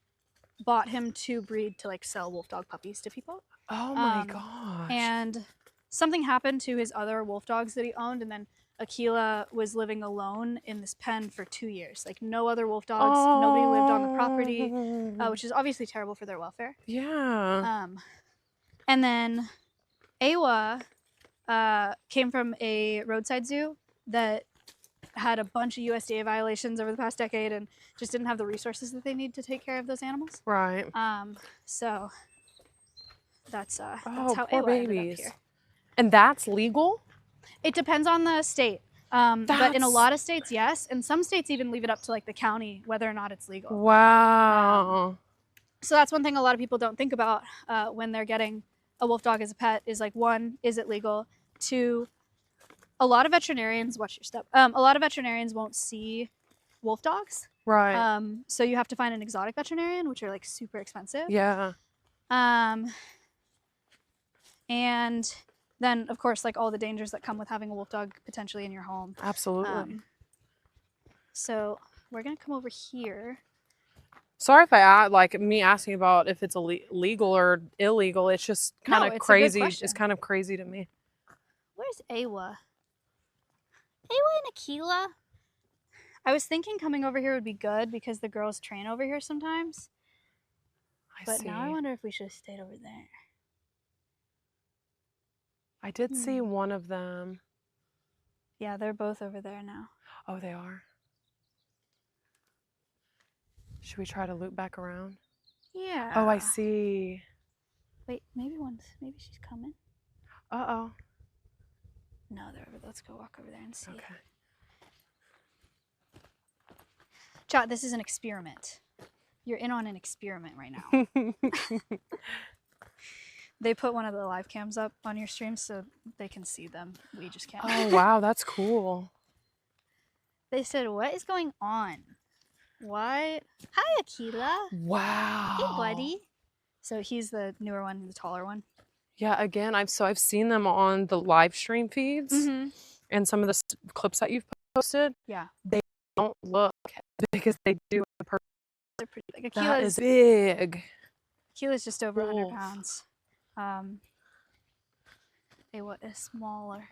bought him to breed to like sell wolf dog puppies to people. Oh my gosh. And something happened to his other wolf dogs that he owned, and then Akila was living alone in this pen for 2 years. Like no other wolf dogs, nobody lived on the property, which is obviously terrible for their welfare. Yeah. And then Awa came from a roadside zoo that had a bunch of USDA violations over the past decade and just didn't have the resources that they need to take care of those animals. Right. So that's how poor Awa ended up babies. here. And that's legal? It depends on the state. But in a lot of states, yes. And some states even leave it up to like the county whether or not it's legal. Wow. So that's one thing a lot of people don't think about when they're getting a wolf dog as a pet is like, 1, is it legal? 2, a lot of veterinarians, watch your step. A lot of veterinarians won't see wolf dogs. Right. So you have to find an exotic veterinarian, which are like super expensive. Yeah. And then of course, like all the dangers that come with having a wolf dog potentially in your home. Absolutely. So we're gonna come over here. Sorry if I add, like me asking about if it's legal or illegal. It's just kind of it's a good crazy. question. It's kind of crazy to me. Where's Awa? Awa and Akila? I was thinking coming over here would be good because the girls train over here sometimes. But now I wonder if we should have stayed over there. I did see one of them. Yeah, they're both over there now. Oh, they are. Should we try to loop back around? Yeah. Oh, I see. Wait, maybe she's coming. Uh-oh. No, they're over. Let's go walk over there and see. Okay. Chat, this is an experiment. You're in on an experiment right now. They put one of the live cams up on your stream so they can see them. We just can't. Oh, wow. That's cool. They said, what is going on? What? Hi, Akila. Wow. Hey, buddy. So he's the newer one, the taller one. Yeah, again, I've seen them on the live stream feeds and some of the clips that you've posted. Yeah. They don't look as big as they do in person. They're pretty big. That is big. Akila's just over 100 pounds. Awa is smaller.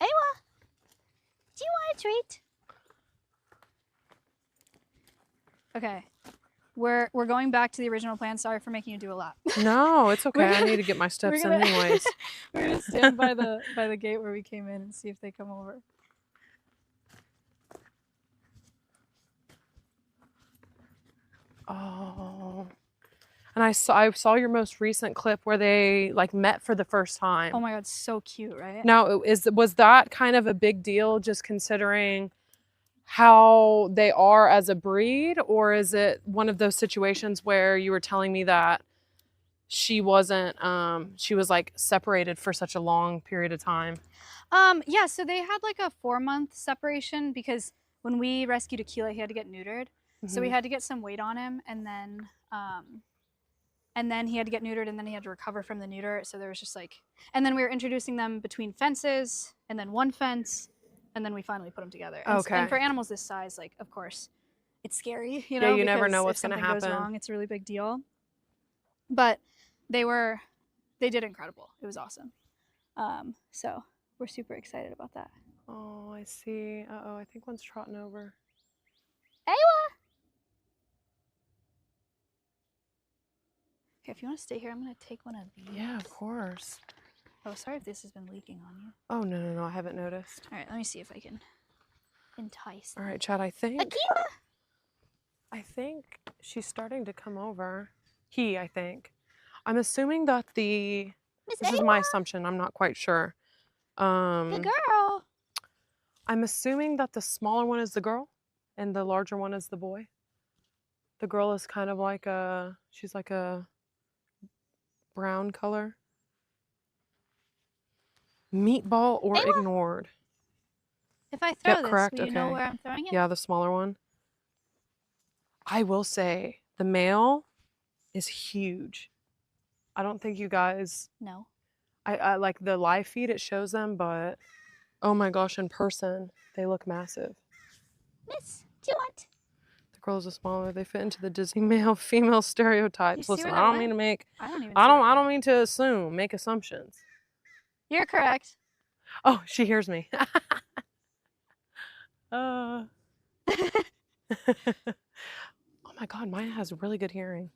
Awa, do you want a treat? Okay, we're going back to the original plan. Sorry for making you do a lap. No, it's okay. I need to get my steps in anyways. We're gonna stand by the gate where we came in and see if they come over. Oh. And I saw your most recent clip where they like met for the first time. Oh my god, so cute, right? Now, was that kind of a big deal just considering how they are as a breed, or is it one of those situations where you were telling me that she wasn't she was like separated for such a long period of time? Yeah, so they had like a 4-month separation because when we rescued Aquila, he had to get neutered. So we Mhm. had to get some weight on him, and then he had to get neutered, and then he had to recover from the neuter. So there was just like, and then we were introducing them between fences, and then one fence, and then we finally put them together. And, Okay. and for animals this size, like, of course, it's scary, you Yeah, know, you never because know if what's gonna something goes happen. wrong, it's a really big deal. But they did incredible. It was awesome. So we're super excited about that. Oh, I see. Uh-oh, I think one's trotting over. Aywa! Okay, if you want to stay here, I'm going to take one of these. Yeah, of course. Oh, sorry if this has been leaking on you. Oh, no, I haven't noticed. All right, let me see if I can entice All them. right, Chad, I think Aquila! she's starting to come over. I think. I'm assuming that this is my assumption, I'm not quite sure. Good girl! I'm assuming that the smaller one is the girl and the larger one is the boy. The girl is kind of like she's like a brown color. Meatball or Aywa. ignored. If I throw Yep, this, correct, will you know okay. where I'm throwing it? Yeah, the smaller one. I will say the male is huge. I don't think you guys, No. I like the live feed, it shows them, but oh my gosh, in person, they look massive. Miss, do you want? The girls are smaller. They fit into the Disney male female stereotypes. see Listen, where I that don't mean to make I don't even I see don't where I it don't mean to assume, make assumptions. You're correct. Oh, she hears me. Oh my god, Maya has really good hearing.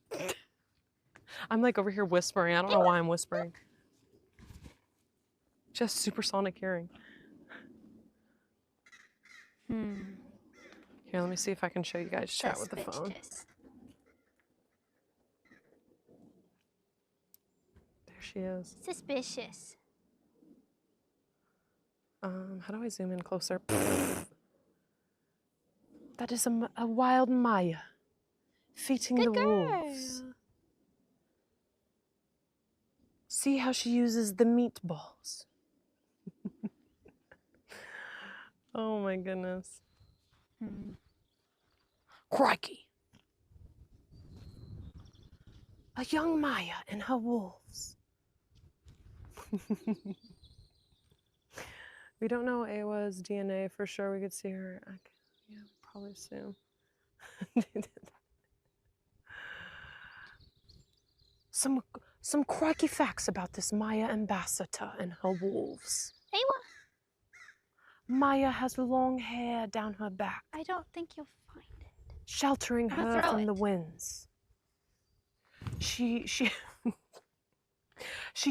I'm like over here whispering. I don't know why I'm whispering. Just supersonic hearing. Here, let me see if I can show you guys chat with the phone. There she is. Suspicious. How do I zoom in closer? That is a wild Maya feeding the wolves. See how she uses the meatballs. Oh my goodness. Crikey. A young Maya and her wolves. We don't know Awa's DNA for sure. We could see her. Yeah, probably soon. Some crikey facts about this Maya ambassador and her wolves. Aywa. Maya has long hair down her back, I don't think you'll find it. sheltering I'm gonna her throw from the it. winds. She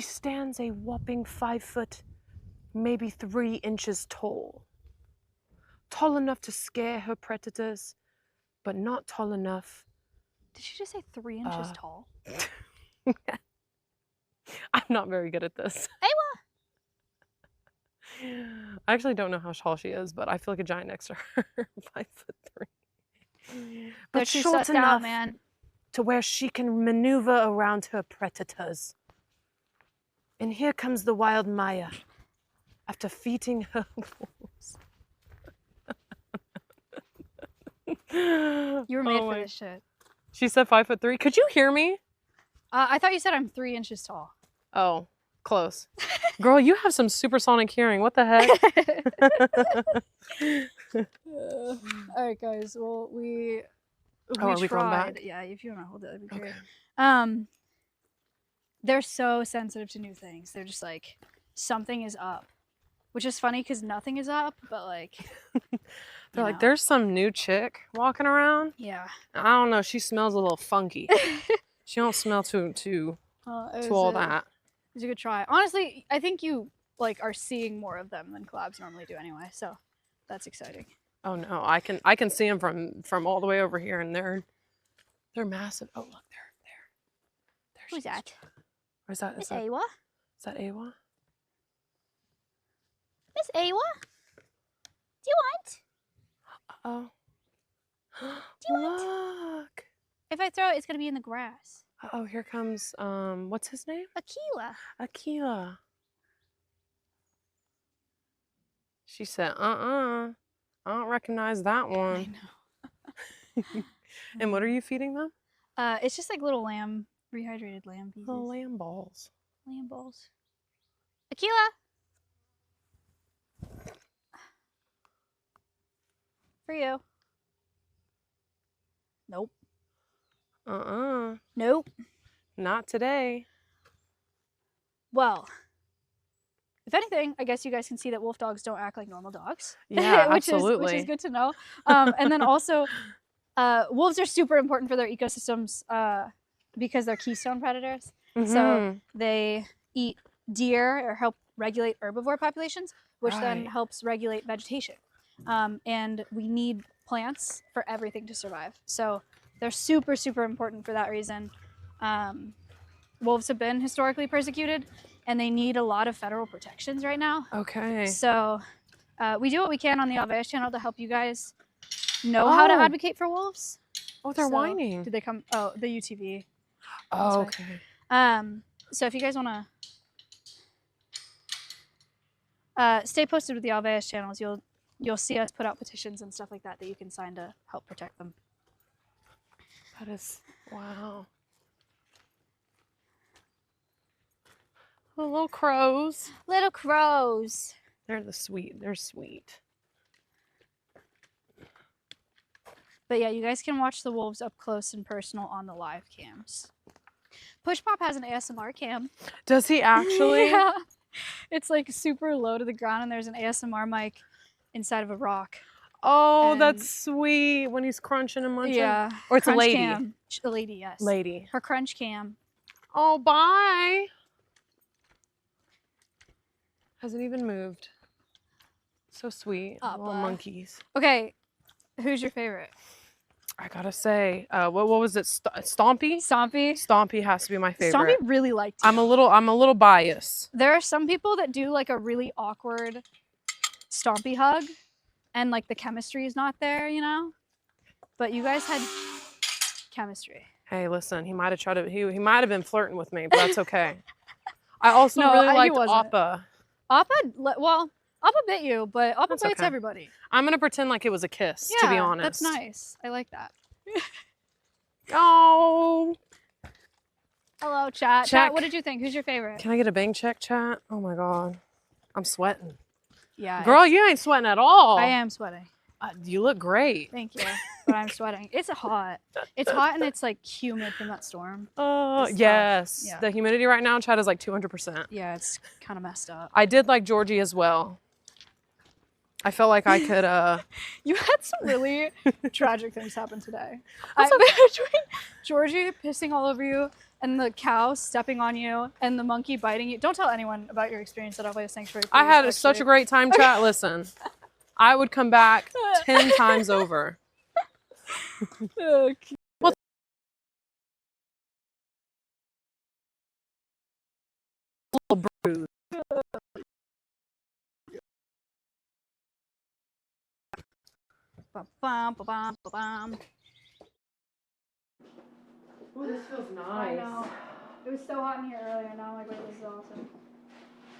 stands a whopping 5 foot, maybe 3 inches tall. Tall enough to scare her predators, but not tall enough. Did she just say 3 inches tall? I'm not very good at this. Aywa. I actually don't know how tall she is, but I feel like a giant next to her. 5'3". But short enough man. to where she can maneuver around her predators. And here comes the wild Maya after feeding her wolves. You were made for this shit. She said 5'3". Could you hear me? I thought you said I'm 3 inches tall. Oh, close. Girl, you have some supersonic hearing. What the heck? All right, guys. Well, we are we going tried. back? Yeah, if you want to hold it, that'd be great. Okay. They're so sensitive to new things. They're just like, something is up, which is funny because nothing is up, but like, They're like, there's some new chick walking around. yeah. I don't know. She smells a little funky. She don't smell too all that. It was a good try. Honestly, I think you like are seeing more of them than collabs normally do anyway, so that's exciting. Oh no, I can see them from all the way over here, and they're massive. Oh look, there. Who's that? Or is that Miss Awa? Is that Awa? Miss Awa? Do you want? Oh. Do you want? Look. If I throw it, it's gonna be in the grass. Oh, here comes, what's his name? Aquila. Aquila. She said, I don't recognize that I one. know. And what are you feeding them? It's just like little lamb, rehydrated lamb pieces. Little lamb balls. Lamb balls. Aquila. For you. Nope. Nope. Not today. Well, if anything, I guess you guys can see that wolf dogs don't act like normal dogs. Yeah, which absolutely. is good to know. And then also, wolves are super important for their ecosystems because they're keystone predators. So they eat deer or help regulate herbivore populations, which then Right. helps regulate vegetation. And we need plants for everything to survive. So they're super, super important for that reason. Wolves have been historically persecuted, and they need a lot of federal protections right now. Okay. So we do what we can on the Alveus channel to help you guys know how to Oh. advocate for wolves. Oh, they're So, whining. Did they come? Oh, the UTV. Oh, That's okay. So if you guys want to stay posted with the Alveus channels, you'll see us put out petitions and stuff like that you can sign to help protect them. That is, wow. The little crows. Little crows. They're sweet. But yeah, you guys can watch the wolves up close and personal on the live cams. Push Pop has an ASMR cam. Does he actually? Yeah. It's like super low to the ground, and there's an ASMR mic inside of a rock. Oh, And- that's sweet when he's crunching and munching. Yeah. Or it's a Crunch lady. Cam. A lady, yes. Lady. Her crunch cam. Oh, bye. Hasn't even moved. So sweet. Little monkeys. Okay, who's your favorite? I gotta say, what was it? Stompy? Stompy. Stompy has to be my favorite. Stompy really liked you. I'm a little biased. There are some people that do like a really awkward Stompy hug, and like the chemistry is not there, you know. But you guys had chemistry. Hey, listen, he might have tried to. He might have been flirting with me, but that's okay. I also No, really he liked wasn't. Appa. Appa bit you, but Appa That's bites okay. everybody. I'm gonna pretend like it was a kiss. Yeah, to be honest, that's nice. I like that. Oh, Hello, chat. Check. Chat, what did you think? Who's your favorite? can I get a bang check, chat? Oh my god, I'm sweating. Yeah, Girl, you ain't sweating at all. I am sweating. You look great. Thank you, but I'm sweating. It's hot. It's hot and it's like humid from that storm. Oh, It's tough. yes. Yeah. The humidity right now, chat, is like 200%. Yeah, it's kind of messed up. I did like Georgie as well. I felt like I could, You had some really tragic things happen today. That's Between Georgie pissing all over you and the cow stepping on you and the monkey biting you. Don't tell anyone about your experience at Alveus Sanctuary. I please, had such a actually. great time, chat. Listen, I would come back 10 times over. Okay. Little bruise. Ba-bum, ba-bum, ba-bum. Oh, this feels I know. It was so hot in here earlier. Now I'm like, wait, this is awesome.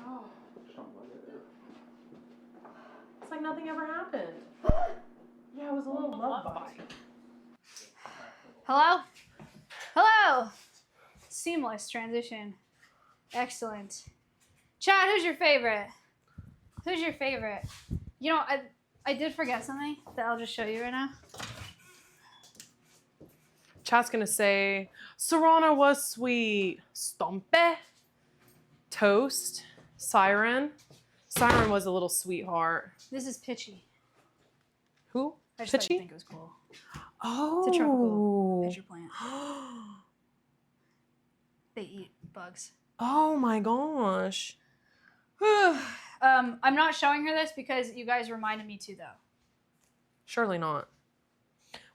Oh. It's like nothing ever happened. Yeah, it was a little love bite. Hello? Hello! Seamless transition. Excellent. Chad, who's your favorite? Who's your favorite? You know, I did forget something that I'll just show you right now. Chat's gonna say, Serrana was sweet. Stompe. Toast. Siren. Siren was a little sweetheart. This is Pitchy. Who? I just thought Pitchy? you'd think it was cool. Oh. It's a tropical pitcher plant. They eat bugs. Oh my gosh. I'm not showing her this because you guys reminded me to, though. Surely not.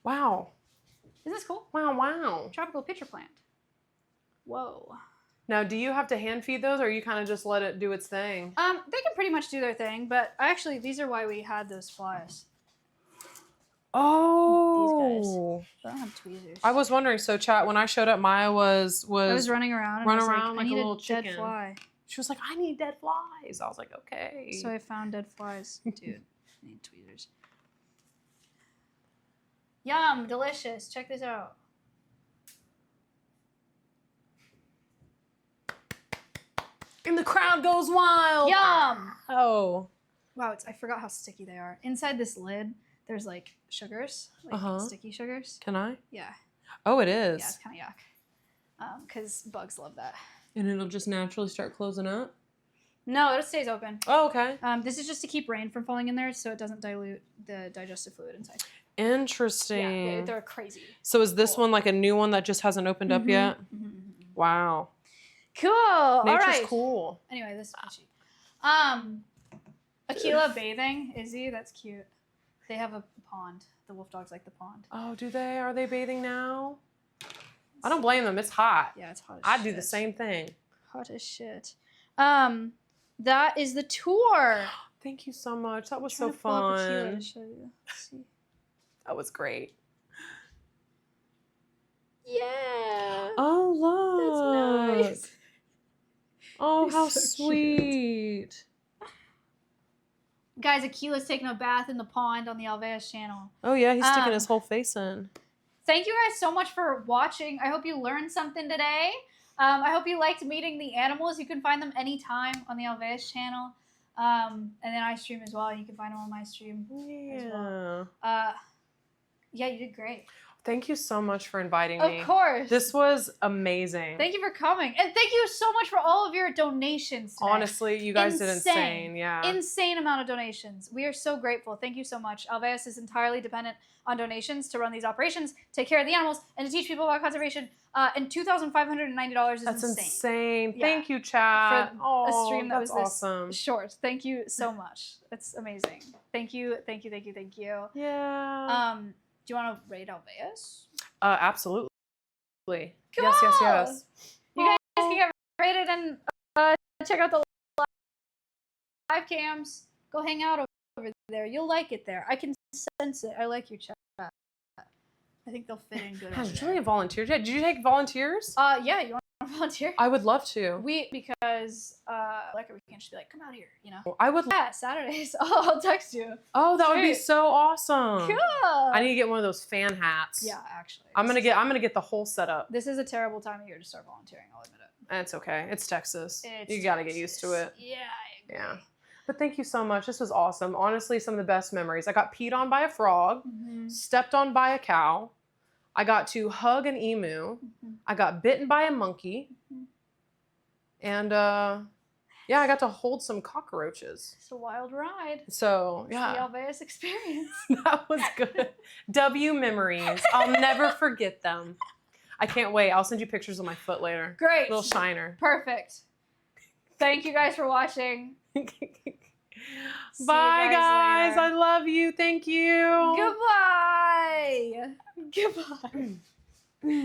Wow. Is this cool? Wow. Tropical pitcher plant. Whoa. Now, do you have to hand feed those or you kind of just let it do its thing? They can pretty much do their thing, but actually, these are why we had those flies. Oh. They don't have tweezers. I was wondering. So, chat, when I showed up, Maya was I was running around. And I was around like I a need little dead chicken. fly. She was like, I need dead flies. I was like, okay. So I found dead flies. Dude, I need tweezers. Yum, delicious. Check this out. And the crowd goes wild. Yum! Oh. Wow, I forgot how sticky they are. Inside this lid, there's like sugars, like sticky sugars. Can I? Yeah. Oh, it is. Yeah, it's kind of yuck. Because bugs love that. And it'll just naturally start closing up? No, it stays open. Oh, okay. This is just to keep rain from falling in there so it doesn't dilute the digestive fluid inside. Interesting. Yeah, they're crazy. So is this one like a new one that just hasn't opened up yet? Wow. Cool. Nature's All right. cool. Anyway, this is peachy. Aquila bathing. Izzy, that's cute. They have a pond. The wolf dogs like the pond. Oh, do they? Are they bathing now? I don't blame them. It's hot. Yeah, it's hot as I'd shit. do the same thing. Hot as shit. That is the tour. Thank you so much. That was Trying so to pull up Aquila fun. to show you. Let's see. That was great. Yeah. Oh, look. That's nice. Oh, He's how so cute. sweet. Guys, Aquila's taking a bath in the pond on the Alveus channel. Oh, yeah. He's sticking Um, his whole face in. Thank you guys so much for watching. I hope you learned something today. I hope you liked meeting the animals. You can find them anytime on the Alveus channel. And then I stream as well. You can find them on my stream as well. Yeah, you did great. Thank you so much for inviting me. Of course. This was amazing. Thank you for coming. And thank you so much for all of your donations today. Honestly, you guys did insane. Yeah. Insane amount of donations. We are so grateful. Thank you so much. Alveus is entirely dependent on donations to run these operations, take care of the animals, and to teach people about conservation. And $2,590 is That's insane. insane. Yeah. Thank you, chat. For a stream that that's was this awesome. short. Thank you so much. It's amazing. Thank you, thank you, thank you, thank you. Yeah. Do you want to rate Alveus? Absolutely. Cool. Yes, yes, yes. You guys can get rated and check out the live cams. Go hang out over there. You'll like it there. I can sense it. I like your chat. I think they'll fit in good. Has over Julia volunteered yet? Did you take volunteers? there. Yeah, you want to volunteer? I would love to. Because like we can just be like, come out here, you know. I would. Yeah, Saturdays. I'll text you. Oh, that would be Sweet. so awesome. Cool. I need to get one of those fan hats. Yeah, actually. I'm gonna get the whole setup. This is a terrible time of year to start volunteering. I'll admit it. It's okay. It's Texas. It's You gotta get used to it. Yeah, I agree. Yeah. But thank you so much. This was awesome. Honestly, some of the best memories. I got peed on by a frog, stepped on by a cow. I got to hug an emu. I got bitten by a monkey. And yeah, I got to hold some cockroaches. It's a wild ride. So It's yeah, the Alveus experience. that was good. W memories. I'll never forget them. I can't wait. I'll send you pictures of my foot later. Great. Little shiner. Perfect. Thank you guys for watching. Bye, See you guys. later. I love you. Thank you. Goodbye. Goodbye.